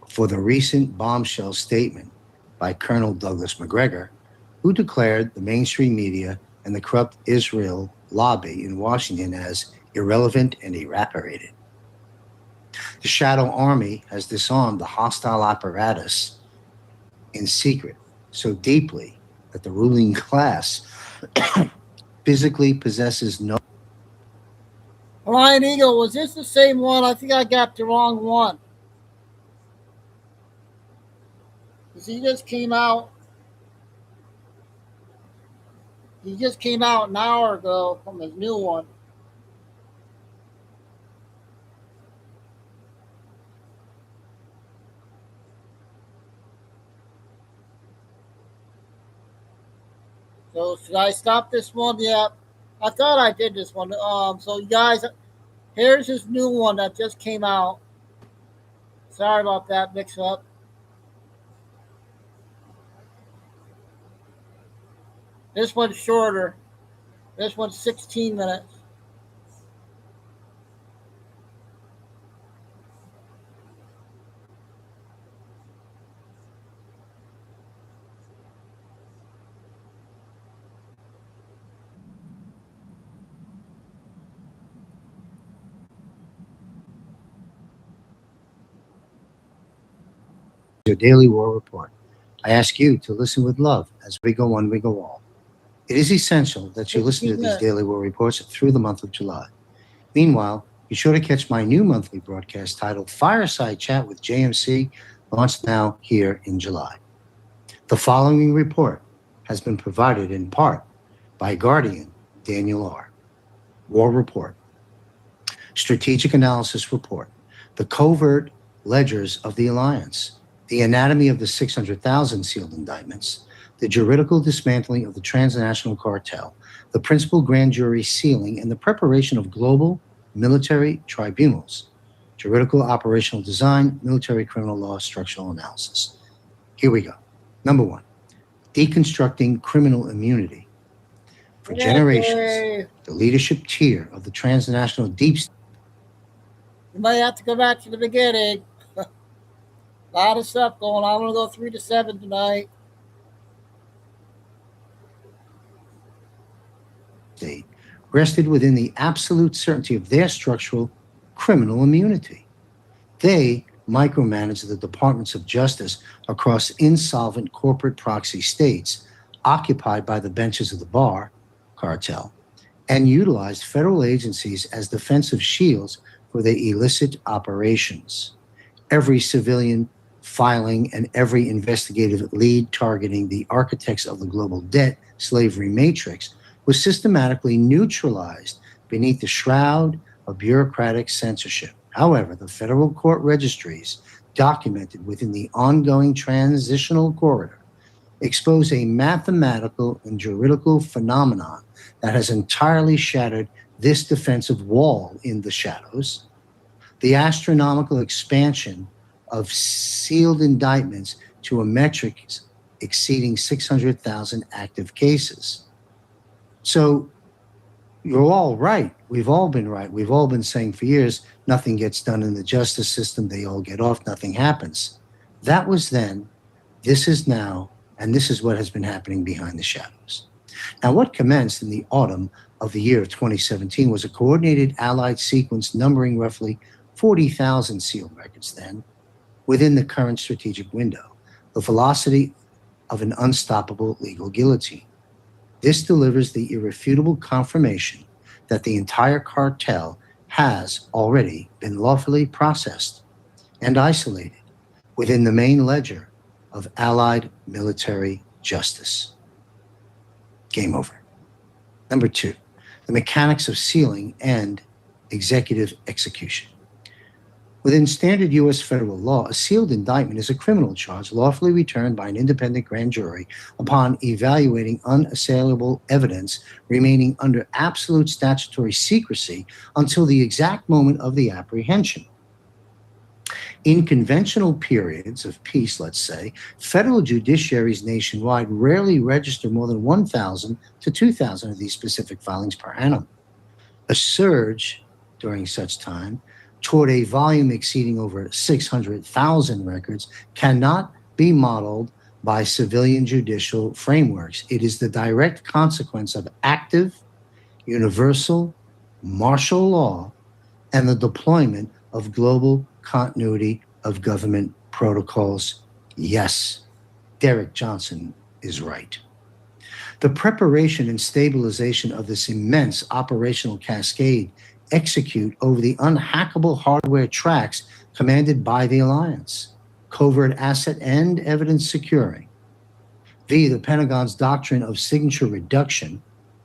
for the recent bombshell statement by Colonel Douglas McGregor, who declared the mainstream media and the corrupt Israel lobby in Washington as irrelevant and evaporated. The shadow army has disarmed the hostile apparatus in secret so deeply that the ruling class physically possesses no.
Flying Eagle, was this the same one? I think I got the wrong one. Because he just came out. He just came out an hour ago from his new one. So should I stop this one? Yeah, I thought I did this one. So you guys, here's his new one that just came out. Sorry about that mix-up. This one's shorter. This one's 16 minutes.
Your daily war report. I ask you to listen with love as we go on, we go all. It is essential that you listen to these daily war reports through the month of July. Meanwhile, be sure to catch my new monthly broadcast titled Fireside Chat with JMC, launched now here in July. The following report has been provided in part by Guardian Daniel R. War Report. Strategic Analysis Report. The Covert Ledgers of the Alliance. The Anatomy of the 600,000 Sealed Indictments. The Juridical Dismantling of the Transnational Cartel. The Principal Grand Jury Sealing and the Preparation of Global Military Tribunals. Juridical Operational Design, Military Criminal Law, Structural Analysis. Here we go. Number 1, deconstructing criminal immunity. For generations, the leadership tier of the transnational deep state.
You might have to go back to the beginning. A lot of stuff going on. I'm going to go 3 to 7 tonight.
State rested within the absolute certainty of their structural criminal immunity. They micromanage the departments of justice across insolvent corporate proxy states occupied by the benches of the bar cartel and utilized federal agencies as defensive shields for their illicit operations. Every civilian filing and every investigative lead targeting the architects of the global debt slavery matrix was systematically neutralized beneath the shroud of bureaucratic censorship. However, the federal court registries documented within the ongoing transitional corridor expose a mathematical and juridical phenomenon that has entirely shattered this defensive wall in the shadows. The astronomical expansion of sealed indictments to a metric exceeding 600,000 active cases. So you're all right. We've all been right. We've all been saying for years, nothing gets done in the justice system. They all get off. Nothing happens. That was then. This is now. And this is what has been happening behind the shadows. Now, what commenced in the autumn of the year of 2017 was a coordinated Allied sequence numbering roughly 40,000 sealed records then, within the current strategic window, the velocity of an unstoppable legal guillotine. This delivers the irrefutable confirmation that the entire cartel has already been lawfully processed and isolated within the main ledger of Allied military justice. Game over. Number 2, the mechanics of sealing and executive execution. Within standard U.S. federal law, a sealed indictment is a criminal charge lawfully returned by an independent grand jury upon evaluating unassailable evidence remaining under absolute statutory secrecy until the exact moment of the apprehension. In conventional periods of peace, let's say, federal judiciaries nationwide rarely register more than 1,000 to 2,000 of these specific filings per annum. A surge during such time toward a volume exceeding over 600,000 records cannot be modeled by civilian judicial frameworks. It is the direct consequence of active, universal, martial law and the deployment of global continuity of government protocols. Yes, Derek Johnson is right. The preparation and stabilization of this immense operational cascade execute over the unhackable hardware tracks commanded by the alliance, covert asset and evidence securing, via the Pentagon's doctrine of signature reduction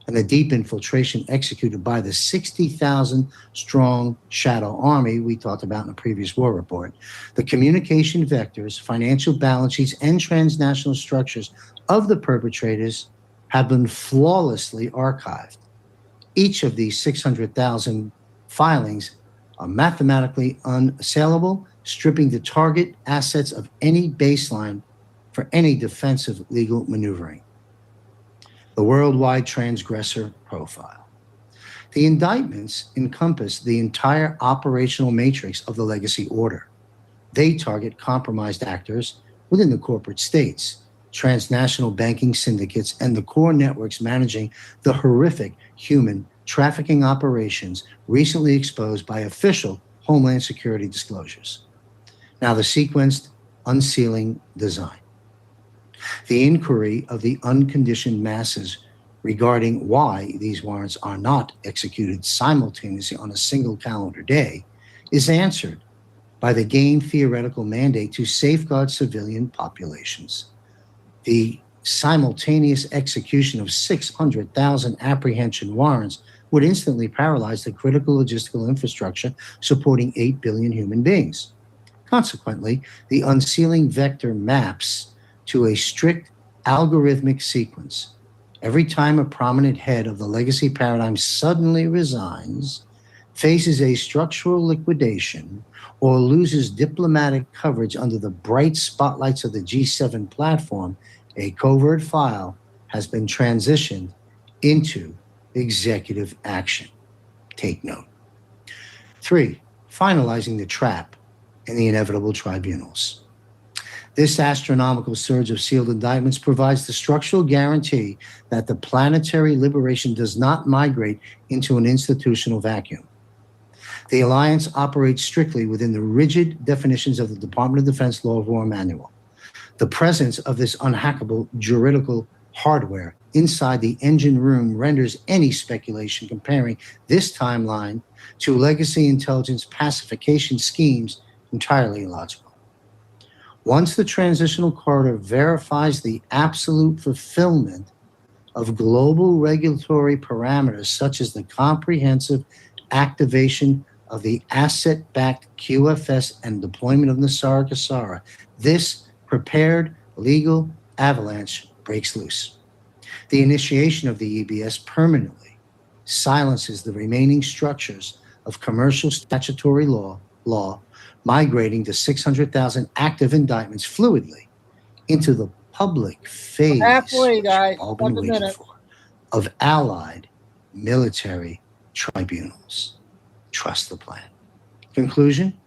and the deep infiltration executed by the 60,000 strong shadow army we talked about in a previous war report. The communication vectors, financial balance sheets, and transnational structures of the perpetrators have been flawlessly archived. Each of these 600,000 filings are mathematically unassailable, stripping the target assets of any baseline for any defensive legal maneuvering. The worldwide transgressor profile. The indictments encompass the entire operational matrix of the legacy order. They target compromised actors within the corporate states, transnational banking syndicates, and the core networks managing the horrific human trafficking operations recently exposed by official Homeland Security disclosures. Now, the sequenced unsealing design. The inquiry of the unconditioned masses regarding why these warrants are not executed simultaneously on a single calendar day is answered by the game theoretical mandate to safeguard civilian populations. The simultaneous execution of 600,000 apprehension warrants would instantly paralyze the critical logistical infrastructure supporting 8 billion human beings. Consequently, the unsealing vector maps to a strict algorithmic sequence. Every time a prominent head of the legacy paradigm suddenly resigns, faces a structural liquidation, or loses diplomatic coverage under the bright spotlights of the G7 platform, a covert file has been transitioned into executive action. Take note. 3, finalizing the trap in the inevitable tribunals. This astronomical surge of sealed indictments provides the structural guarantee that the planetary liberation does not migrate into an institutional vacuum. The alliance operates strictly within the rigid definitions of the Department of Defense Law of War Manual. The presence of this unhackable juridical hardware inside the engine room renders any speculation comparing this timeline to legacy intelligence pacification schemes entirely illogical. Once the transitional corridor verifies the absolute fulfillment of global regulatory parameters, such as the comprehensive activation of the asset-backed QFS and deployment of Nasara Kasara, this prepared legal avalanche breaks loose. The initiation of the EBS permanently silences the remaining structures of commercial statutory law, migrating the 600,000 active indictments fluidly into the public phase
Halfway, guys.
all been waiting for, of allied military tribunals. Trust the plan. Conclusion,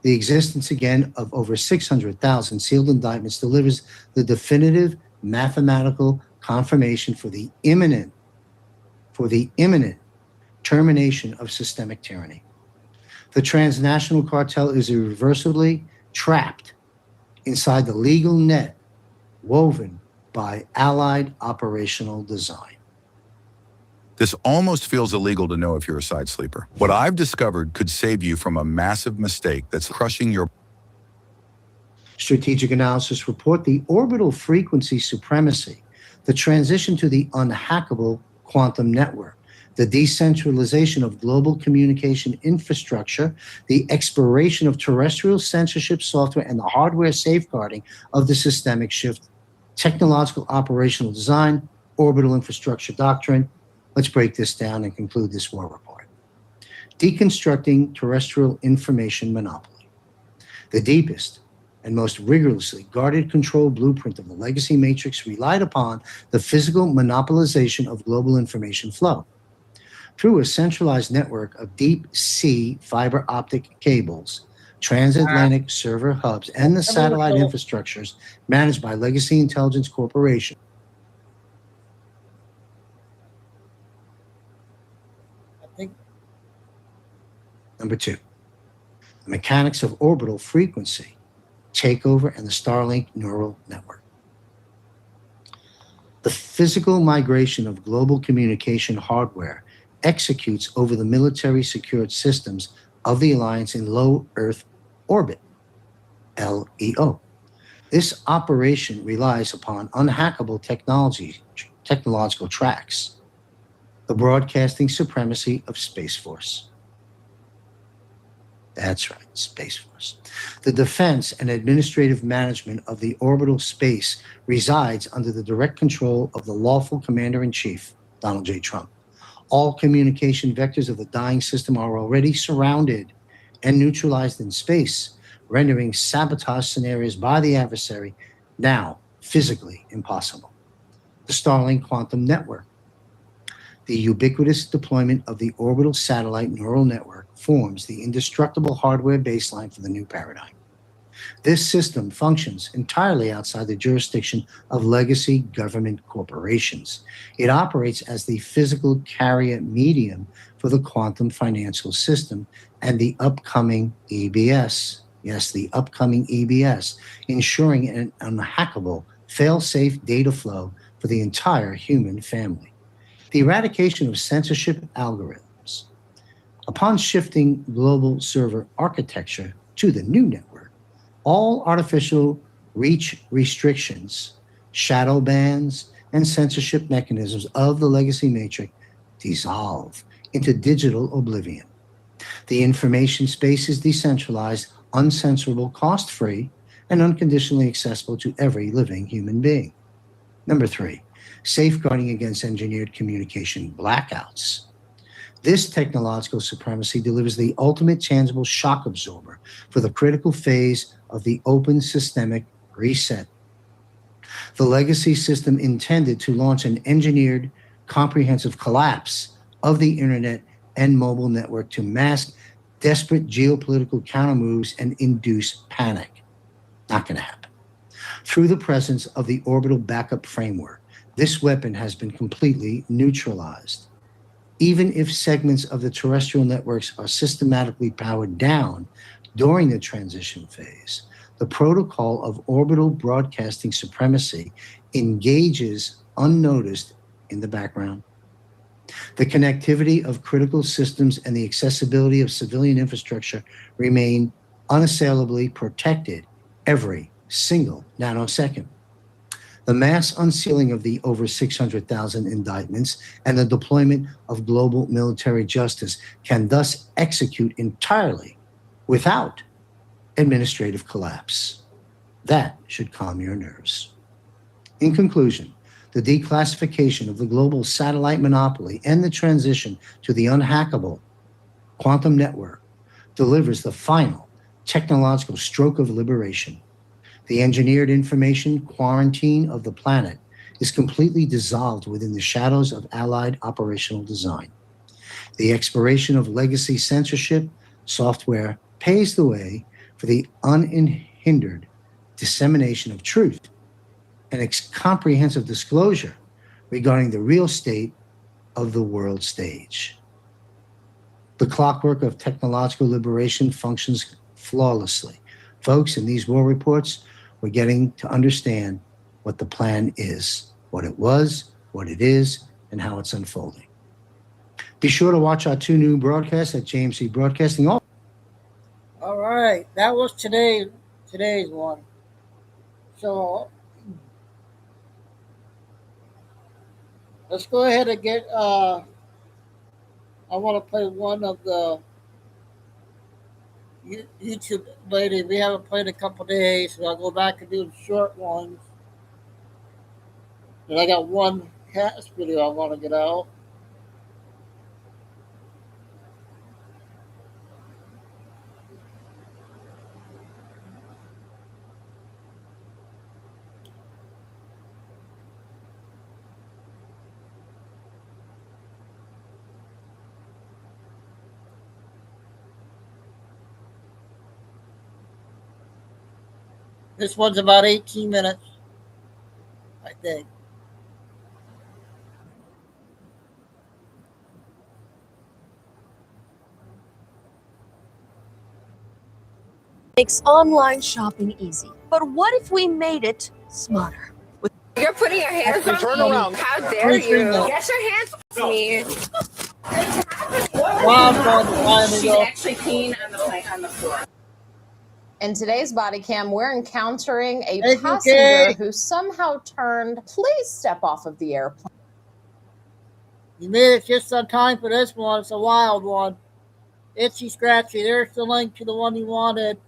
the existence again of over 600,000 sealed indictments delivers the definitive mathematical confirmation for the imminent termination of systemic tyranny. The transnational cartel is irreversibly trapped inside the legal net woven by Allied operational design.
This almost feels illegal to know if you're a side sleeper. What I've discovered could save you from a massive mistake that's crushing your...
Strategic analysis report the orbital frequency supremacy, the transition to the unhackable quantum network, the decentralization of global communication infrastructure, the expiration of terrestrial censorship software, and the hardware safeguarding of the systemic shift, technological operational design, orbital infrastructure doctrine. Let's break this down and conclude this war report. Deconstructing terrestrial information monopoly. The deepest and most rigorously guarded control blueprint of the legacy matrix relied upon the physical monopolization of global information flow. Through a centralized network of deep sea fiber optic cables, transatlantic server hubs, and the satellite infrastructures managed by Legacy Intelligence Corporation. Number two, the mechanics of orbital frequency, takeover, and the Starlink neural network. The physical migration of global communication hardware executes over the military secured systems of the Alliance in low Earth orbit, LEO. This operation relies upon unhackable technological tracks, the broadcasting supremacy of Space Force. That's right, Space Force. The defense and administrative management of the orbital space resides under the direct control of the lawful commander-in-chief, Donald J. Trump. All communication vectors of the dying system are already surrounded and neutralized in space, rendering sabotage scenarios by the adversary now physically impossible. The Starlink quantum network. The ubiquitous deployment of the orbital satellite neural network forms the indestructible hardware baseline for the new paradigm. This system functions entirely outside the jurisdiction of legacy government corporations. It operates as the physical carrier medium for the quantum financial system and the upcoming EBS. Yes, the upcoming EBS, ensuring an unhackable, fail-safe data flow for the entire human family. The eradication of censorship algorithms. Upon shifting global server architecture to the new network, all artificial reach restrictions, shadow bans, and censorship mechanisms of the legacy matrix dissolve into digital oblivion. The information space is decentralized, uncensorable, cost-free, and unconditionally accessible to every living human being. Number three, safeguarding against engineered communication blackouts. This technological supremacy delivers the ultimate tangible shock absorber for the critical phase of the open systemic reset. The legacy system intended to launch an engineered, comprehensive collapse of the internet and mobile network to mask desperate geopolitical countermoves and induce panic. Not going to happen. Through the presence of the orbital backup framework, this weapon has been completely neutralized. Even if segments of the terrestrial networks are systematically powered down during the transition phase, the protocol of orbital broadcasting supremacy engages unnoticed in the background. The connectivity of critical systems and the accessibility of civilian infrastructure remain unassailably protected every single nanosecond. The mass unsealing of the over 600,000 indictments and the deployment of global military justice can thus execute entirely without administrative collapse. That should calm your nerves. In conclusion, the declassification of the global satellite monopoly and the transition to the unhackable quantum network delivers the final technological stroke of liberation. The engineered information quarantine of the planet is completely dissolved within the shadows of Allied operational design. The expiration of legacy censorship software paves the way for the unhindered dissemination of truth and comprehensive disclosure regarding the real state of the world stage. The clockwork of technological liberation functions flawlessly. Folks, in these war reports, we're getting to understand what the plan is, what it was, what it is, and how it's unfolding. Be sure to watch our 2 new broadcasts at JMC Broadcasting.
All right, that was today's one. So let's go ahead and get. I want to play one of the YouTube lady. We haven't played in a couple days, so I'll go back and do the short ones. And I got one cast video I want to get out. This one's about 18 minutes, I think.
Makes online shopping easy. But what if we made it smarter?
You're putting your hands on
Turn
me.
around.
How dare you?
Turn
Get your hands off me.
She's
actually peeing on the floor.
In today's body cam, we're encountering a
Hey,
passenger
okay.
who somehow turned, please step off of the airplane.
You made it just on time for this one. It's a wild one. Itchy scratchy. There's the link to the one you wanted.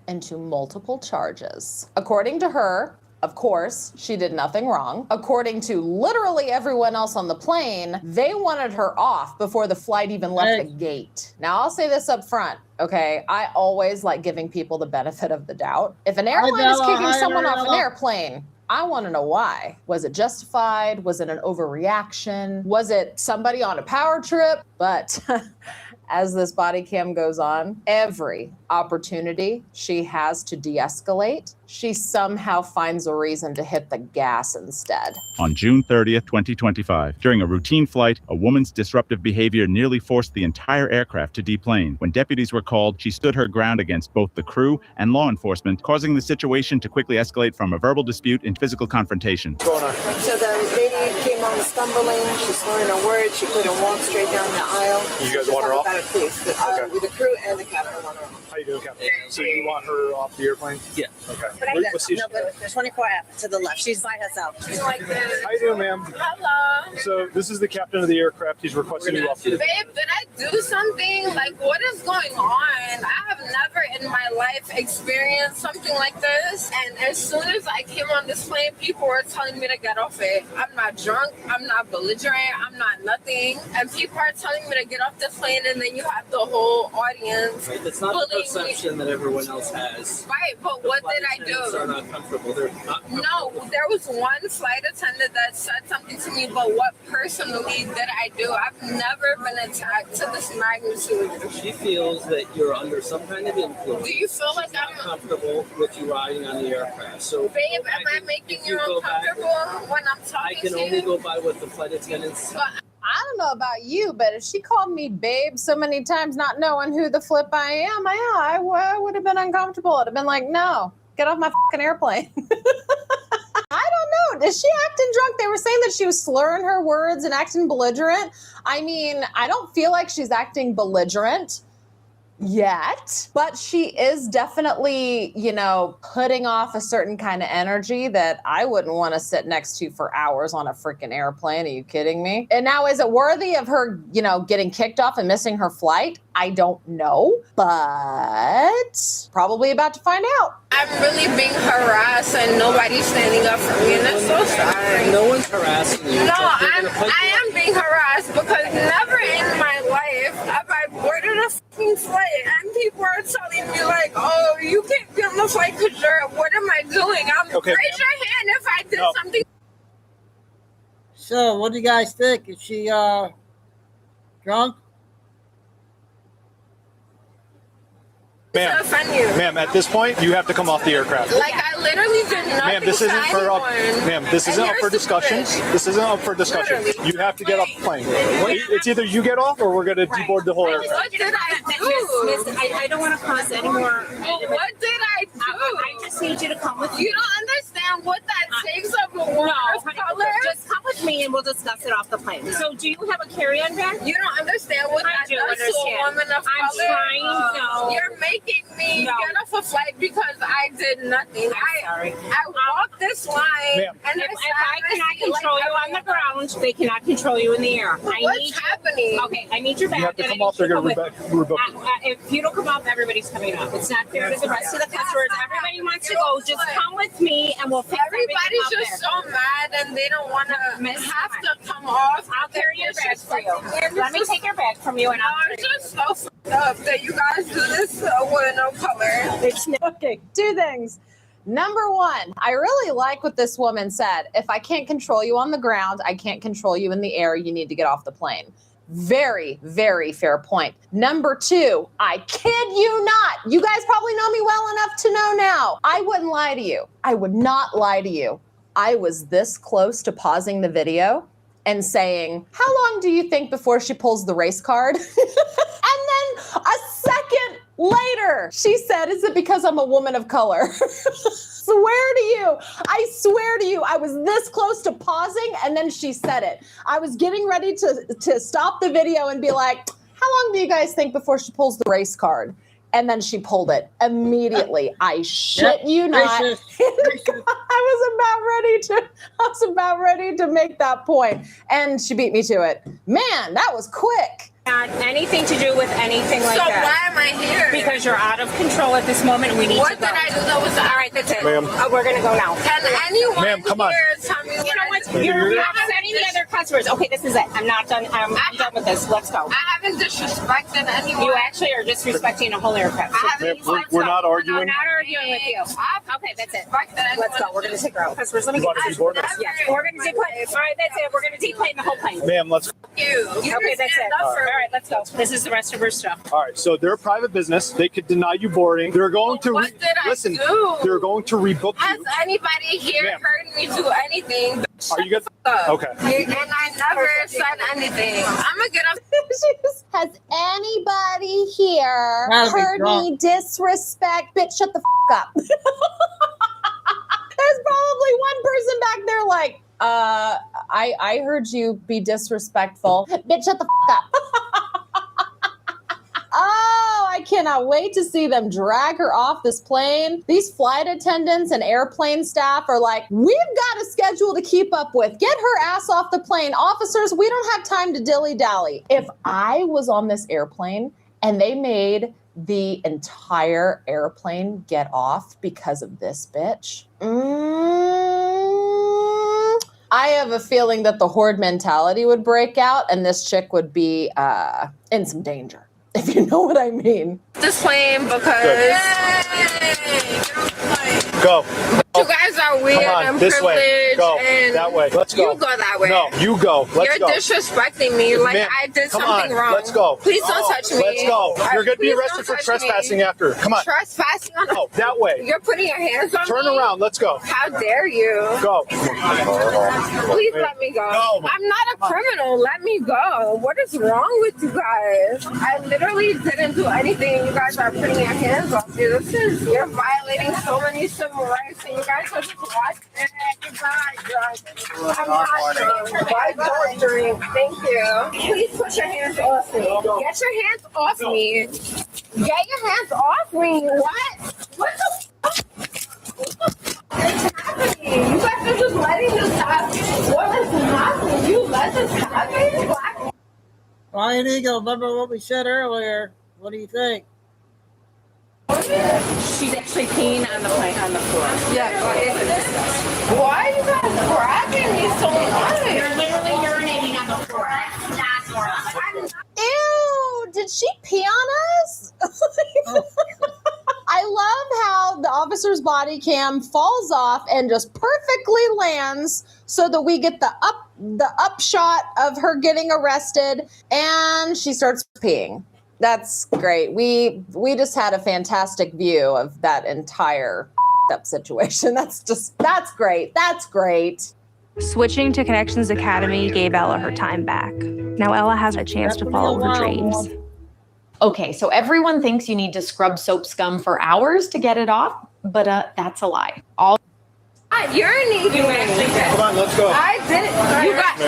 Into multiple charges. According to her, of course, she did nothing wrong. According to literally everyone else on the plane, they wanted her off before the flight even left the gate. Now, I'll say this up front, okay? I always like giving people the benefit of the doubt. If an airline is kicking someone off an airplane, I want to know why. Was it justified? Was it an overreaction? Was it somebody on a power trip? But as this body cam goes on, every opportunity she has to de-escalate, she somehow finds a reason to hit the gas instead.
On June 30th, 2025, during a routine flight, a woman's disruptive behavior nearly forced the entire aircraft to deplane. When deputies were called, she stood her ground against both the crew and law enforcement, causing the situation to quickly escalate from a verbal dispute into physical confrontation.
So the lady came on stumbling, she's slurring her words, she couldn't walk straight down the aisle.
You guys want her off?
Please, with the crew and the captain want her off.
How you doing, Captain? So you want her off the airplane? Yeah. Okay. What seat?
No, but there's 24F to the left. She's by herself. She's
like this. How you doing, ma'am?
Hello.
So this is the captain of the aircraft. He's requesting you off.
Babe, did I do something? Like, what is going on? I have never in my life experienced something like this. And as soon as I came on this plane, people were telling me to get off it. I'm not drunk. I'm not belligerent. I'm not nothing. And people are telling me to get off the plane, and then you have the whole audience.
Right, that's not the perception that everyone else has.
Right, but what did I do?
Are not comfortable. They're not comfortable.
No, there was one flight attendant that said something to me, but what personally did I do? I've never been attacked to this magnitude.
She feels that you're under some kind of influence.
Do you feel like I'm
comfortable with you riding on the aircraft? So,
babe, am I making you uncomfortable when I'm talking
I can
to
only
you?
go by what the flight attendants.
I don't know about you, but if she called me babe so many times not knowing who the flip I am, I would have been uncomfortable. I'd have been like, no, get off my fucking airplane. I don't know. Is she acting drunk? They were saying that she was slurring her words and acting belligerent. I mean, I don't feel like she's acting belligerent yet, but she is definitely, putting off a certain kind of energy that I wouldn't want to sit next to for hours on a freaking airplane. Are you kidding me? And now, is it worthy of her, getting kicked off and missing her flight? I don't know, but probably about to find out.
I'm really being harassed and nobody's standing up for me, and that's so sad.
No one's harassing you.
No, I am being harassed because never in my life have I boarded a fucking flight and people are telling me like, oh, you can't be on the flight because what am I doing?
Okay,
raise your hand if I did something.
So, what do you guys think? Is she drunk?
Ma'am,
offend you.
ma'am, at this point, you have to come off the aircraft.
Like, I literally did nothing
Ma'am, this isn't
to
for up.
anyone.
Ma'am, this isn't
And
up for
you're
discussion.
stupid.
This isn't up for discussion.
Literally.
You have to get off the plane. It's either you get off or we're going to deboard the whole aircraft.
What did I do?
Miss, I don't want to cause any more.
What did I do?
I just need you to come with me.
You don't understand what that takes of a woman of color?
Just come with me and we'll discuss it off the plane. So, do you have a carry-on bag?
You don't understand what
I
that
do
does to a
understand.
woman of
I'm
color.
trying, no.
You're making me
No.
get off a flight because I did nothing.
Sorry.
I walked this line
Ma'am.
and
If
I
I cannot
sat
control you on the ground, they cannot control you in the air.
What's happening?
Okay, I need your bag.
You have to
and I
come
need
off. They're
you to
going
come
to
with me.
rebook.
If you don't come off, everybody's coming up. It's not fair to the rest of the customers. Everybody wants to go. Just come with me and we'll fix
Everybody's
everything
just
up
so mad and they don't want to have to come off.
I'll carry your bag for you. Let me take your bag from you and I'll
It's just so fucked up that you guys do this to a woman of color.
Okay, two things. Number one, I really like what this woman said. If I can't control you on the ground, I can't control you in the air. You need to get off the plane. Very, very fair point. Number two, I kid you not. You guys probably know me well enough to know now. I wouldn't lie to you. I would not lie to you. I was this close to pausing the video and saying, how long do you think before she pulls the race card? And then a second later, she said, is it because I'm a woman of color? Swear to you, I swear to you, I was this close to pausing and then she said it. I was getting ready to stop the video and be like, how long do you guys think before she pulls the race card? And then she pulled it immediately. I shit you not. I was about ready to make that point, and she beat me to it. Man, that was quick.
Not anything to do with anything like
So
that.
why am I here?
Because you're out of control at this moment. We need
What
to go.
did I do that was
All right, that's it.
Ma'am.
We're gonna go now.
Can anyone
Ma'am, come on.
here tell me
You
what
know
I
what?
did?
You're not upsetting the other customers. Okay, this is it. I'm not done. I'm done with this. Let's go.
I haven't disrespected anyone.
You actually are disrespecting a whole aircraft.
I haven't
We're not
I'm
arguing.
not arguing with you. Okay, that's it. Let's go. We're gonna take her out. Customers, let me
You want to deboard us?
Yes, we're gonna deplane. All right, that's it. We're gonna deplane the whole plane.
Ma'am, let's.
You
Okay, that's it. All right, let's go. This is the rest of her stuff.
All right, so they're a private business. They could deny you boarding. They're going to
What did I
listen.
do?
They're going to rebook
Has
you.
anybody here
Ma'am.
heard me do anything?
Are you good?
Up.
Okay.
And I never said anything. I'm gonna get up.
Has anybody here
Gotta be
heard
drunk.
me disrespect? Bitch, shut the up. There's probably one person back there like, I heard you be disrespectful. Bitch, shut the up. Oh, I cannot wait to see them drag her off this plane. These flight attendants and airplane staff are like, we've got a schedule to keep up with. Get her ass off the plane. Officers, we don't have time to dilly-dally. If I was on this airplane and they made the entire airplane get off because of this bitch, I have a feeling that the horde mentality would break out and this chick would be in some danger, if you know what I mean.
This plane because
Go.
you guys are weird
Come on,
and
this way.
privileged
Go.
and
That way. Let's go.
You go that way.
No, you go. Let's
You're
go.
disrespecting me like
Ma'am,
I did
come
something
on,
wrong.
let's go.
Please don't touch me.
Let's go. You're going to be
Please
arrested for
don't touch
trespassing
me.
after. Come on.
Trespassing on
No, that way.
You're putting your hands on
Turn
me?
around. Let's go.
How dare you?
Go.
Please let me go.
No.
I'm not a criminal. Let me go. What is wrong with you guys? I literally didn't do anything. You guys are putting your hands on me. You're violating so many civil rights and you guys are just watching it. I'm not drunk. Why torturing? Thank you. Please put your hands off me. Get your hands off me. Get your hands off me. What? What the It's happening. You guys are just letting this happen. What is happening? You let this happen?
Ryan Eagle, remember what we said earlier. What do you think?
She's actually peeing on the plane on the floor.
Yeah, why are you guys grabbing me so much?
You're literally urinating on the floor. That's not
Ew, did she pee on us? I love how the officer's body cam falls off and just perfectly lands so that we get the upshot of her getting arrested and she starts peeing. That's great. We just had a fantastic view of that entire up situation. That's great. That's great.
Switching to Connections Academy gave Ella her time back. Now Ella has a chance to follow her dreams.
Okay, so everyone thinks you need to scrub soap scum for hours to get it off, but that's a lie.
You're needing
Come on, let's go.
I did it.
You got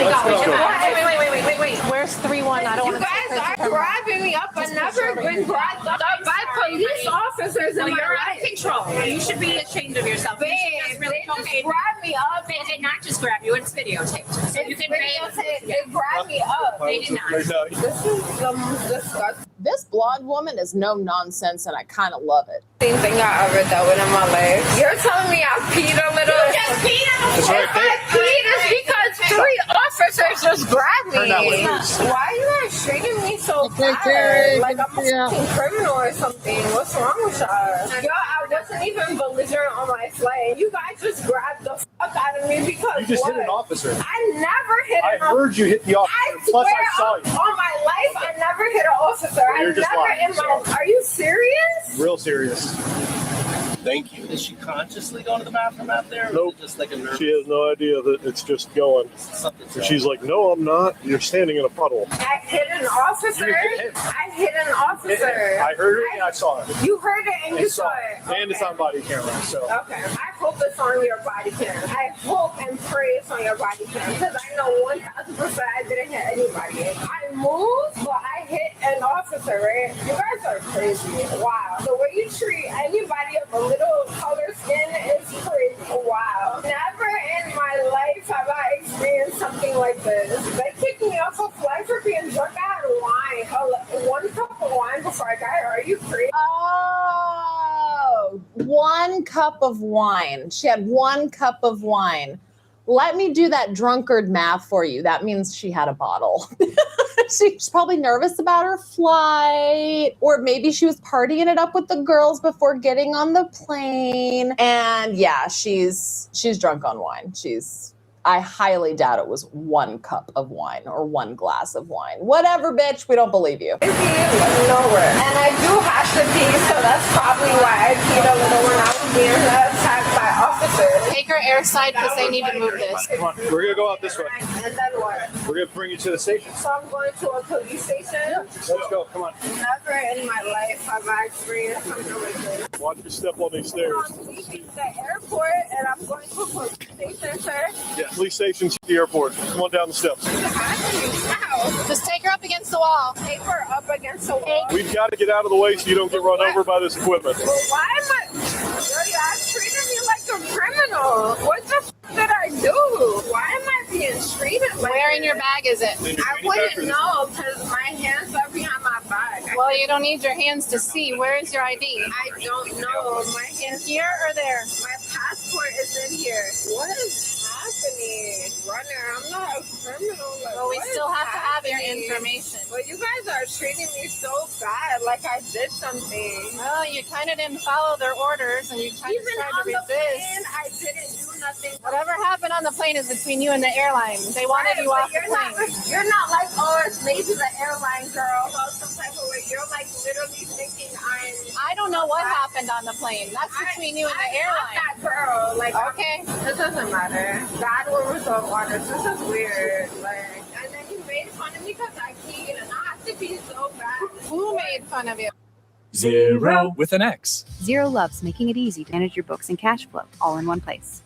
Wait.
Where's 3-1? I don't
You
want to
guys are grabbing me up. I've never been grabbed up by police officers in my
You're out
life.
of control. You should be ashamed of yourself.
Babe,
That's really
they just
okay.
grabbed me up.
They did not just grab you. It's videotaped. So you can
They grabbed me up.
They did not.
This is the most disgusting
This blonde woman is no nonsense, and I kind of love it.
thing I ever dealt with in my life. You're telling me I peed a little? You just peed?
That's right,
If I peed, it's because 3 officers just grabbed
Turn that way,
me.
please.
Why are you guys treating me so
Okay,
bad?
Terry,
Like I'm a
yeah.
fucking criminal or something. What's wrong with y'all? Yo, I wasn't even belligerent on my flight. You guys just grabbed the fuck out of me because
You just
what?
hit an officer.
I never hit
I
an officer.
heard you hit the officer.
I
Plus,
swear
I saw you.
on my life, I never hit an officer. I
You're just
never
lying,
in my. Are you serious?
Real serious.
Thank you. Is she consciously going to the bathroom out there? Or
Nope.
Just like a nervous.
She has no idea that it's just going. And she's like, no, I'm not. You're standing in a puddle.
I hit an officer.
You hit him.
I hit an officer.
I heard it and I saw it.
You heard it and you saw it.
And it's on body camera, so.
Okay. I hope it's on your body cam. I hope and pray it's on your body cam because I know 1,000% I didn't hit anybody. I moved, but I hit an officer, right? You guys are crazy. Wow. The way you treat anybody of a little color skin is crazy. Wow. Never in my life have I experienced something like this. They kicked me off a flight for being drunk. I had wine. 1 cup of wine before I got here. Are you crazy?
Oh, 1 cup of wine. She had 1 cup of wine. Let me do that drunkard math for you. That means she had a bottle. She's probably nervous about her flight, or maybe she was partying it up with the girls before getting on the plane. And yeah, she's drunk on wine. I highly doubt it was 1 cup of wine or 1 glass of wine. Whatever, bitch, we don't believe you.
Nowhere. And I do have to pee, so that's probably why I peed a little when I was being attacked by officers.
Take her airside because they need to move this.
Come on, we're gonna go out this way.
And then what?
We're gonna bring you to the station.
So I'm going to a police station?
Let's go, come on.
Never in my life have I experienced something like this.
Watch your step on these stairs.
I'm leaving the airport and I'm going to a police station, sir.
Yeah, police station's at the airport. Come on down the steps.
How?
Just take her up against the wall.
Take her up against the wall.
We've got to get out of the way so you don't get run over by this equipment.
Well, why am I? Yo, y'all treating me like a criminal. What the f did I do? Why am I being treated like
Where in your bag is it?
I wouldn't know because my hands are behind my back.
Well, you don't need your hands to see. Where is your ID?
I don't know. My hands
Here or there?
My passport is in here. What is happening? Runner, I'm not a criminal. Like,
Well, we
what
still
is
have to have your
happening?
information.
But you guys are treating me so bad, like I did something.
Well, you kind of didn't follow their orders, and you kind of
Even
tried
on
to
the plane,
resist.
I didn't do nothing.
Whatever happened on the plane is between you and the airline. They wanted you
But
off the plane.
You're not like, oh, it's maybe the airline girl. Well, some type of way. You're like literally thinking
I don't know what happened on the plane. That's between you and the airline.
I'm that girl. Like,
Okay.
It doesn't matter. God will resolve waters. This is weird. Like, and then you made fun of me because I peed, and I have to pee so bad.
Who made fun of you?
Zero with an X.
Zero loves making it easy to manage your books and cash flow all in one place.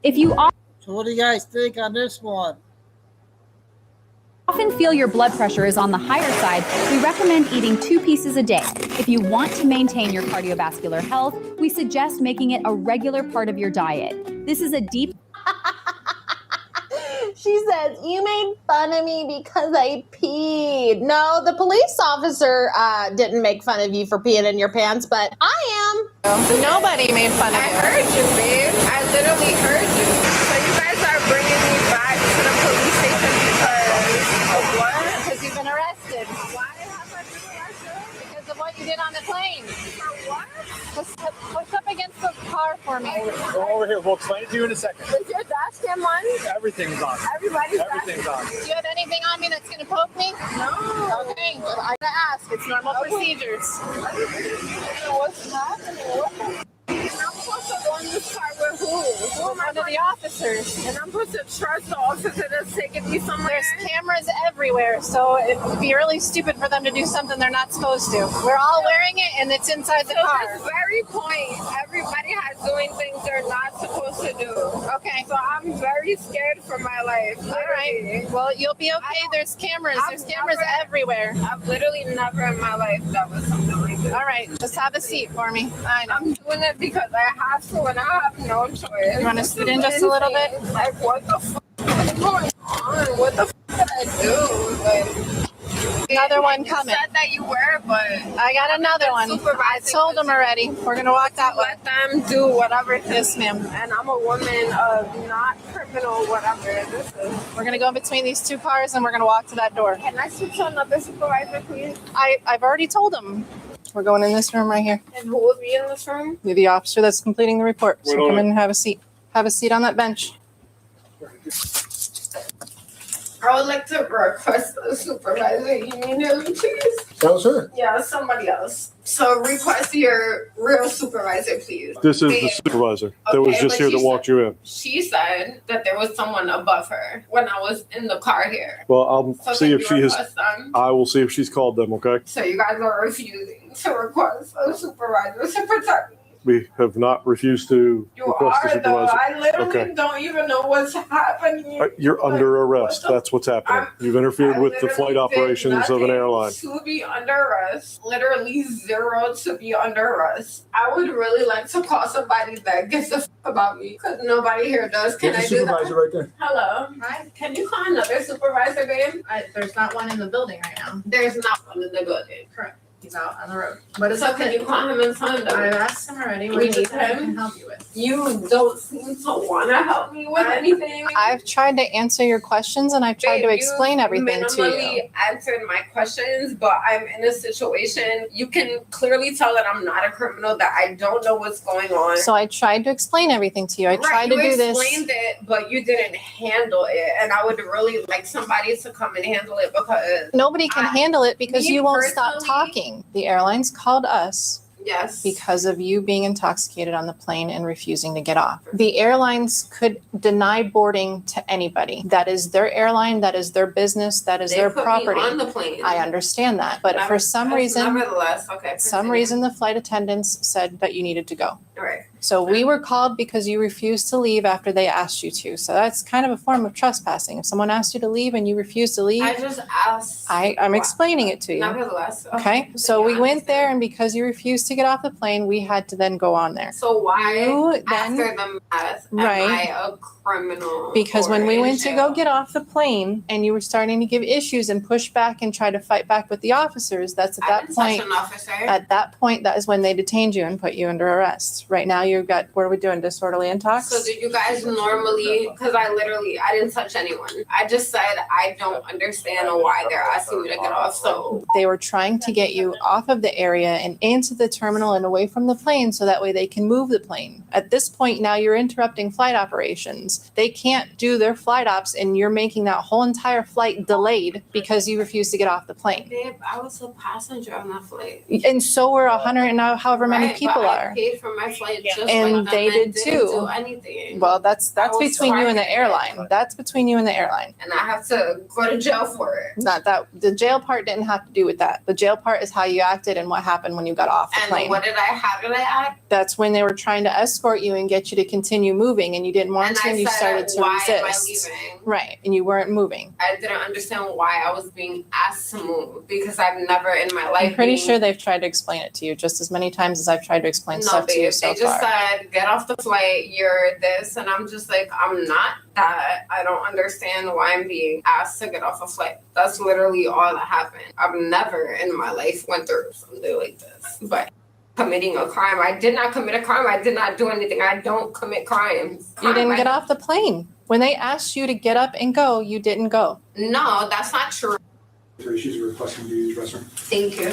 If you
So what do you guys think on this one?
often feel your blood pressure is on the higher side, we recommend eating 2 pieces a day. If you want to maintain your cardiovascular health, we suggest making it a regular part of your diet. This is a deep
She says, you made fun of me because I peed. No, the police officer didn't make fun of you for peeing in your pants, but I am.
Nobody made fun of
I
you.
heard you, babe. I literally heard you. So you guys are bringing me back to the police station because of what?
Because you've been arrested.
Why have I been arrested?
Because of what you did on the plane.
For what?
Push up against the car for me.
Go over here. We'll explain it to you in a second.
Is your dad
dash cam on?
Everything's on.
Everything's on.
Do you have anything on me that's going to poke me?
No.
Okay, well, I gotta ask. It's normal procedures.
What's happening? I'm supposed to go in this car with who? Who am I?
One of the officers.
And I'm supposed to trust the officer that's taking me somewhere?
There's cameras everywhere, so it'd be really stupid for them to do something they're not supposed to. We're all wearing it, and it's inside the car.
At this very point, everybody has doing things they're not supposed to do.
Okay.
So I'm very scared for my life.
All right. Well, you'll be okay. There's cameras. There's cameras everywhere.
I've literally never in my life that was something like this.
All right. Just have a seat for me. I know.
I'm doing it because I have to and I have no choice.
You want to sit in just a little bit?
Like, what the fuck is going on? What the fuck did I do? Like,
another one coming.
You said that you were, but
I got another one. I told them already. We're going to walk that way.
Let them do whatever.
Yes, ma'am.
And I'm a woman of not criminal, whatever this is.
We're going to go in between these two cars and we're going to walk to that door.
Can I speak to another supervisor, please?
I've already told them. We're going in this room right here.
And who will be in this room?
You're the officer that's completing the report. So
Wait,
come in and have a seat. Have a seat on that bench.
I would like to request a supervisor immediately, please.
That was her.
Yeah, somebody else. So request your real supervisor, please.
This is the supervisor that was
Okay,
just
but
here that walked you in.
She said that there was someone above her when I was in the car here.
Well, I'll
So
see
can
if
you
she has.
request them?
I will see if she's called them. Okay.
So you guys are refusing to request a supervisor to protect me.
We have not refused to
You
request a
are though.
supervisor.
I literally
Okay.
don't even know what's happening.
You're under arrest. That's what's happening. You've interfered with the flight operations of an airline.
To be under arrest, literally zero to be under arrest. I would really like to call somebody that gives a f about me because nobody here does. Can I do that?
right there.
Hello. Hi. Can you call another supervisor, babe?
There's not one in the building right now.
There's not one in the building.
Correct. He's out on the road. But it's
So
okay.
can you call him and tell him that
I've asked him already.
we
What
need
is it I
him?
can help you with?
You don't seem to want to help me with anything.
I've tried to answer your questions and I've tried to
Babe,
explain
you
everything to you.
minimally answered my questions, but I'm in a situation. You can clearly tell that I'm not a criminal, that I don't know what's going on.
So I tried to explain everything to you. I tried to
you
do this.
explained it, but you didn't handle it. And I would really like somebody to come and handle it because
Nobody can handle it because
me
you won't stop
personally-
talking. The airlines called us
yes.
because of you being intoxicated on the plane and refusing to get off. The airlines could deny boarding to anybody. That is their airline, that is their business, that is
They
their
put me
property.
on the plane.
I understand that, but for some reason,
Nevertheless, okay.
some reason the flight attendants said that you needed to go.
All right.
So we were called because you refused to leave after they asked you to. So that's kind of a form of trespassing. If someone asked you to leave and you refused to leave,
I just asked.
I'm explaining it to you.
Nevertheless.
Okay, so we went there, and because you refused to get off the plane, we had to then go on there.
So why
You
after the math
Right.
am I a criminal?
Because
or
when we
in
went to
jail?
go get off the plane and you were starting to give issues and push back and try to fight back with the officers, that's at
I
that
didn't touch
point.
an officer.
At that point, that is when they detained you and put you under arrest. Right now, you've got, what are we doing, disorderly intox?
So do you guys normally, because I didn't touch anyone. I just said I don't understand why they're asking me to get off. So
They were trying to get you off of the area and into the terminal and away from the plane so that way they can move the plane. At this point now, you're interrupting flight operations. They can't do their flight ops and you're making that whole entire flight delayed because you refused to get off the plane.
babe, I was a passenger on that flight.
And so were 100 and however many
Right,
people
but
are.
I paid for my flight just
And
like them
they did
didn't
too.
do anything.
Well, that's
I was
between you and the
driving.
airline. That's between you and the airline.
And I have to go to jail for it.
Not that the jail part didn't have to do with that. The jail part is how you acted and what happened when you got off the
And
plane.
how did I act?
That's when they were trying to escort you and get you to continue moving and you didn't want
And
to
I
and you
said,
started to
why am I
resist.
leaving?
Right. And you weren't moving.
I didn't understand why I was being asked to move because I've never in my life
I'm pretty
been-
sure they've tried to explain it to you just as many times as I've tried to explain
No,
stuff to you
babe,
so
they just
far.
said, get off the flight, you're this, and I'm just like, I'm not that. I don't understand why I'm being asked to get off a flight. That's literally all that happened. I've never in my life went through something like this. But committing a crime, I did not commit a crime. I did not do anything. I don't commit crimes.
You didn't get off the plane. When they asked you to get up and go, you didn't go.
No, that's not true.
She's requesting to use restroom.
Thank you.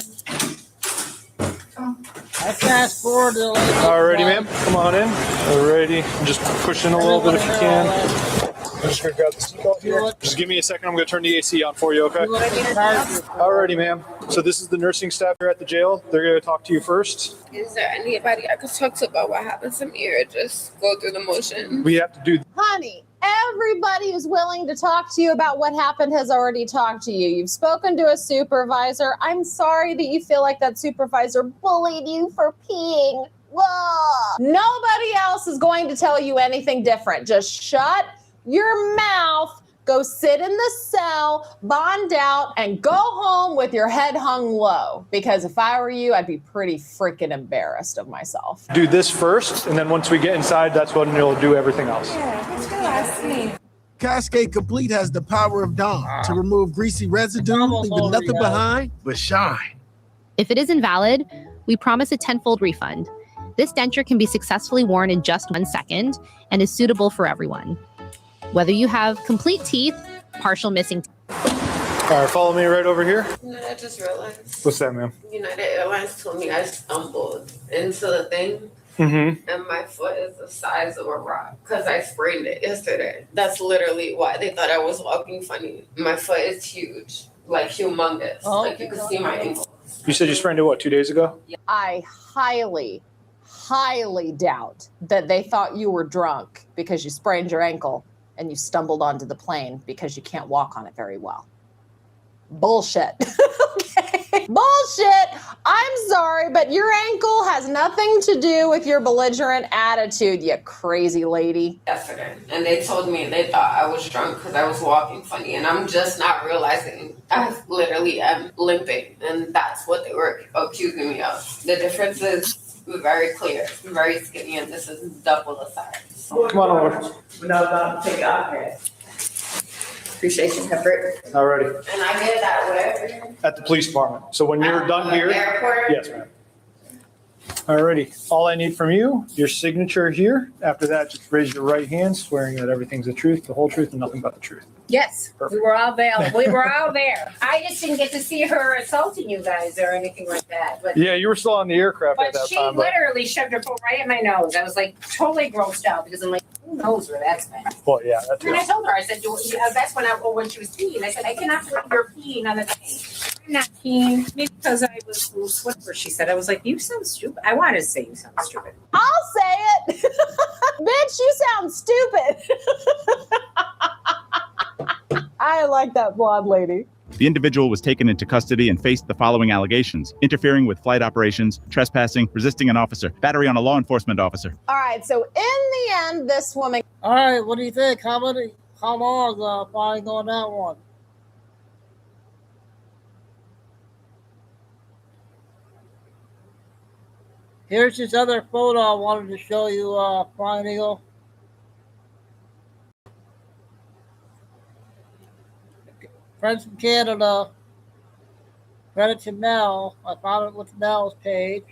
I fast forward to like.
Alrighty, ma'am. Come on in. Alrighty. Just push in a little bit if you can. I'm just gonna grab the seatbelt here. Just give me a second. I'm gonna turn the AC on for you, okay? Alrighty, ma'am. So this is the nursing staff here at the jail. They're gonna talk to you first.
Is there anybody I could talk to about what happened to me, or just go through the motion?
We have to do.
Honey, everybody who's willing to talk to you about what happened has already talked to you. You've spoken to a supervisor. I'm sorry that you feel like that supervisor bullied you for peeing. Whoa. Nobody else is going to tell you anything different. Just shut your mouth, go sit in the cell, bond out, and go home with your head hung low. Because if I were you, I'd be pretty freaking embarrassed of myself.
Do this first, and then once we get inside, that's when you'll do everything else.
Cascade Complete has the power of Dawn to remove greasy residue, leaving nothing behind but shine.
If it is invalid, we promise a tenfold refund. This denture can be successfully worn in just 1 second and is suitable for everyone. Whether you have complete teeth, partial missing teeth.
All right, follow me right over here.
I just realized.
What's that, ma'am?
United Airlines told me I stumbled into the thing,
Mm-hmm.
and my foot is the size of a rock because I sprained it yesterday. That's literally why they thought I was walking funny. My foot is huge, like humongous. Like you can see my ankle.
You said you sprained it, what, 2 days ago?
I highly doubt that they thought you were drunk because you sprained your ankle and you stumbled onto the plane because you can't walk on it very well. Bullshit. Okay. Bullshit. I'm sorry, but your ankle has nothing to do with your belligerent attitude, you crazy lady.
Yesterday, and they told me they thought I was drunk because I was walking funny, and I'm just not realizing I literally am limping, and that's what they were accusing me of. The difference is very clear. I'm very skinny, and this is double the size.
Come on over.
Without take it off here. Appreciation effort.
Alrighty.
And I did that where?
At the police department. So when you're done here.
Airport?
Yes, ma'am. Alrighty. All I need from you, your signature here. After that, just raise your right hand, swearing that everything's the truth, the whole truth, and nothing but the truth.
Yes,
Perfect.
we were all there. We were all there. I just didn't get to see her assaulting you guys or anything like that. But
Yeah, you were still on the aircraft at
but
that
she
time. But,
literally shoved her foot right in my nose. I was like totally grossed out because I'm like, who knows where that's been?
well, yeah, that's
And I
it.
told her, I said, that's when she was peeing. I said, I cannot believe you're peeing on the thing. I'm not peeing. Maybe because I was a little whatever she said. I was like, you sound stupid. I wanted to say you sound stupid.
I'll say it. Bitch, you sound stupid. I like that blonde lady.
The individual was taken into custody and faced the following allegations: interfering with flight operations, trespassing, resisting an officer, battery on a law enforcement officer.
All right, so in the end, this woman.
All right, what do you think? How long flying on that one? Here's this other photo I wanted to show you, Flying Eagle. Friends from Canada. Credit to Mel. I found it with Mel's page.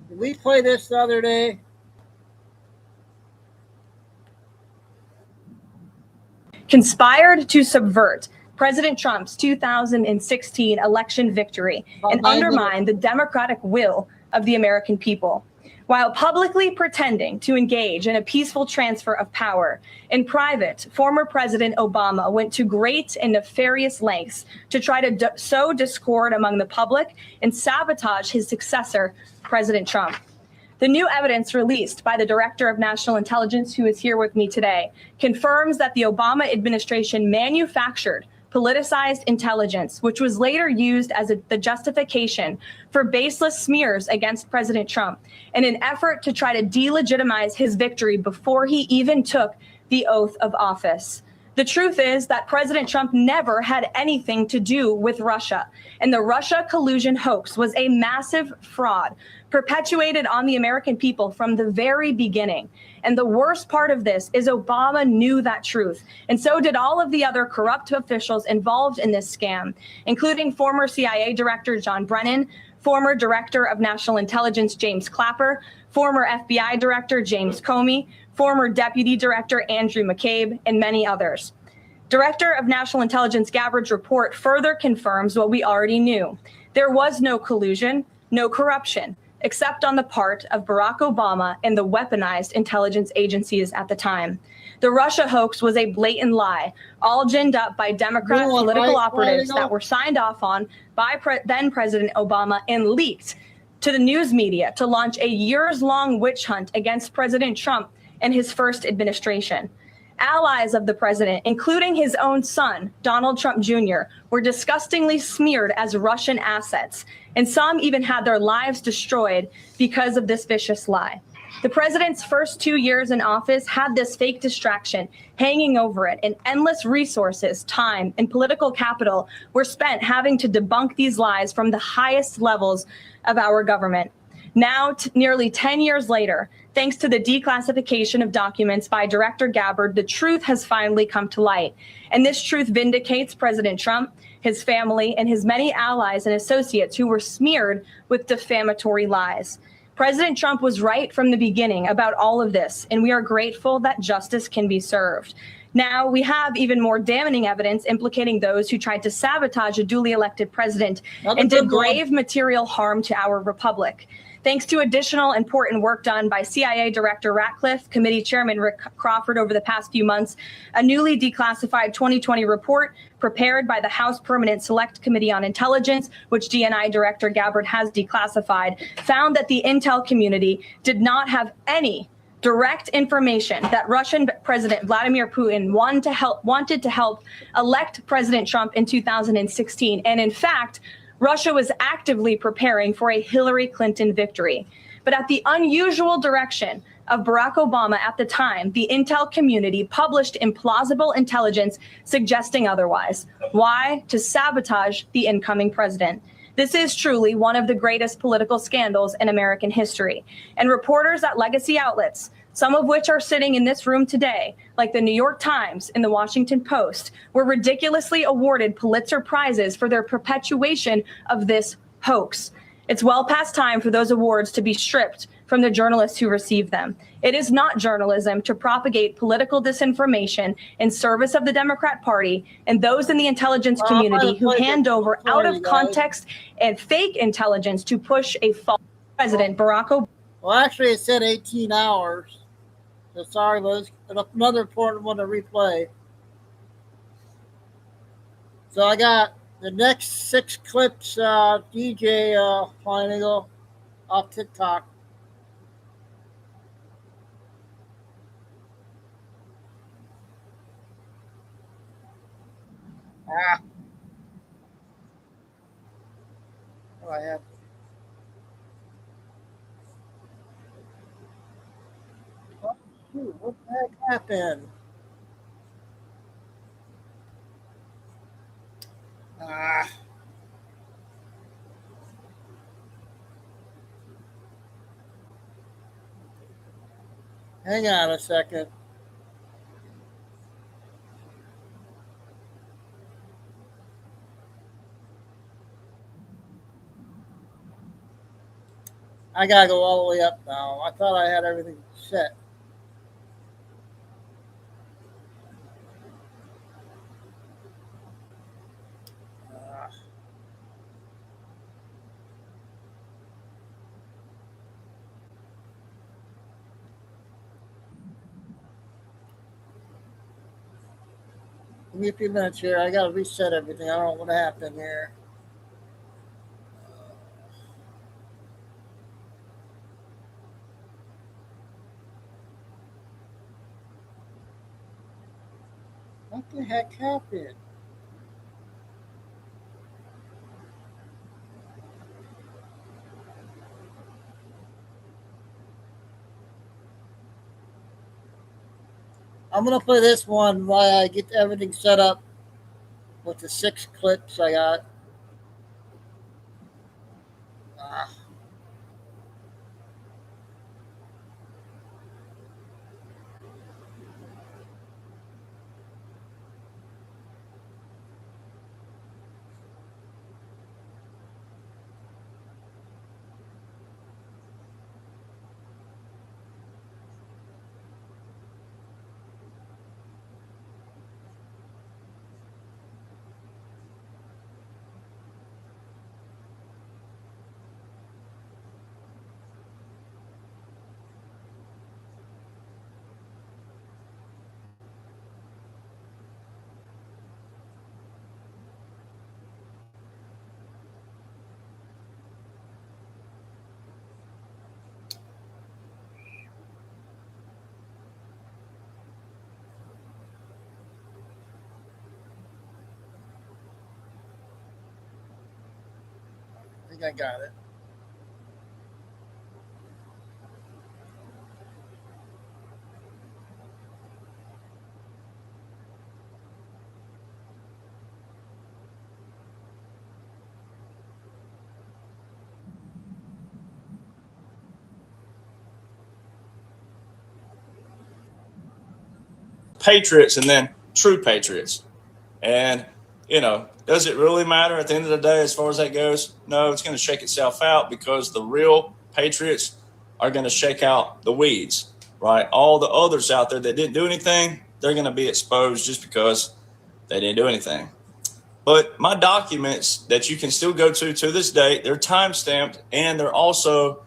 Did we play this the other day?
Conspired to subvert President Trump's 2016 election victory and undermine the democratic will of the American people. While publicly pretending to engage in a peaceful transfer of power, in private, former President Obama went to great and nefarious lengths to try to sow discord among the public and sabotage his successor, President Trump. The new evidence released by the Director of National Intelligence, who is here with me today, confirms that the Obama administration manufactured politicized intelligence, which was later used as the justification for baseless smears against President Trump in an effort to try to delegitimize his victory before he even took the oath of office. The truth is that President Trump never had anything to do with Russia, and the Russia collusion hoax was a massive fraud perpetuated on the American people from the very beginning. And the worst part of this is Obama knew that truth, and so did all of the other corrupt officials involved in this scam, including former CIA Director John Brennan, former Director of National Intelligence James Clapper, former FBI Director James Comey, former Deputy Director Andrew McCabe, and many others. Director of National Intelligence Gabbard's report further confirms what we already knew. There was no collusion, no corruption, except on the part of Barack Obama and the weaponized intelligence agencies at the time. The Russia hoax was a blatant lie, all ginned up by Democrat political operatives that were signed off on by then President Obama and leaked to the news media to launch a years-long witch hunt against President Trump and his first administration. Allies of the president, including his own son, Donald Trump Jr., were disgustingly smeared as Russian assets, and some even had their lives destroyed because of this vicious lie. The president's first 2 years in office had this fake distraction hanging over it, and endless resources, time, and political capital were spent having to debunk these lies from the highest levels of our government. Now, nearly 10 years later, thanks to the declassification of documents by Director Gabbard, the truth has finally come to light. And this truth vindicates President Trump, his family, and his many allies and associates who were smeared with defamatory lies. President Trump was right from the beginning about all of this, and we are grateful that justice can be served. Now, we have even more damning evidence implicating those who tried to sabotage a duly elected president and did grave material harm to our republic. Thanks to additional important work done by CIA Director Ratcliffe, Committee Chairman Rick Crawford over the past few months, a newly declassified 2020 report prepared by the House Permanent Select Committee on Intelligence, which DNI Director Gabbard has declassified, found that the intel community did not have any direct information that Russian President Vladimir Putin wanted to help elect President Trump in 2016. And in fact, Russia was actively preparing for a Hillary Clinton victory. But at the unusual direction of Barack Obama at the time, the intel community published implausible intelligence suggesting otherwise. Why? To sabotage the incoming president. This is truly one of the greatest political scandals in American history. And reporters at legacy outlets, some of which are sitting in this room today, like the New York Times and the Washington Post, were ridiculously awarded Pulitzer Prizes for their perpetuation of this hoax. It's well past time for those awards to be stripped from the journalists who receive them. It is not journalism to propagate political disinformation in service of the Democrat Party and those in the intelligence community who hand over out of context and fake intelligence to push a false president, Barack Obama.
Well, actually, it said 18 hours. So sorry, but it's another important one to replay. So I got the next 6 clips, DJ Flying Eagle, off TikTok. Oh, I have. Oh, shoot, what the heck happened? Hang on a second. I gotta go all the way up now. I thought I had everything set. Give me a few minutes here. I gotta reset everything. I don't know what happened here. What the heck happened? I'm gonna play this one while I get everything set up with the 6 clips I got. think I got it.
Patriots and then true patriots. And, does it really matter at the end of the day as far as that goes? No, it's going to shake itself out because the real patriots are going to shake out the weeds, right? All the others out there that didn't do anything, they're going to be exposed just because they didn't do anything. But my documents that you can still go to this date, they're time stamped and they're also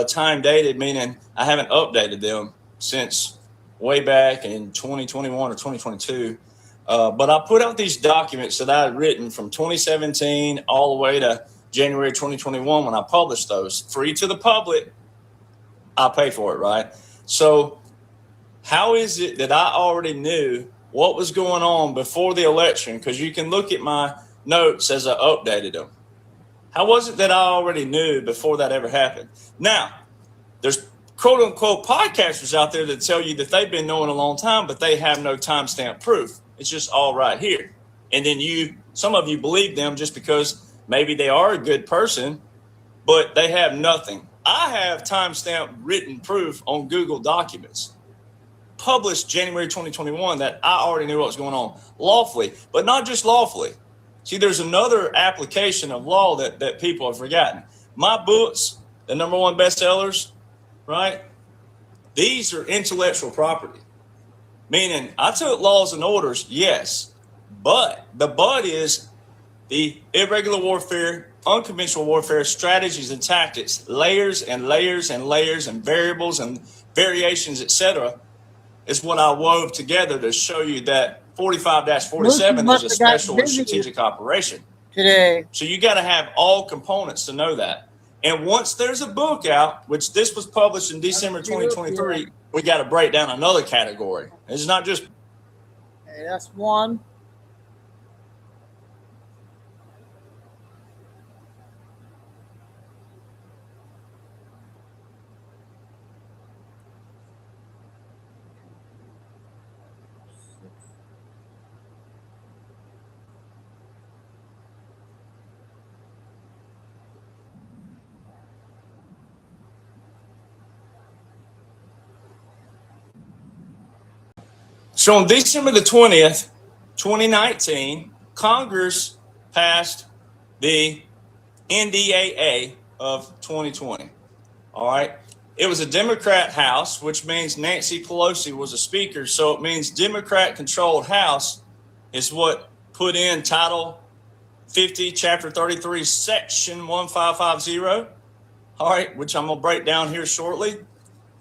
time dated, meaning I haven't updated them since way back in 2021 or 2022. But I put out these documents that I had written from 2017 all the way to January 2021 when I published those. Free to the public. I pay for it, right? So how is it that I already knew what was going on before the election? Because you can look at my notes as I updated them. How was it that I already knew before that ever happened? Now, there's quote unquote podcasters out there that tell you that they've been knowing a long time, but they have no timestamp proof. It's just all right here. And then some of you believe them just because maybe they are a good person, but they have nothing. I have timestamp written proof on Google Documents, published January 2021, that I already knew what was going on lawfully, but not just lawfully. See, there's another application of law that people have forgotten. My books, the #1 bestsellers, right? These are intellectual property, meaning I took laws and orders, yes, but the is the irregular warfare, unconventional warfare, strategies and tactics, layers and layers and layers and variables and variations, etc., is what I wove together to show you that 45-47 is a special and strategic operation.
Today.
So you got to have all components to know that. And once there's a book out, which this was published in December 2023, we got to break down another category. It's not just.
Okay, that's one.
So on December the 20th, 2019, Congress passed the NDAA of 2020. All right. It was a Democrat House, which means Nancy Pelosi was a speaker. So it means Democrat-controlled House is what put in Title 50, Chapter 33, Section 1550. All right, which I'm going to break down here shortly.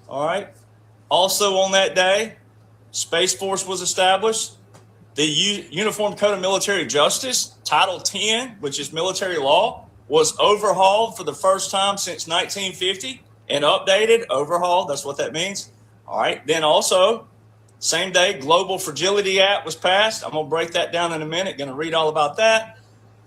All right. Also on that day, Space Force was established. The Uniform Code of Military Justice, Title 10, which is military law, was overhauled for the first time since 1950 and updated, overhauled. That's what that means. All right. Then also, same day, Global Fragility Act was passed. I'm going to break that down in a minute. Going to read all about that.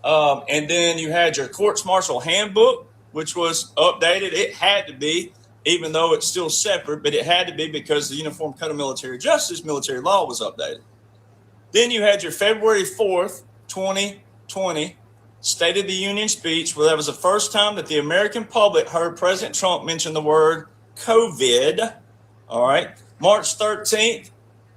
And then you had your Courts Martial Handbook, which was updated. It had to be, even though it's still separate, but it had to be because the Uniform Code of Military Justice, military law, was updated. Then you had your February 4th, 2020 State of the Union speech, where that was the first time that the American public heard President Trump mention the word COVID. All right. March 13th,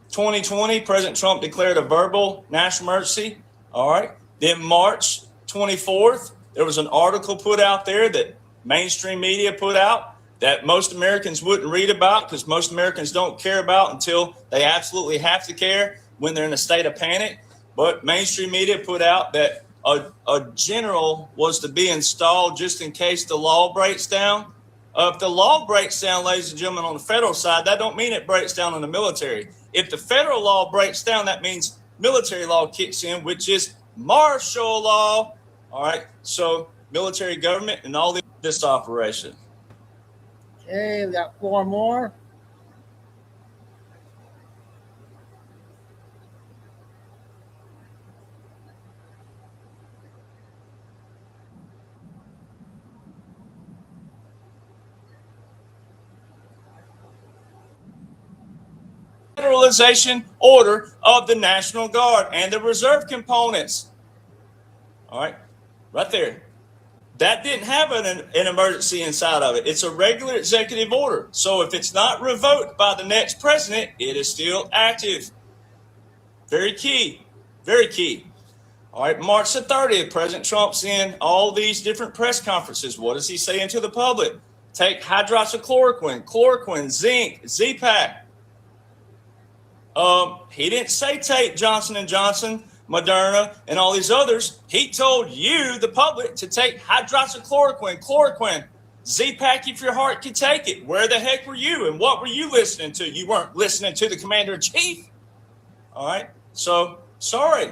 2020, President Trump declared a verbal national emergency. All right. Then March 24th, there was an article put out there that mainstream media put out that most Americans wouldn't read about because most Americans don't care about until they absolutely have to care when they're in a state of panic. But mainstream media put out that a general was to be installed just in case the law breaks down. If the law breaks down, ladies and gentlemen, on the federal side, that don't mean it breaks down on the military. If the federal law breaks down, that means military law kicks in, which is martial law. All right. So military government and all this operation.
Okay, we got 4 more.
Federalization Order of the National Guard and the reserve components. All right, right there. That didn't have an emergency inside of it. It's a regular executive order. So if it's not revoked by the next president, it is still active. Very key. Very key. All right, March the 30th, President Trump's in all these different press conferences. What is he saying to the public? Take hydroxychloroquine, chloroquine, zinc, Z-Pack. He didn't say take Johnson & Johnson, Moderna, and all these others. He told you, the public, to take hydroxychloroquine, chloroquine, Z-Pack if your heart could take it. Where the heck were you, and what were you listening to? You weren't listening to the commander-in-chief. All right, so sorry.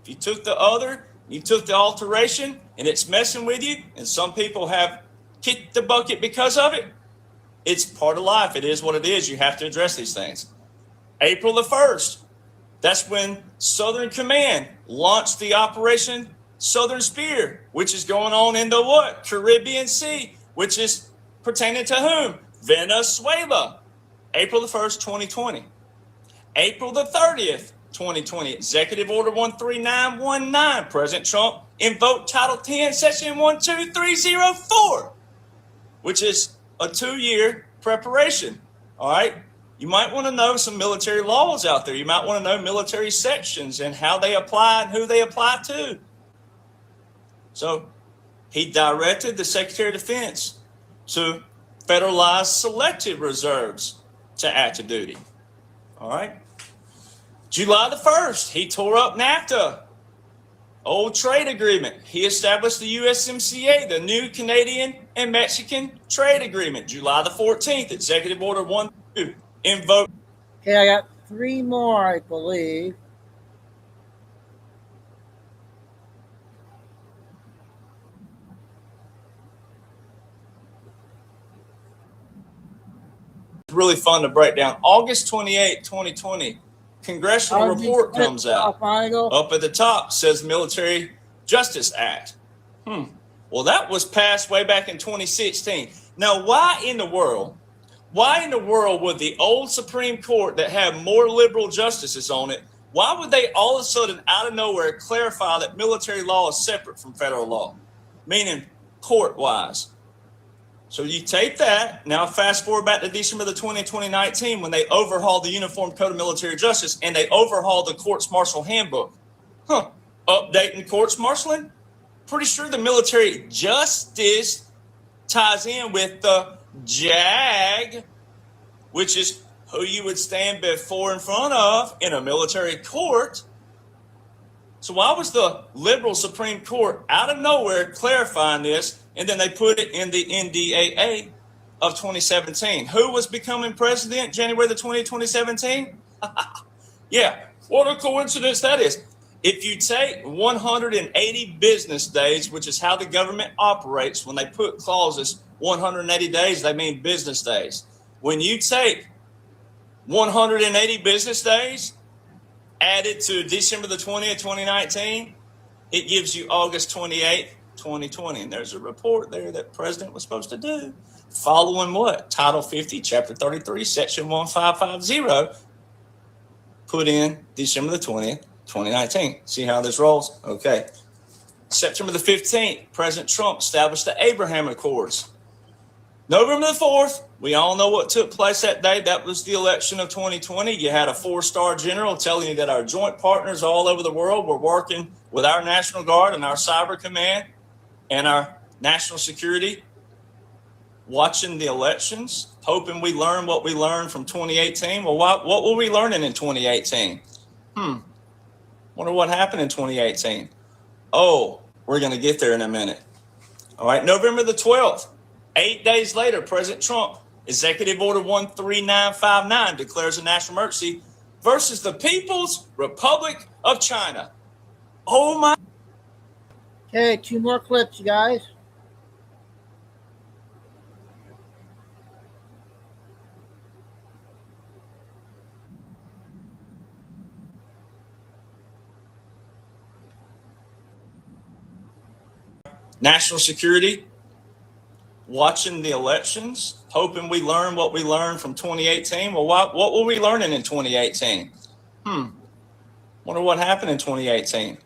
If you took the other, you took the alteration, and it's messing with you, and some people have kicked the bucket because of it, it's part of life. It is what it is. You have to address these things. April the 1st, that's when Southern Command launched the Operation Southern Spear, which is going on in the what? Caribbean Sea, which is pertaining to whom? Venezuela. April the 1st, 2020. April the 30th, 2020, Executive Order 13919, President Trump invoked Title 10, Section 12304, which is a 2-year preparation. All right? You might want to know some military laws out there. You might want to know military sections and how they apply and who they apply to. So he directed the Secretary of Defense to federalize selective reserves to active duty. All right? July the 1st, he tore up NAFTA, old trade agreement. He established the USMCA, the new Canadian and Mexican trade agreement. July the 14th, Executive Order 12, invoked.
Okay, I got 3 more, I believe.
Really fun to break down. August 28, 2020, congressional report comes out. Up at the top says Military Justice Act. Well, that was passed way back in 2016. Now, why in the world would the old Supreme Court that had more liberal justices on it, why would they all of a sudden out of nowhere clarify that military law is separate from federal law, meaning court-wise? So you take that, now fast forward back to December the 20th, 2019, when they overhauled the Uniform Code of Military Justice and they overhauled the Courts Martial Handbook. Updating courts marshaling? Pretty sure the military justice ties in with the JAG, which is who you would stand before in front of in a military court. So why was the liberal Supreme Court out of nowhere clarifying this, and then they put it in the NDAA of 2017? Who was becoming president January the 20th, 2017? Yeah, what a coincidence that is. If you take 180 business days, which is how the government operates, when they put clauses 180 days, they mean business days. When you take 180 business days added to December the 20th, 2019, it gives you August 28th, 2020. And there's a report there that the president was supposed to do following what? Title 50, Chapter 33, Section 1550, put in December the 20th, 2019. See how this rolls? Okay. September the 15th, President Trump established the Abraham Accords. November the 4th, we all know what took place that day. That was the election of 2020. You had a 4-star general telling you that our joint partners all over the world were working with our National Guard and our Cyber Command and our national security, watching the elections, hoping we learn what we learned from 2018. Well, what were we learning in 2018? Wonder what happened in 2018. Oh, we're going to get there in a minute. All right, November the 12th, 8 days later, President Trump, Executive Order 13959, declares a national emergency versus the People's Republic of China. Oh, my.
Okay, 2 more clips, you guys.
National security, watching the elections, hoping we learn what we learned from 2018. Well, what were we learning in 2018? Wonder what happened in 2018.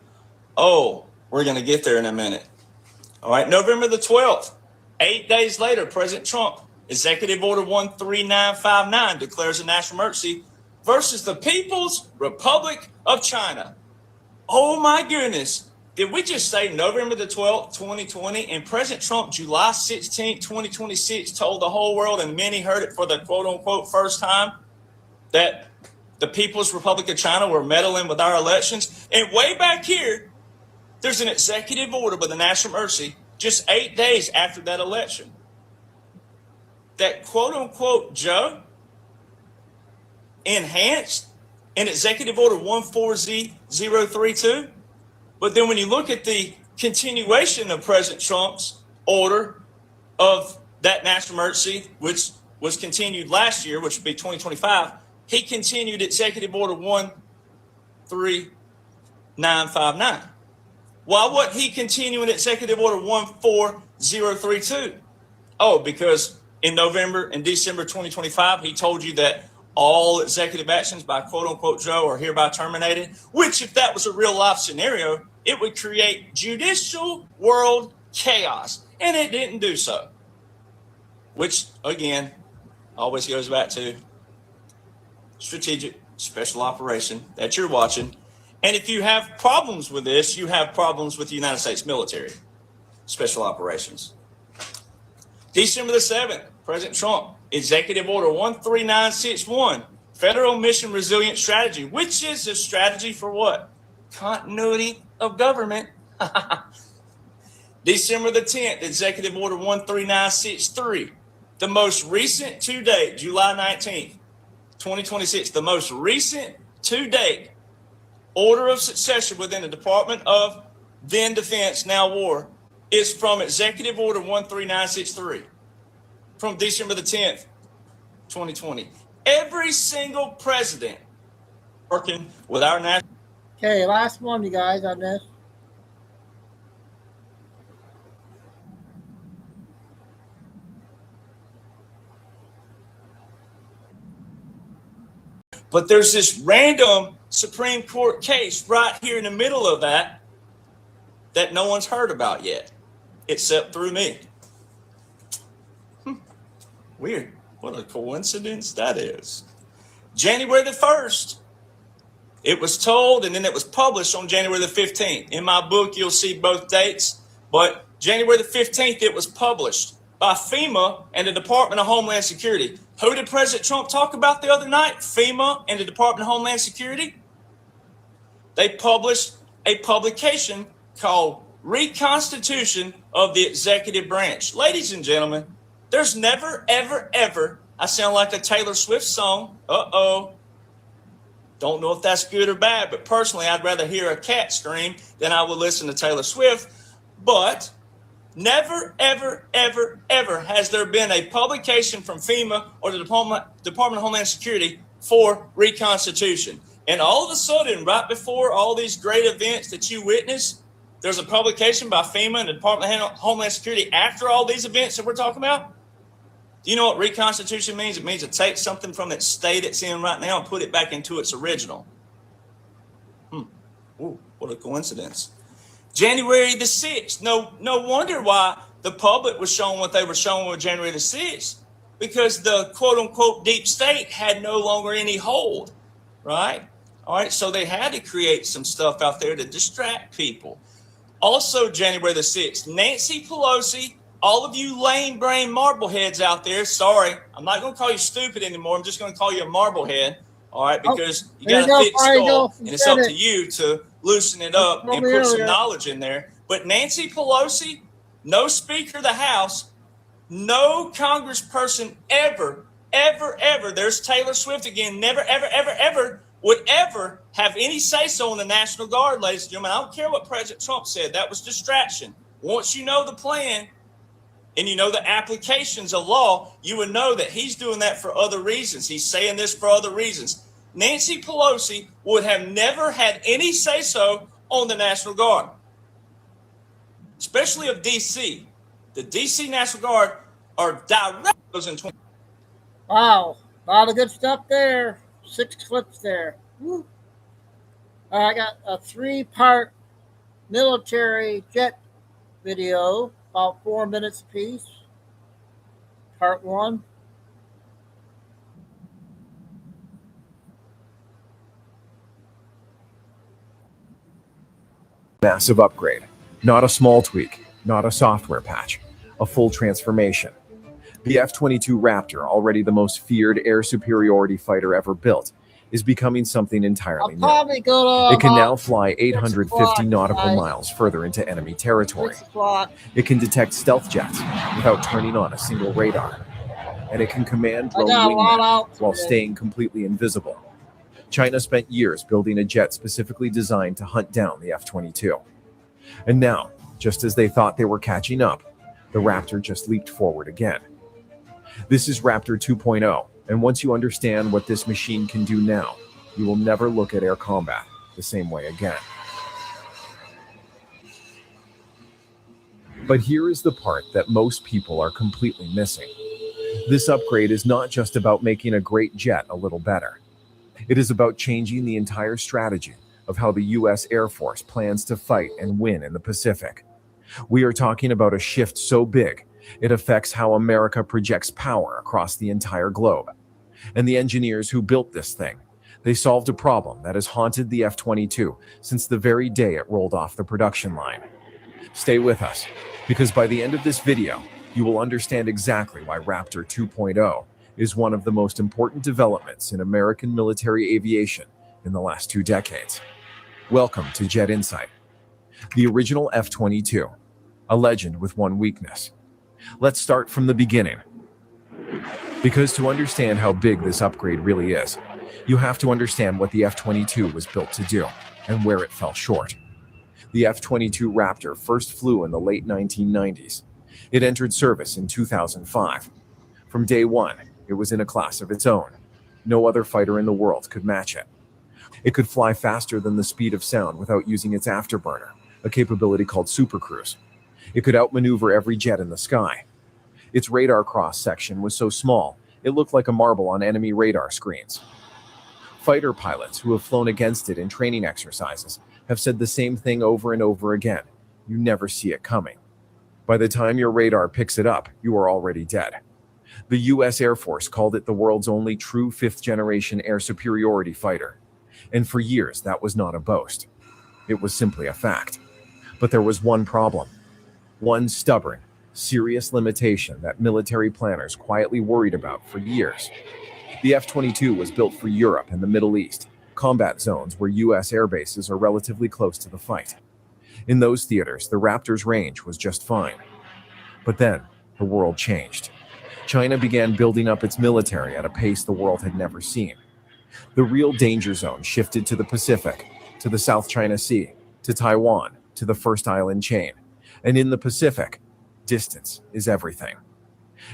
Oh, we're going to get there in a minute. All right, November the 12th, 8 days later, President Trump, Executive Order 13959, declares a national emergency versus the People's Republic of China. Oh my goodness. Did we just say November the 12th, 2020, and President Trump, July 16th, 2026, told the whole world, and many heard it for the quote-unquote first time, that the People's Republic of China were meddling with our elections? And way back here, there's an executive order by the national emergency just 8 days after that election that quote-unquote Joe enhanced in Executive Order 14032. But then when you look at the continuation of President Trump's order of that national emergency, which was continued last year, which would be 2025, he continued Executive Order 13959. Why wasn't he continuing Executive Order 14032? Oh, because in November and December 2025, he told you that all executive actions by quote-unquote Joe are hereby terminated, which if that was a real life scenario, it would create judicial world chaos, and it didn't do so. Which, again, always goes back to strategic special operation that you're watching. And if you have problems with this, you have problems with the United States military, special operations. December the 7th, President Trump, Executive Order 13961, Federal Mission Resilient Strategy, which is a strategy for what? Continuity of government. December the 10th, Executive Order 13963, the most recent to date, July 19th, 2026, the most recent to date order of succession within the Department of then Defense, now War, is from Executive Order 13963 from December the 10th, 2020. Every single president working with our national.
Okay, last one, you guys, on this.
But there's this random Supreme Court case right here in the middle of that no one's heard about yet, except through me. Weird. What a coincidence that is. January the 1st, it was told, and then it was published on January the 15th. In my book, you'll see both dates, but January the 15th, it was published by FEMA and the Department of Homeland Security. Who did President Trump talk about the other night? FEMA and the Department of Homeland Security. They published a publication called Reconstitution of the Executive Branch. Ladies and gentlemen, there's never, ever, ever, I sound like a Taylor Swift song. Uh-oh. Don't know if that's good or bad, but personally, I'd rather hear a cat scream than I would listen to Taylor Swift. But never, ever, ever, ever has there been a publication from FEMA or the Department of Homeland Security for Reconstitution. And all of a sudden, right before all these great events that you witness, there's a publication by FEMA and the Department of Homeland Security after all these events that we're talking about. Do you know what Reconstitution means? It means to take something from that state it's in right now and put it back into its original. Ooh, what a coincidence. January the 6th. No wonder why the public was showing what they were showing with January the 6th, because the quote-unquote deep state had no longer any hold, right? All right, so they had to create some stuff out there to distract people. Also, January the 6th, Nancy Pelosi, all of you lame brain marbleheads out there, sorry, I'm not going to call you stupid anymore. I'm just going to call you a marblehead, all right, because you got a thick skull, and it's up to you to loosen it up and put some knowledge in there. But Nancy Pelosi, no Speaker of the House, no congressperson ever, there's Taylor Swift again, never, ever would ever have any say-so in the National Guard, ladies and gentlemen. I don't care what President Trump said. That was distraction. Once you know the plan and you know the applications of law, you would know that he's doing that for other reasons. He's saying this for other reasons. Nancy Pelosi would have never had any say-so on the National Guard, especially of D.C. The D.C. National Guard are direct in 20.
Wow, a lot of good stuff there. 6 clips there. Woo. I got a 3-part military jet video, about 4 minutes apiece. Part 1.
Massive upgrade. Not a small tweak, not a software patch, a full transformation. The F-22 Raptor, already the most feared air superiority fighter ever built, is becoming something entirely new. It can now fly 850 nautical miles further into enemy territory. It can detect stealth jets without turning on a single radar. And it can command drone wingmen while staying completely invisible. China spent years building a jet specifically designed to hunt down the F-22. And now, just as they thought they were catching up, the Raptor just leaped forward again. This is Raptor 2.0, and once you understand what this machine can do now, you will never look at air combat the same way again. But here is the part that most people are completely missing. This upgrade is not just about making a great jet a little better. It is about changing the entire strategy of how the U.S. Air Force plans to fight and win in the Pacific. We are talking about a shift so big, it affects how America projects power across the entire globe. And the engineers who built this thing, they solved a problem that has haunted the F-22 since the very day it rolled off the production line. Stay with us, because by the end of this video, you will understand exactly why Raptor 2.0 is one of the most important developments in American military aviation in the last 2 decades. Welcome to Jet Insight. The original F-22, a legend with one weakness. Let's start from the beginning. Because to understand how big this upgrade really is, you have to understand what the F-22 was built to do and where it fell short. The F-22 Raptor first flew in the late 1990s. It entered service in 2005. From day one, it was in a class of its own. No other fighter in the world could match it. It could fly faster than the speed of sound without using its afterburner, a capability called supercruise. It could outmaneuver every jet in the sky. Its radar cross-section was so small, it looked like a marble on enemy radar screens. Fighter pilots who have flown against it in training exercises have said the same thing over and over again. You never see it coming. By the time your radar picks it up, you are already dead. The U.S. Air Force called it the world's only true 5th-generation air superiority fighter. And for years, that was not a boast. It was simply a fact. But there was one problem. One stubborn, serious limitation that military planners quietly worried about for years. The F-22 was built for Europe and the Middle East, combat zones where U.S. air bases are relatively close to the fight. In those theaters, the Raptor's range was just fine. But then, the world changed. China began building up its military at a pace the world had never seen. The real danger zone shifted to the Pacific, to the South China Sea, to Taiwan, to the first island chain. And in the Pacific, distance is everything.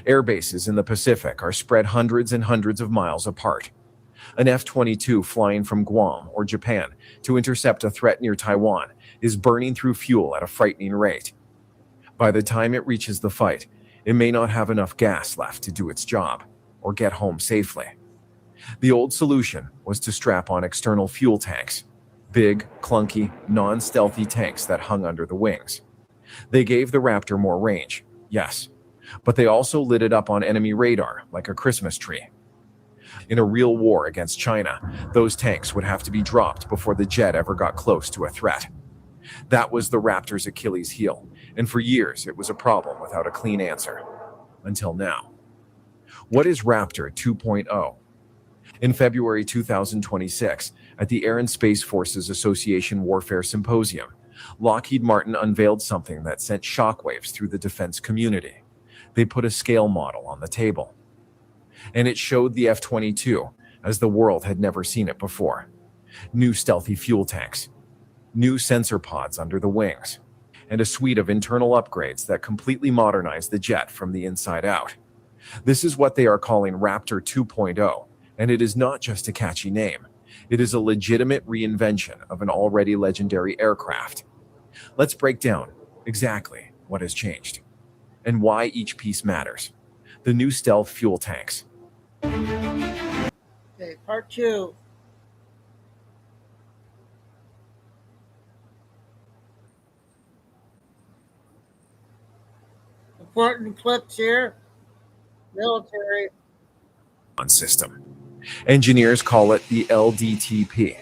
Air bases in the Pacific are spread hundreds and hundreds of miles apart. An F-22 flying from Guam or Japan to intercept a threat near Taiwan is burning through fuel at a frightening rate. By the time it reaches the fight, it may not have enough gas left to do its job or get home safely. The old solution was to strap on external fuel tanks, big, clunky, non-stealthy tanks that hung under the wings. They gave the Raptor more range, yes, but they also lit it up on enemy radar like a Christmas tree. In a real war against China, those tanks would have to be dropped before the jet ever got close to a threat. That was the Raptor's Achilles heel, and for years it was a problem without a clean answer. Until now. What is Raptor 2.0? In February 2026, at the Air and Space Forces Association Warfare Symposium, Lockheed Martin unveiled something that sent shockwaves through the defense community. They put a scale model on the table. And it showed the F-22 as the world had never seen it before. New stealthy fuel tanks, new sensor pods under the wings, and a suite of internal upgrades that completely modernized the jet from the inside out. This is what they are calling Raptor 2.0, and it is not just a catchy name. It is a legitimate reinvention of an already legendary aircraft. Let's break down exactly what has changed and why each piece matters. the new stealth fuel tanks.
Okay, part 2. Important clips here. Military.
System. Engineers call it the LDTP.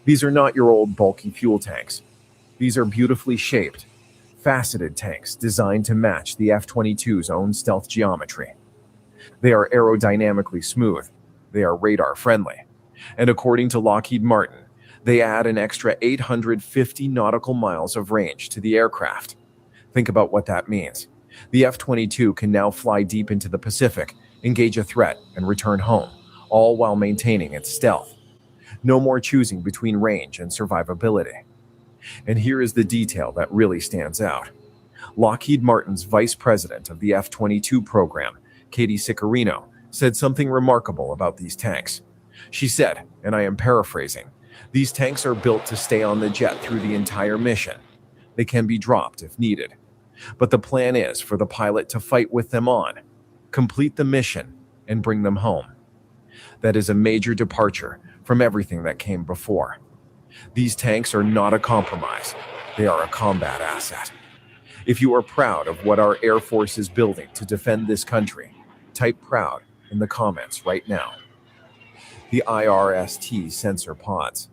These are not your old bulky fuel tanks. These are beautifully shaped, faceted tanks designed to match the F-22's own stealth geometry. They are aerodynamically smooth. They are radar friendly. And according to Lockheed Martin, they add an extra 850 nautical miles of range to the aircraft. Think about what that means. The F-22 can now fly deep into the Pacific, engage a threat, and return home, all while maintaining its stealth. No more choosing between range and survivability. And here is the detail that really stands out. Lockheed Martin's vice president of the F-22 program, Katie Siccarino, said something remarkable about these tanks. She said, and I am paraphrasing, "These tanks are built to stay on the jet through the entire mission. They can be dropped if needed. But the plan is for the pilot to fight with them on, complete the mission, and bring them home." That is a major departure from everything that came before. These tanks are not a compromise. They are a combat asset. If you are proud of what our Air Force is building to defend this country, type proud in the comments right now. The IRST sensor pods.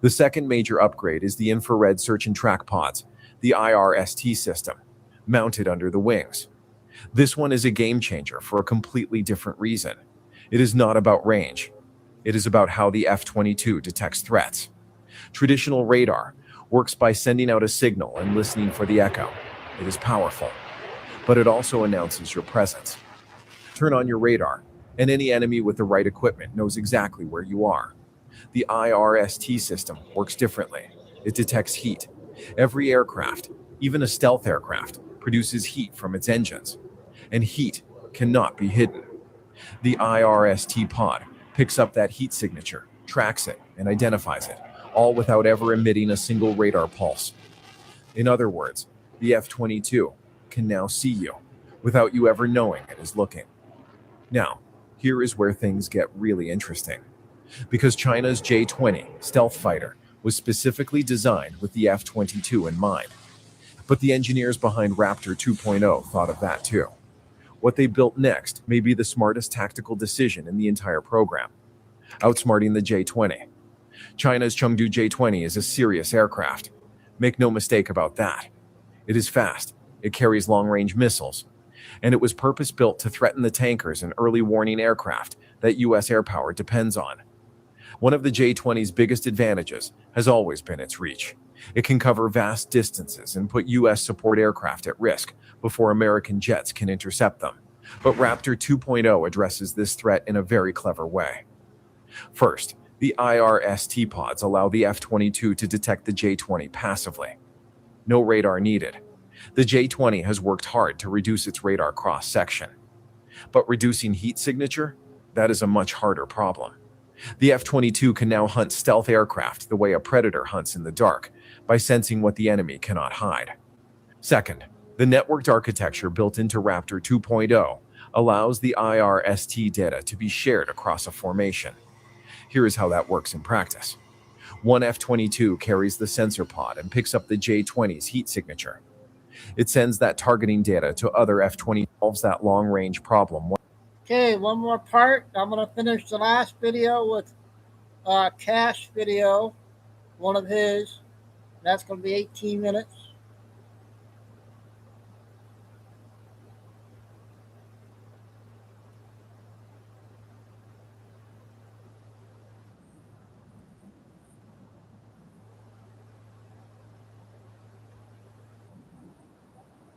The second major upgrade is the infrared search and track pods, the IRST system, mounted under the wings. This one is a game changer for a completely different reason. It is not about range. It is about how the F-22 detects threats. Traditional radar works by sending out a signal and listening for the echo. It is powerful, but it also announces your presence. Turn on your radar, and any enemy with the right equipment knows exactly where you are. The IRST system works differently. It detects heat. Every aircraft, even a stealth aircraft, produces heat from its engines, and heat cannot be hidden. The IRST pod picks up that heat signature, tracks it, and identifies it, all without ever emitting a single radar pulse. In other words, the F-22 can now see you without you ever knowing it is looking. Now, here is where things get really interesting. Because China's J-20 stealth fighter was specifically designed with the F-22 in mind. But the engineers behind Raptor 2.0 thought of that too. What they built next may be the smartest tactical decision in the entire program, outsmarting the J-20. China's Chengdu J-20 is a serious aircraft. Make no mistake about that. It is fast, it carries long-range missiles, and it was purpose-built to threaten the tankers and early warning aircraft that U.S. air power depends on. One of the J-20's biggest advantages has always been its reach. It can cover vast distances and put U.S. support aircraft at risk before American jets can intercept them. But Raptor 2.0 addresses this threat in a very clever way. First, the IRST pods allow the F-22 to detect the J-20 passively. No radar needed. The J-20 has worked hard to reduce its radar cross-section. But reducing heat signature? That is a much harder problem. The F-22 can now hunt stealth aircraft the way a predator hunts in the dark, by sensing what the enemy cannot hide. Second, the networked architecture built into Raptor 2.0 allows the IRST data to be shared across a formation. Here is how that works in practice. One F-22 carries the sensor pod and picks up the J-20's heat signature. It sends that targeting data to other F-20, solves that long-range problem.
Okay, one more part. I'm going to finish the last video with Cash video, one of his. That's going to be 18 minutes.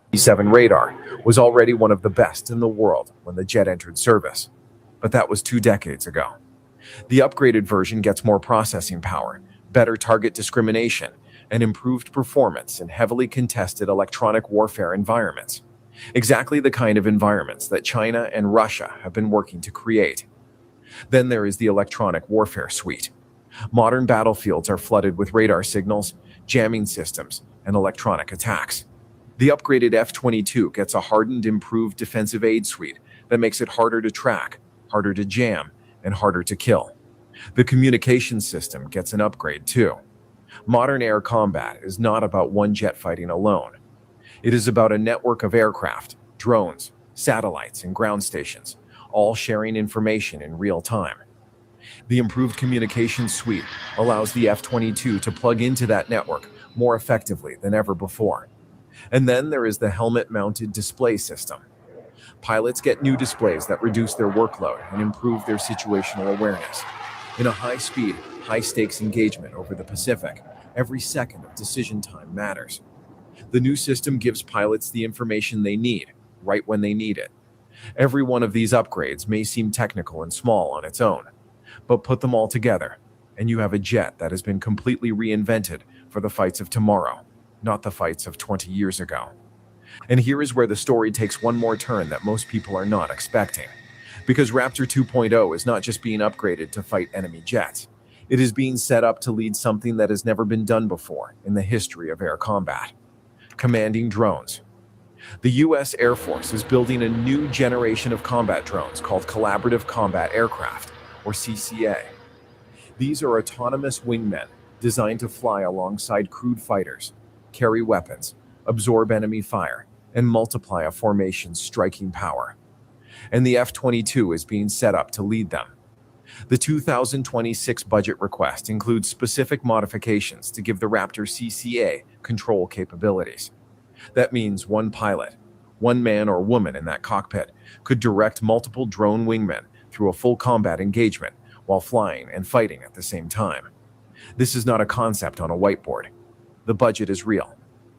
B-7 radar was already one of the best in the world when the jet entered service, but that was 2 decades ago. The upgraded version gets more processing power, better target discrimination, and improved performance in heavily contested electronic warfare environments. Exactly the kind of environments that China and Russia have been working to create. Then there is the electronic warfare suite. Modern battlefields are flooded with radar signals, jamming systems, and electronic attacks. The upgraded F-22 gets a hardened, improved defensive aid suite that makes it harder to track, harder to jam, and harder to kill. The communication system gets an upgrade too. Modern air combat is not about one jet fighting alone. It is about a network of aircraft, drones, satellites, and ground stations, all sharing information in real time. The improved communication suite allows the F-22 to plug into that network more effectively than ever before. And then there is the helmet-mounted display system. Pilots get new displays that reduce their workload and improve their situational awareness. In a high-speed, high-stakes engagement over the Pacific, every second of decision time matters. The new system gives pilots the information they need, right when they need it. Every one of these upgrades may seem technical and small on its own, but put them all together, and you have a jet that has been completely reinvented for the fights of tomorrow, not the fights of 20 years ago. And here is where the story takes one more turn that most people are not expecting. Because Raptor 2.0 is not just being upgraded to fight enemy jets. It is being set up to lead something that has never been done before in the history of air combat. Commanding drones. The U.S. Air Force is building a new generation of combat drones called Collaborative Combat Aircraft, or CCA. These are autonomous wingmen designed to fly alongside crewed fighters, carry weapons, absorb enemy fire, and multiply a formation's striking power. And the F-22 is being set up to lead them. The 2026 budget request includes specific modifications to give the Raptor CCA control capabilities. That means one pilot, one man or woman in that cockpit, could direct multiple drone wingmen through a full combat engagement while flying and fighting at the same time. This is not a concept on a whiteboard. The budget is real.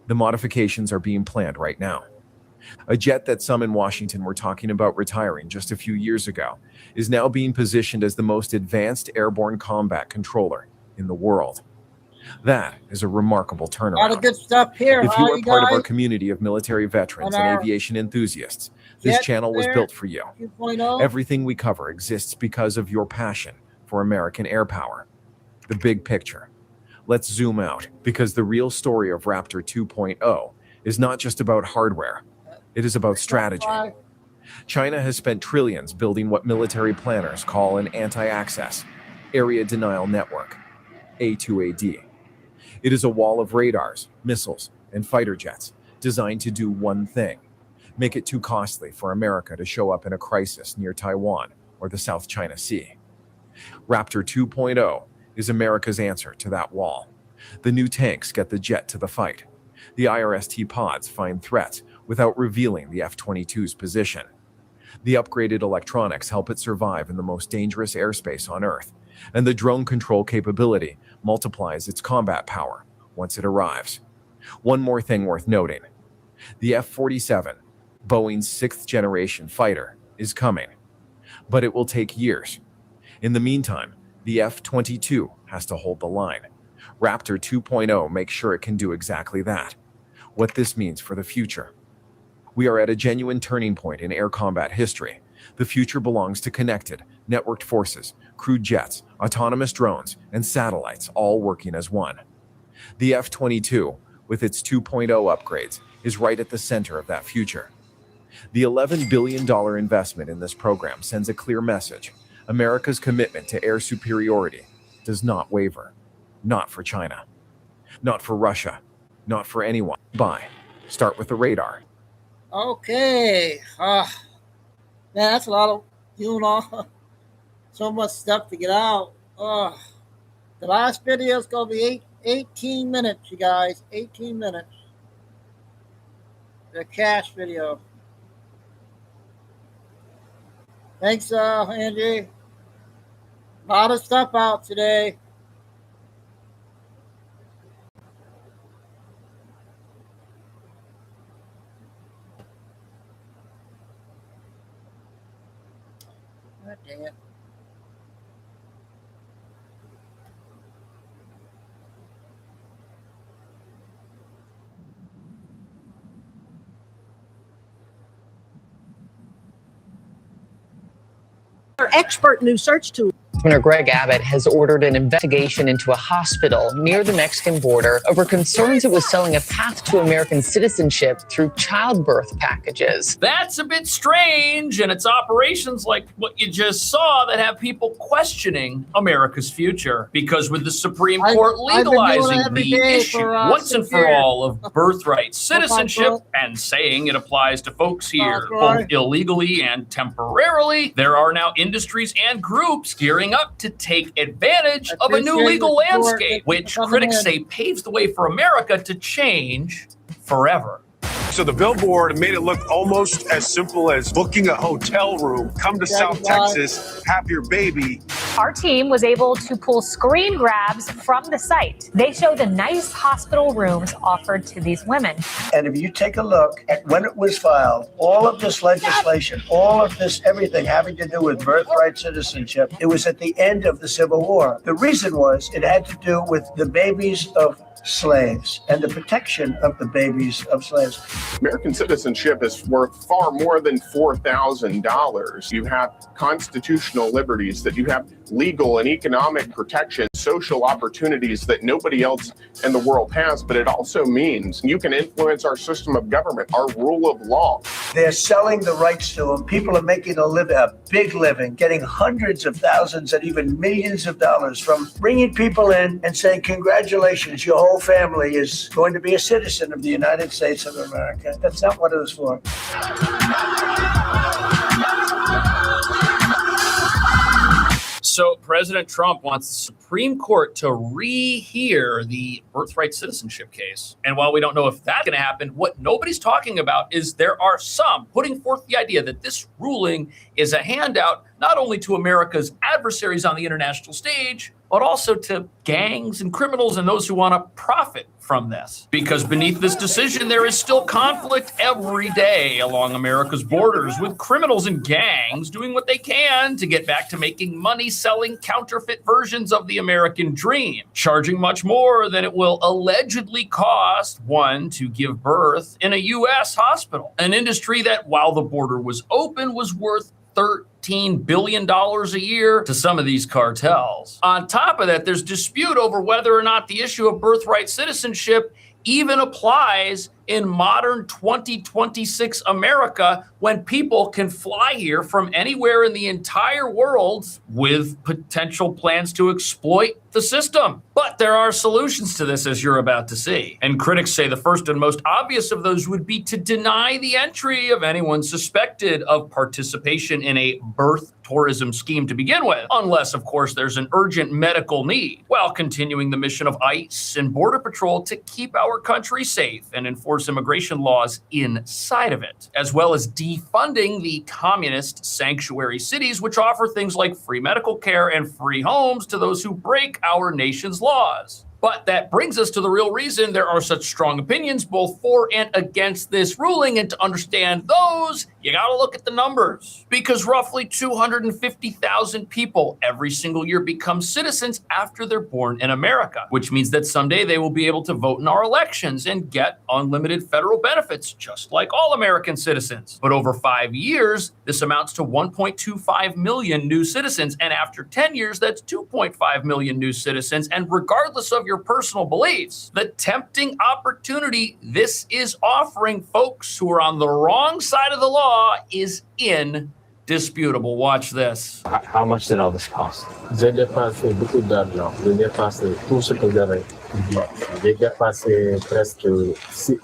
The modifications are being planned right now. A jet that some in Washington were talking about retiring just a few years ago is now being positioned as the most advanced airborne combat controller in the world. That is a remarkable turnaround.
A lot of good stuff here.
If you are
you
part of our
guys?
community of military veterans
On
and
our
aviation enthusiasts, this
Jet
channel was
Fair
built for you.
2.0.
Everything we cover exists because of your passion for American air power. The big picture. Let's zoom out, because the real story of Raptor 2.0 is not just about hardware. It is about strategy. China has spent trillions building what military planners call an anti-access, area denial network, A2AD. It is a wall of radars, missiles, and fighter jets designed to do one thing: make it too costly for America to show up in a crisis near Taiwan or the South China Sea. Raptor 2.0 is America's answer to that wall. The new tanks get the jet to the fight. The IRST pods find threats without revealing the F-22's position. The upgraded electronics help it survive in the most dangerous airspace on Earth, and the drone control capability multiplies its combat power once it arrives. One more thing worth noting. The F-47, Boeing's 6th generation fighter, is coming, but it will take years. In the meantime, the F-22 has to hold the line. Raptor 2.0 makes sure it can do exactly that. What this means for the future. We are at a genuine turning point in air combat history. The future belongs to connected, networked forces, crewed jets, autonomous drones, and satellites all working as one. The F-22, with its 2.0 upgrades, is right at the center of that future. The $11 billion investment in this program sends a clear message. America's commitment to air superiority does not waver. Not for China. Not for Russia. Not for anyone. Bye. Start with the radar.
Okay. Man, that's a lot of, so much stuff to get out. The last video is going to be 18 minutes, you guys. 18 minutes. The cash video. Thanks, Angie. A lot of stuff out today. God dang it.
Our expert new search tool.
Governor Greg Abbott has ordered an investigation into a hospital near the Mexican border over concerns it was selling a path to American citizenship through childbirth packages.
That's a bit strange, and it's operations like what you just saw that have people questioning America's future. Because with the Supreme Court legalizing the issue once and for all of birthright citizenship and saying it applies to folks here both illegally and temporarily, there are now industries and groups gearing up to take advantage of a new legal landscape, which critics say paves the way for America to change forever.
So the billboard made it look almost as simple as booking a hotel room, come to South Texas, have your baby.
Our team was able to pull screen grabs from the site. They show the nice hospital rooms offered to these women.
And if you take a look at when it was filed, all of this legislation, all of this, everything having to do with birthright citizenship, it was at the end of the Civil War. The reason was it had to do with the babies of slaves and the protection of the babies of slaves.
American citizenship is worth far more than $4,000. You have constitutional liberties, that you have legal and economic protection, social opportunities that nobody else in the world has, but it also means you can influence our system of government, our rule of law.
They're selling the rights to them. People are making a big living, getting hundreds of thousands and even millions of dollars from bringing people in and saying, congratulations, your whole family is going to be a citizen of the United States of America. That's not what it was for.
So President Trump wants the Supreme Court to rehear the birthright citizenship case. And while we don't know if that's going to happen, what nobody's talking about is there are some putting forth the idea that this ruling is a handout not only to America's adversaries on the international stage, but also to gangs and criminals and those who want to profit from this. Because beneath this decision, there is still conflict every day along America's borders, with criminals and gangs doing what they can to get back to making money selling counterfeit versions of the American dream, charging much more than it will allegedly cost one to give birth in a U.S. hospital. An industry that, while the border was open, was worth $13 billion a year to some of these cartels. On top of that, there's dispute over whether or not the issue of birthright citizenship even applies in modern 2026 America, when people can fly here from anywhere in the entire world with potential plans to exploit the system. But there are solutions to this, as you're about to see. And critics say the first and most obvious of those would be to deny the entry of anyone suspected of participation in a birth tourism scheme to begin with, unless, of course, there's an urgent medical need, while continuing the mission of ICE and Border Patrol to keep our country safe and enforce immigration laws inside of it, as well as defunding the communist sanctuary cities, which offer things like free medical care and free homes to those who break our nation's laws. But that brings us to the real reason there are such strong opinions both for and against this ruling. And to understand those, you got to look at the numbers. Because roughly 250,000 people every single year become citizens after they're born in America, which means that someday they will be able to vote in our elections and get unlimited federal benefits, just like all American citizens. But over 5 years, this amounts to 1.25 million new citizens. And after 10 years, that's 2.5 million new citizens. And regardless of your personal beliefs, the tempting opportunity this is offering folks who are on the wrong side of the law is indisputable. Watch this.
How much did all this cost? J'ai dépensé beaucoup d'argent. J'ai dépensé tout ce que j'avais. J'ai dépensé presque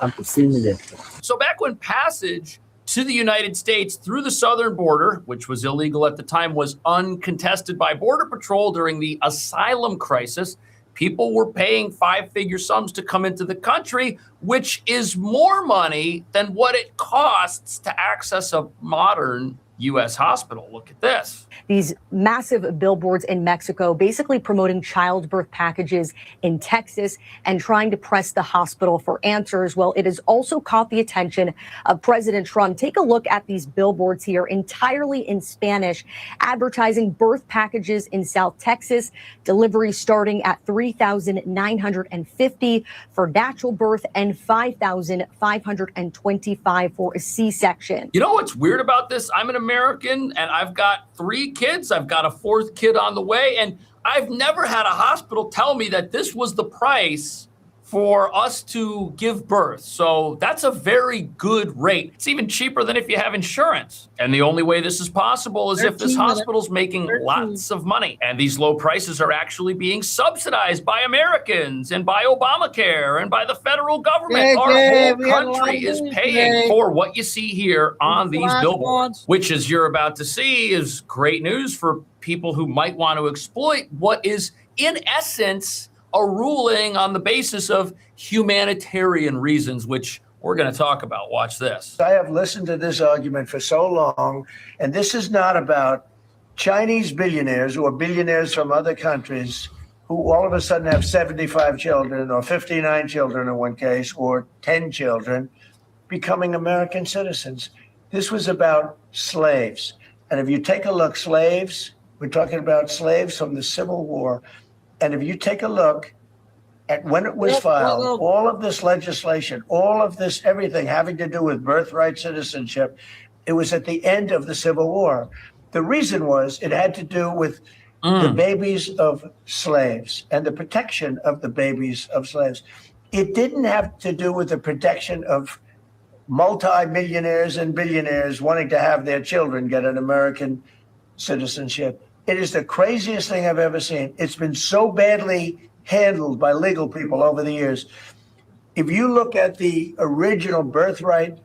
entre 6 millions.
So back when passage to the United States through the southern border, which was illegal at the time, was uncontested by Border Patrol during the asylum crisis, people were paying five-figure sums to come into the country, which is more money than what it costs to access a modern U.S. hospital. Look at this.
These massive billboards in Mexico basically promoting childbirth packages in Texas and trying to press the hospital for answers. Well, it has also caught the attention of President Trump. Take a look at these billboards here, entirely in Spanish, advertising birth packages in South Texas, delivery starting at $3,950 for natural birth and $5,525 for a C-section.
You know what's weird about this? I'm an American, and I've got 3 kids. I've got a 4th kid on the way, and I've never had a hospital tell me that this was the price for us to give birth. So that's a very good rate. It's even cheaper than if you have insurance. And the only way this is possible is if this hospital's making lots of money. And these low prices are actually being subsidized by Americans and by Obamacare and by the federal government. Our whole country is paying for what you see here on these billboards, which, as you're about to see, is great news for people who might want to exploit what is, in essence, a ruling on the basis of humanitarian reasons, which we're going to talk about. Watch this.
I have listened to this argument for so long, and this is not about Chinese billionaires or billionaires from other countries who all of a sudden have 75 children or 59 children in one case or 10 children becoming American citizens. This was about slaves. And if you take a look, slaves, we're talking about slaves from the Civil War. And if you take a look at when it was filed, all of this legislation, all of this, everything having to do with birthright citizenship, it was at the end of the Civil War. The reason was it had to do with the babies of slaves and the protection of the babies of slaves. It didn't have to do with the protection of multi-millionaires and billionaires wanting to have their children get an American citizenship. It is the craziest thing I've ever seen. It's been so badly handled by legal people over the years. If you look at the original birthright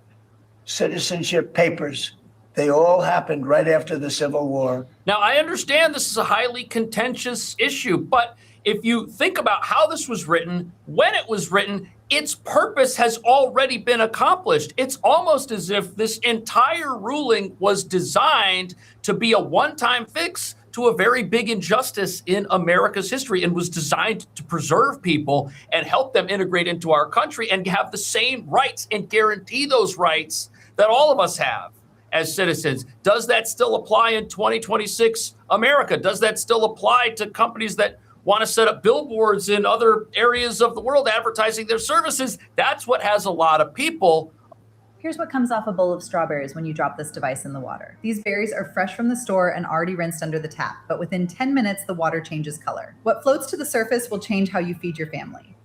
citizenship papers, they all happened right after the Civil War.
Now, I understand this is a highly contentious issue, but if you think about how this was written, when it was written, its purpose has already been accomplished. It's almost as if this entire ruling was designed to be a one-time fix to a very big injustice in America's history and was designed to preserve people and help them integrate into our country and have the same rights and guarantee those rights that all of us have as citizens. Does that still apply in 2026 America? Does that still apply to companies that want to set up billboards in other areas of the world advertising their services? That's what has a lot of people.
Here's what comes off a bowl of strawberries when you drop this device in the water. These berries are fresh from the store and already rinsed under the tap, but within 10 minutes, the water changes color. What floats to the surface will change how you feed your family.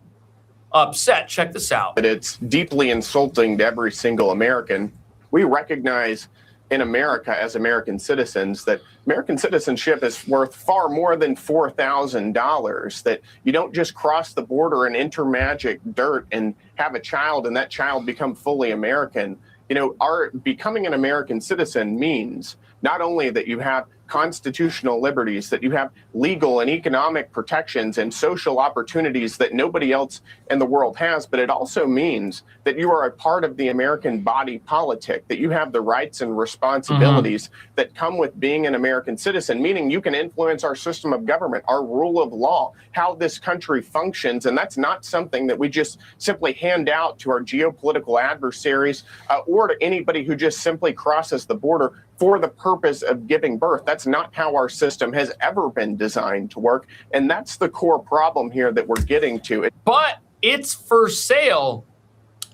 Upset, check this out.
But it's deeply insulting to every single American. We recognize in America as American citizens that American citizenship is worth far more than $4,000, that you don't just cross the border and enter magic dirt and have a child and that child become fully American. You know, our becoming an American citizen means not only that you have constitutional liberties, that you have legal and economic protections and social opportunities that nobody else in the world has, but it also means that you are a part of the American body politic, that you have the rights and responsibilities that come with being an American citizen, meaning you can influence our system of government, our rule of law, how this country functions. And that's not something that we just simply hand out to our geopolitical adversaries or to anybody who just simply crosses the border for the purpose of giving birth. That's not how our system has ever been designed to work. And that's the core problem here that we're getting to.
But it's for sale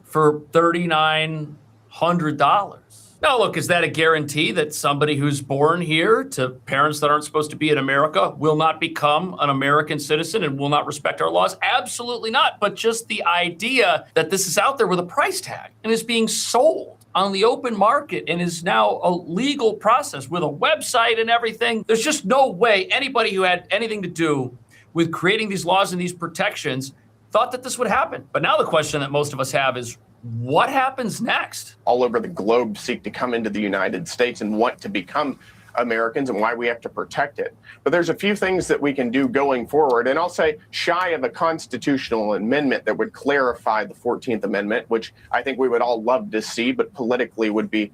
for $3,900. Now, look, is that a guarantee that somebody who's born here to parents that aren't supposed to be in America will not become an American citizen and will not respect our laws? Absolutely not. But just the idea that this is out there with a price tag and is being sold on the open market and is now a legal process with a website and everything. There's just no way anybody who had anything to do with creating these laws and these protections thought that this would happen. But now the question that most of us have is, what happens next?
All over the globe seek to come into the United States and want to become Americans, and why we have to protect it. But there's a few things that we can do going forward, and I'll say shy of a constitutional amendment that would clarify the 14th Amendment, which I think we would all love to see, but politically would be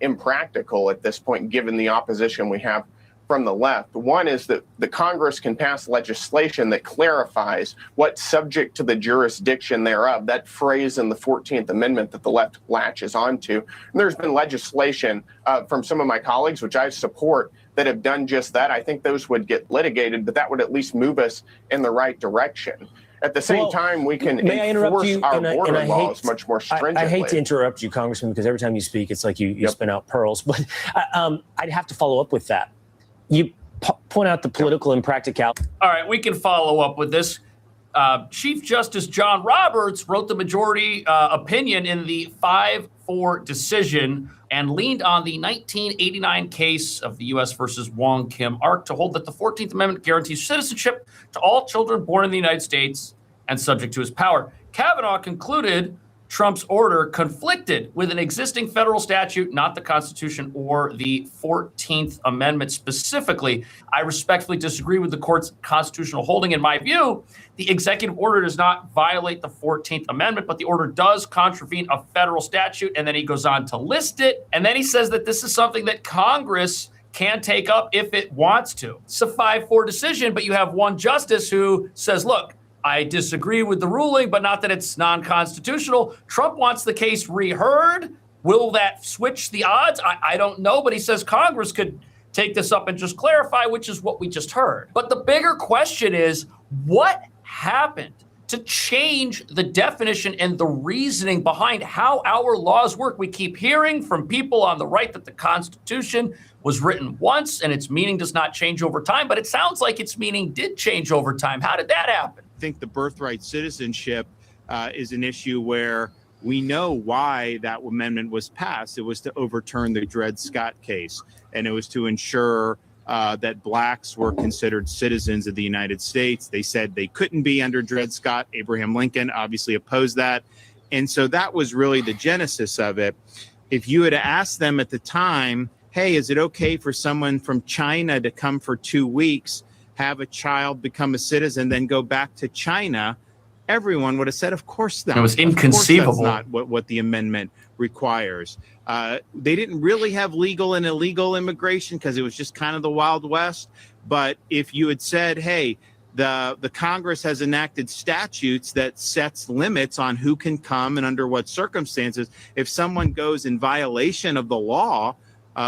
impractical at this point, given the opposition we have from the left. One is that the Congress can pass legislation that clarifies what's subject to the jurisdiction thereof, that phrase in the 14th Amendment that the left latches onto. And there's been legislation from some of my colleagues, which I support, that have done just that. I think those would get litigated, but that would at least move us in the right direction. At the same
Well,
time, we can
may I interrupt
enforce
you?
our
And I
border laws
hate-
much more stringently.
I hate to interrupt you, Congressman, because every time you speak, it's like you spin out pearls. But I'd have to follow up with that. You point out the political impracticality.
All right, we can follow up with this. Chief Justice John Roberts wrote the majority opinion in the 5-4 decision and leaned on the 1989 case of the U.S. versus Wong Kim Ark to hold that the 14th Amendment guarantees citizenship to all children born in the United States and subject to his power. Kavanaugh concluded Trump's order conflicted with an existing federal statute, not the Constitution or the 14th Amendment specifically. I respectfully disagree with the court's constitutional holding. In my view, the executive order does not violate the 14th Amendment, but the order does contravene a federal statute. And then he goes on to list it. And then he says that this is something that Congress can take up if it wants to. It's a 5-4 decision, but you have one justice who says, look, I disagree with the ruling, but not that it's non-constitutional. Trump wants the case reheard. Will that switch the odds? I don't know, but he says Congress could take this up and just clarify, which is what we just heard. But the bigger question is, what happened to change the definition and the reasoning behind how our laws work? We keep hearing from people on the right that the Constitution was written once and its meaning does not change over time, but it sounds like its meaning did change over time. How did that happen?
I think the birthright citizenship is an issue where we know why that amendment was passed. It was to overturn the Dred Scott case, and it was to ensure that blacks were considered citizens of the United States. They said they couldn't be under Dred Scott. Abraham Lincoln obviously opposed that. And so that was really the genesis of it. If you had asked them at the time, hey, is it okay for someone from China to come for 2 weeks, have a child become a citizen, then go back to China, everyone would have said, of course not.
It was inconceivable.
Of course that's not what the amendment requires. They didn't really have legal and illegal immigration because it was just kind of the Wild West. But if you had said, hey, the Congress has enacted statutes that sets limits on who can come and under what circumstances, if someone goes in violation of the law,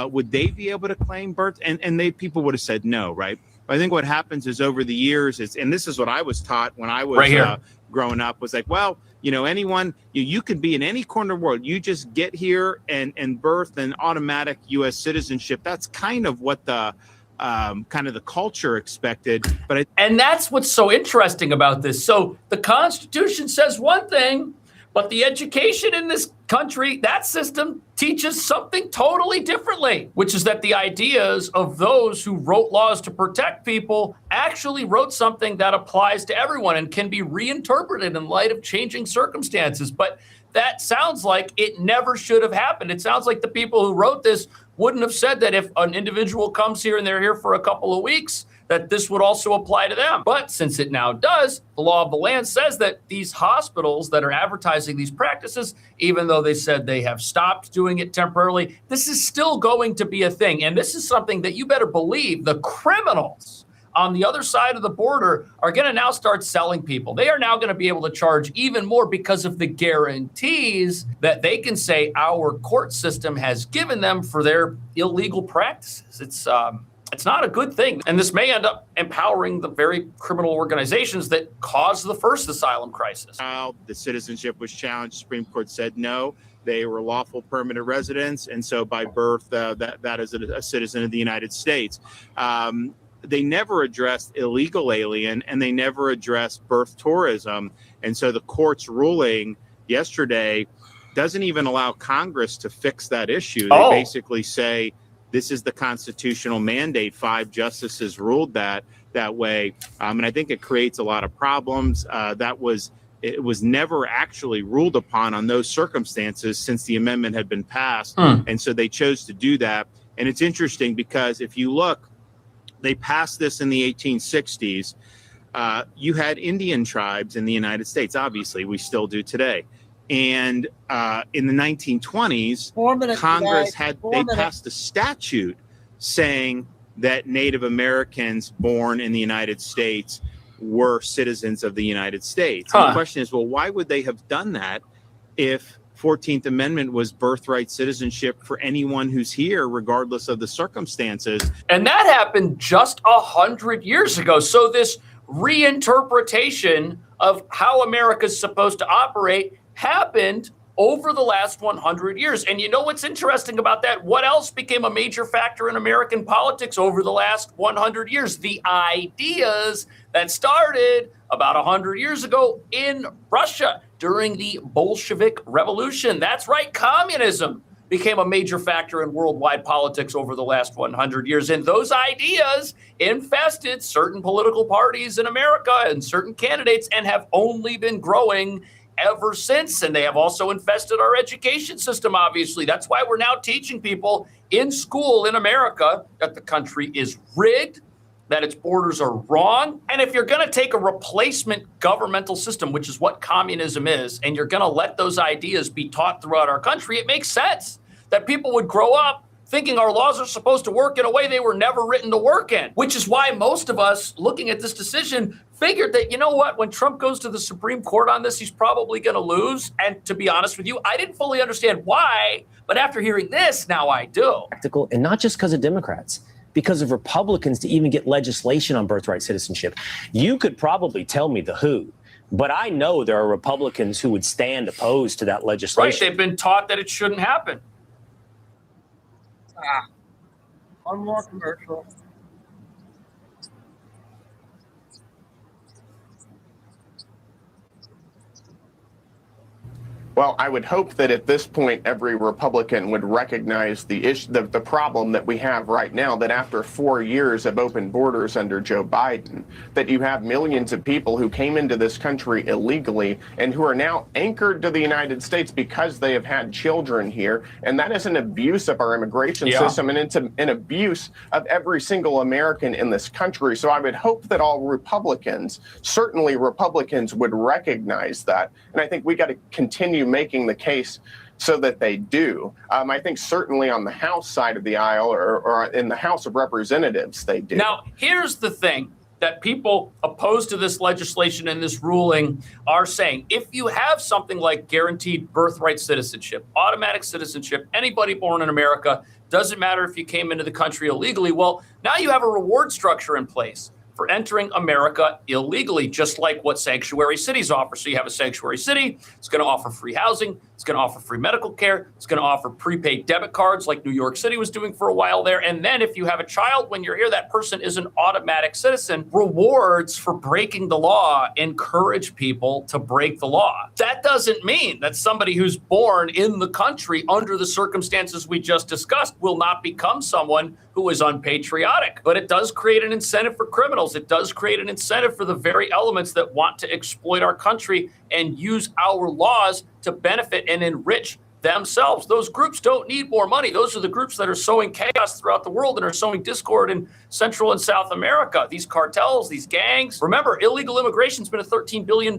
would they be able to claim birth? And people would have said no, right? I think what happens is over the years is, and this is what I was taught when I was growing up, was like, well, anyone, you could be in any corner of the world. You just get here and birth and automatic U.S. citizenship. That's kind of what the culture expected.
And that's what's so interesting about this. So the Constitution says one thing, but the education in this country, that system teaches something totally differently, which is that the ideas of those who wrote laws to protect people actually wrote something that applies to everyone and can be reinterpreted in light of changing circumstances. But that sounds like it never should have happened. It sounds like the people who wrote this wouldn't have said that if an individual comes here and they're here for a couple of weeks, that this would also apply to them. But since it now does, the law of the land says that these hospitals that are advertising these practices, even though they said they have stopped doing it temporarily, this is still going to be a thing. And this is something that you better believe the criminals on the other side of the border are going to now start selling people. They are now going to be able to charge even more because of the guarantees that they can say our court system has given them for their illegal practices. It's not a good thing. And this may end up empowering the very criminal organizations that caused the first asylum crisis.
The citizenship was challenged. Supreme Court said no. They were lawful permanent residents. And so by birth, that is a citizen of the United States. They never addressed illegal alien, and they never addressed birth tourism. And so the court's ruling yesterday doesn't even allow Congress to fix that issue. They basically say, this is the constitutional mandate. 5 justices ruled that way. And I think it creates a lot of problems. It was never actually ruled upon on those circumstances since the amendment had been passed. And so they chose to do that. And it's interesting because if you look, they passed this in the 1860s. You had Indian tribes in the United States. Obviously, we still do today. And in the 1920s, Congress passed a statute saying that Native Americans born in the United States were citizens of the United States. And the question is, well, why would they have done that if 14th Amendment was birthright citizenship for anyone who's here, regardless of the circumstances?
And that happened just 100 years ago. So this reinterpretation of how America's supposed to operate happened over the last 100 years. And you know what's interesting about that? What else became a major factor in American politics over the last 100 years? The ideas that started about 100 years ago in Russia during the Bolshevik Revolution. That's right, communism became a major factor in worldwide politics over the last 100 years. And those ideas infested certain political parties in America and certain candidates and have only been growing ever since. And they have also infested our education system, obviously. That's why we're now teaching people in school in America that the country is rigged, that its borders are wrong. And if you're going to take a replacement governmental system, which is what communism is, and you're going to let those ideas be taught throughout our country, it makes sense that people would grow up thinking our laws are supposed to work in a way they were never written to work in, which is why most of us looking at this decision figured that, you know what, when Trump goes to the Supreme Court on this, he's probably going to lose. And to be honest with you, I didn't fully understand why, but after hearing this, now I do.
Practical, and not just because of Democrats, because of Republicans to even get legislation on birthright citizenship. You could probably tell me the who, but I know there are Republicans who would stand opposed to that legislation.
Right, they've been taught that it shouldn't happen.
One more commercial.
Well, I would hope that at this point, every Republican would recognize the issue, the problem that we have right now, that after 4 years of open borders under Joe Biden, that you have millions of people who came into this country illegally and who are now anchored to the United States because they have had children here. And that is an abuse of our immigration system, and it's an abuse of every single American in this country. So I would hope that all Republicans, certainly Republicans, would recognize that. And I think we got to continue making the case so that they do. I think certainly on the House side of the aisle or in the House of Representatives, they do.
Now, here's the thing that people opposed to this legislation and this ruling are saying. If you have something like guaranteed birthright citizenship, automatic citizenship, anybody born in America, doesn't matter if you came into the country illegally, well, now you have a reward structure in place for entering America illegally, just like what sanctuary cities offer. So you have a sanctuary city, it's going to offer free housing, it's going to offer free medical care, it's going to offer prepaid debit cards like New York City was doing for a while there. And then if you have a child when you're here, that person is an automatic citizen. Rewards for breaking the law encourage people to break the law. That doesn't mean that somebody who's born in the country under the circumstances we just discussed will not become someone who is unpatriotic. But it does create an incentive for criminals. It does create an incentive for the very elements that want to exploit our country and use our laws to benefit and enrich themselves. Those groups don't need more money. Those are the groups that are sowing chaos throughout the world and are sowing discord in Central and South America. These cartels, these gangs. Remember, illegal immigration's been a $13 billion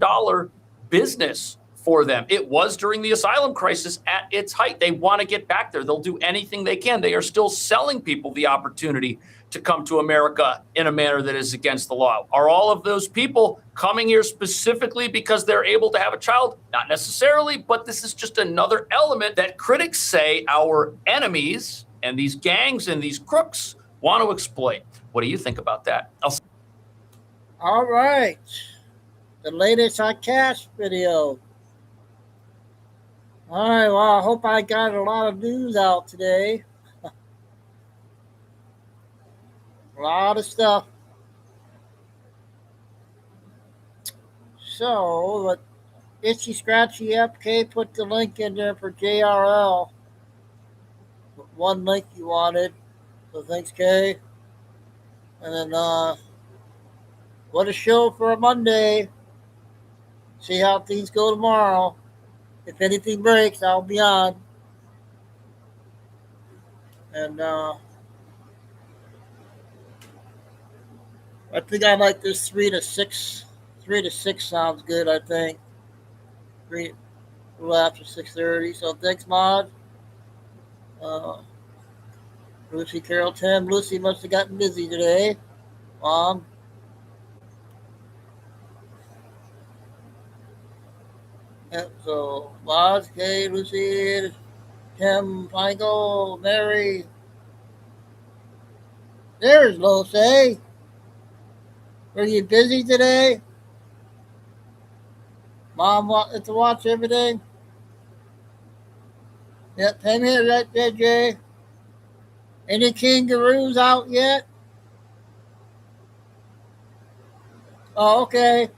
business for them. It was during the asylum crisis at its height. They want to get back there. They'll do anything they can. They are still selling people the opportunity to come to America in a manner that is against the law. Are all of those people coming here specifically because they're able to have a child? Not necessarily, but this is just another element that critics say our enemies and these gangs and these crooks want to exploit. What do you think about that?
All right. The latest on Cash video. All right, well, I hope I got a lot of news out today. A lot of stuff. So, but Itchy Scratchy FK put the link in there for JRL. One link you wanted. So thanks, Kay. And then, what a show for a Monday. See how things go tomorrow. If anything breaks, I'll be on. And I think I like this 3 to 6. 3 to 6 sounds good, I think. 3 a little after 6:30. So thanks, Mod. Lucy Carol 10. Lucy must have gotten busy today. Mom. Yep, so Moz, Kay, Lucy, Tim, Michael, Mary. There's Lose. Were you busy today? Mom wanted to watch everything. Yep, same here, right, JJ. Any kangaroos out yet? Oh, okay.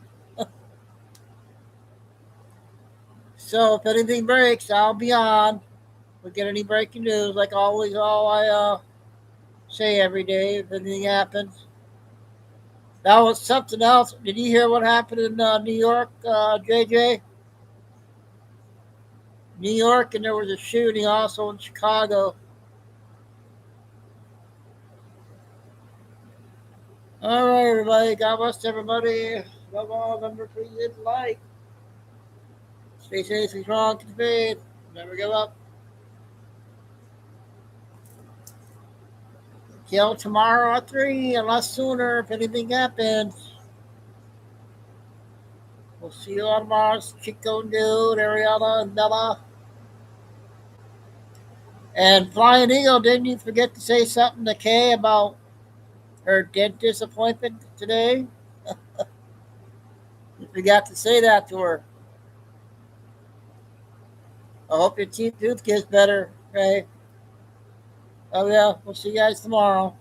So if anything breaks, I'll be on. We'll get any breaking news, like always. All I say every day if anything happens. That was something else. Did you hear what happened in New York, JJ? New York, and there was a shooting also in Chicago. All right, everybody. God bless everybody. Love all. Remember, please hit like. Stay safe, stay strong, keep the faith. Never give up. Till tomorrow at 3, unless sooner, if anything happens. We'll see you on Mars. Chico, Dude, Ariana, and Nella. And Flying Eagle, didn't you forget to say something to Kay about her dentist appointment today? You forgot to say that to her. I hope your tooth gets better, okay? Oh, yeah. We'll see you guys tomorrow.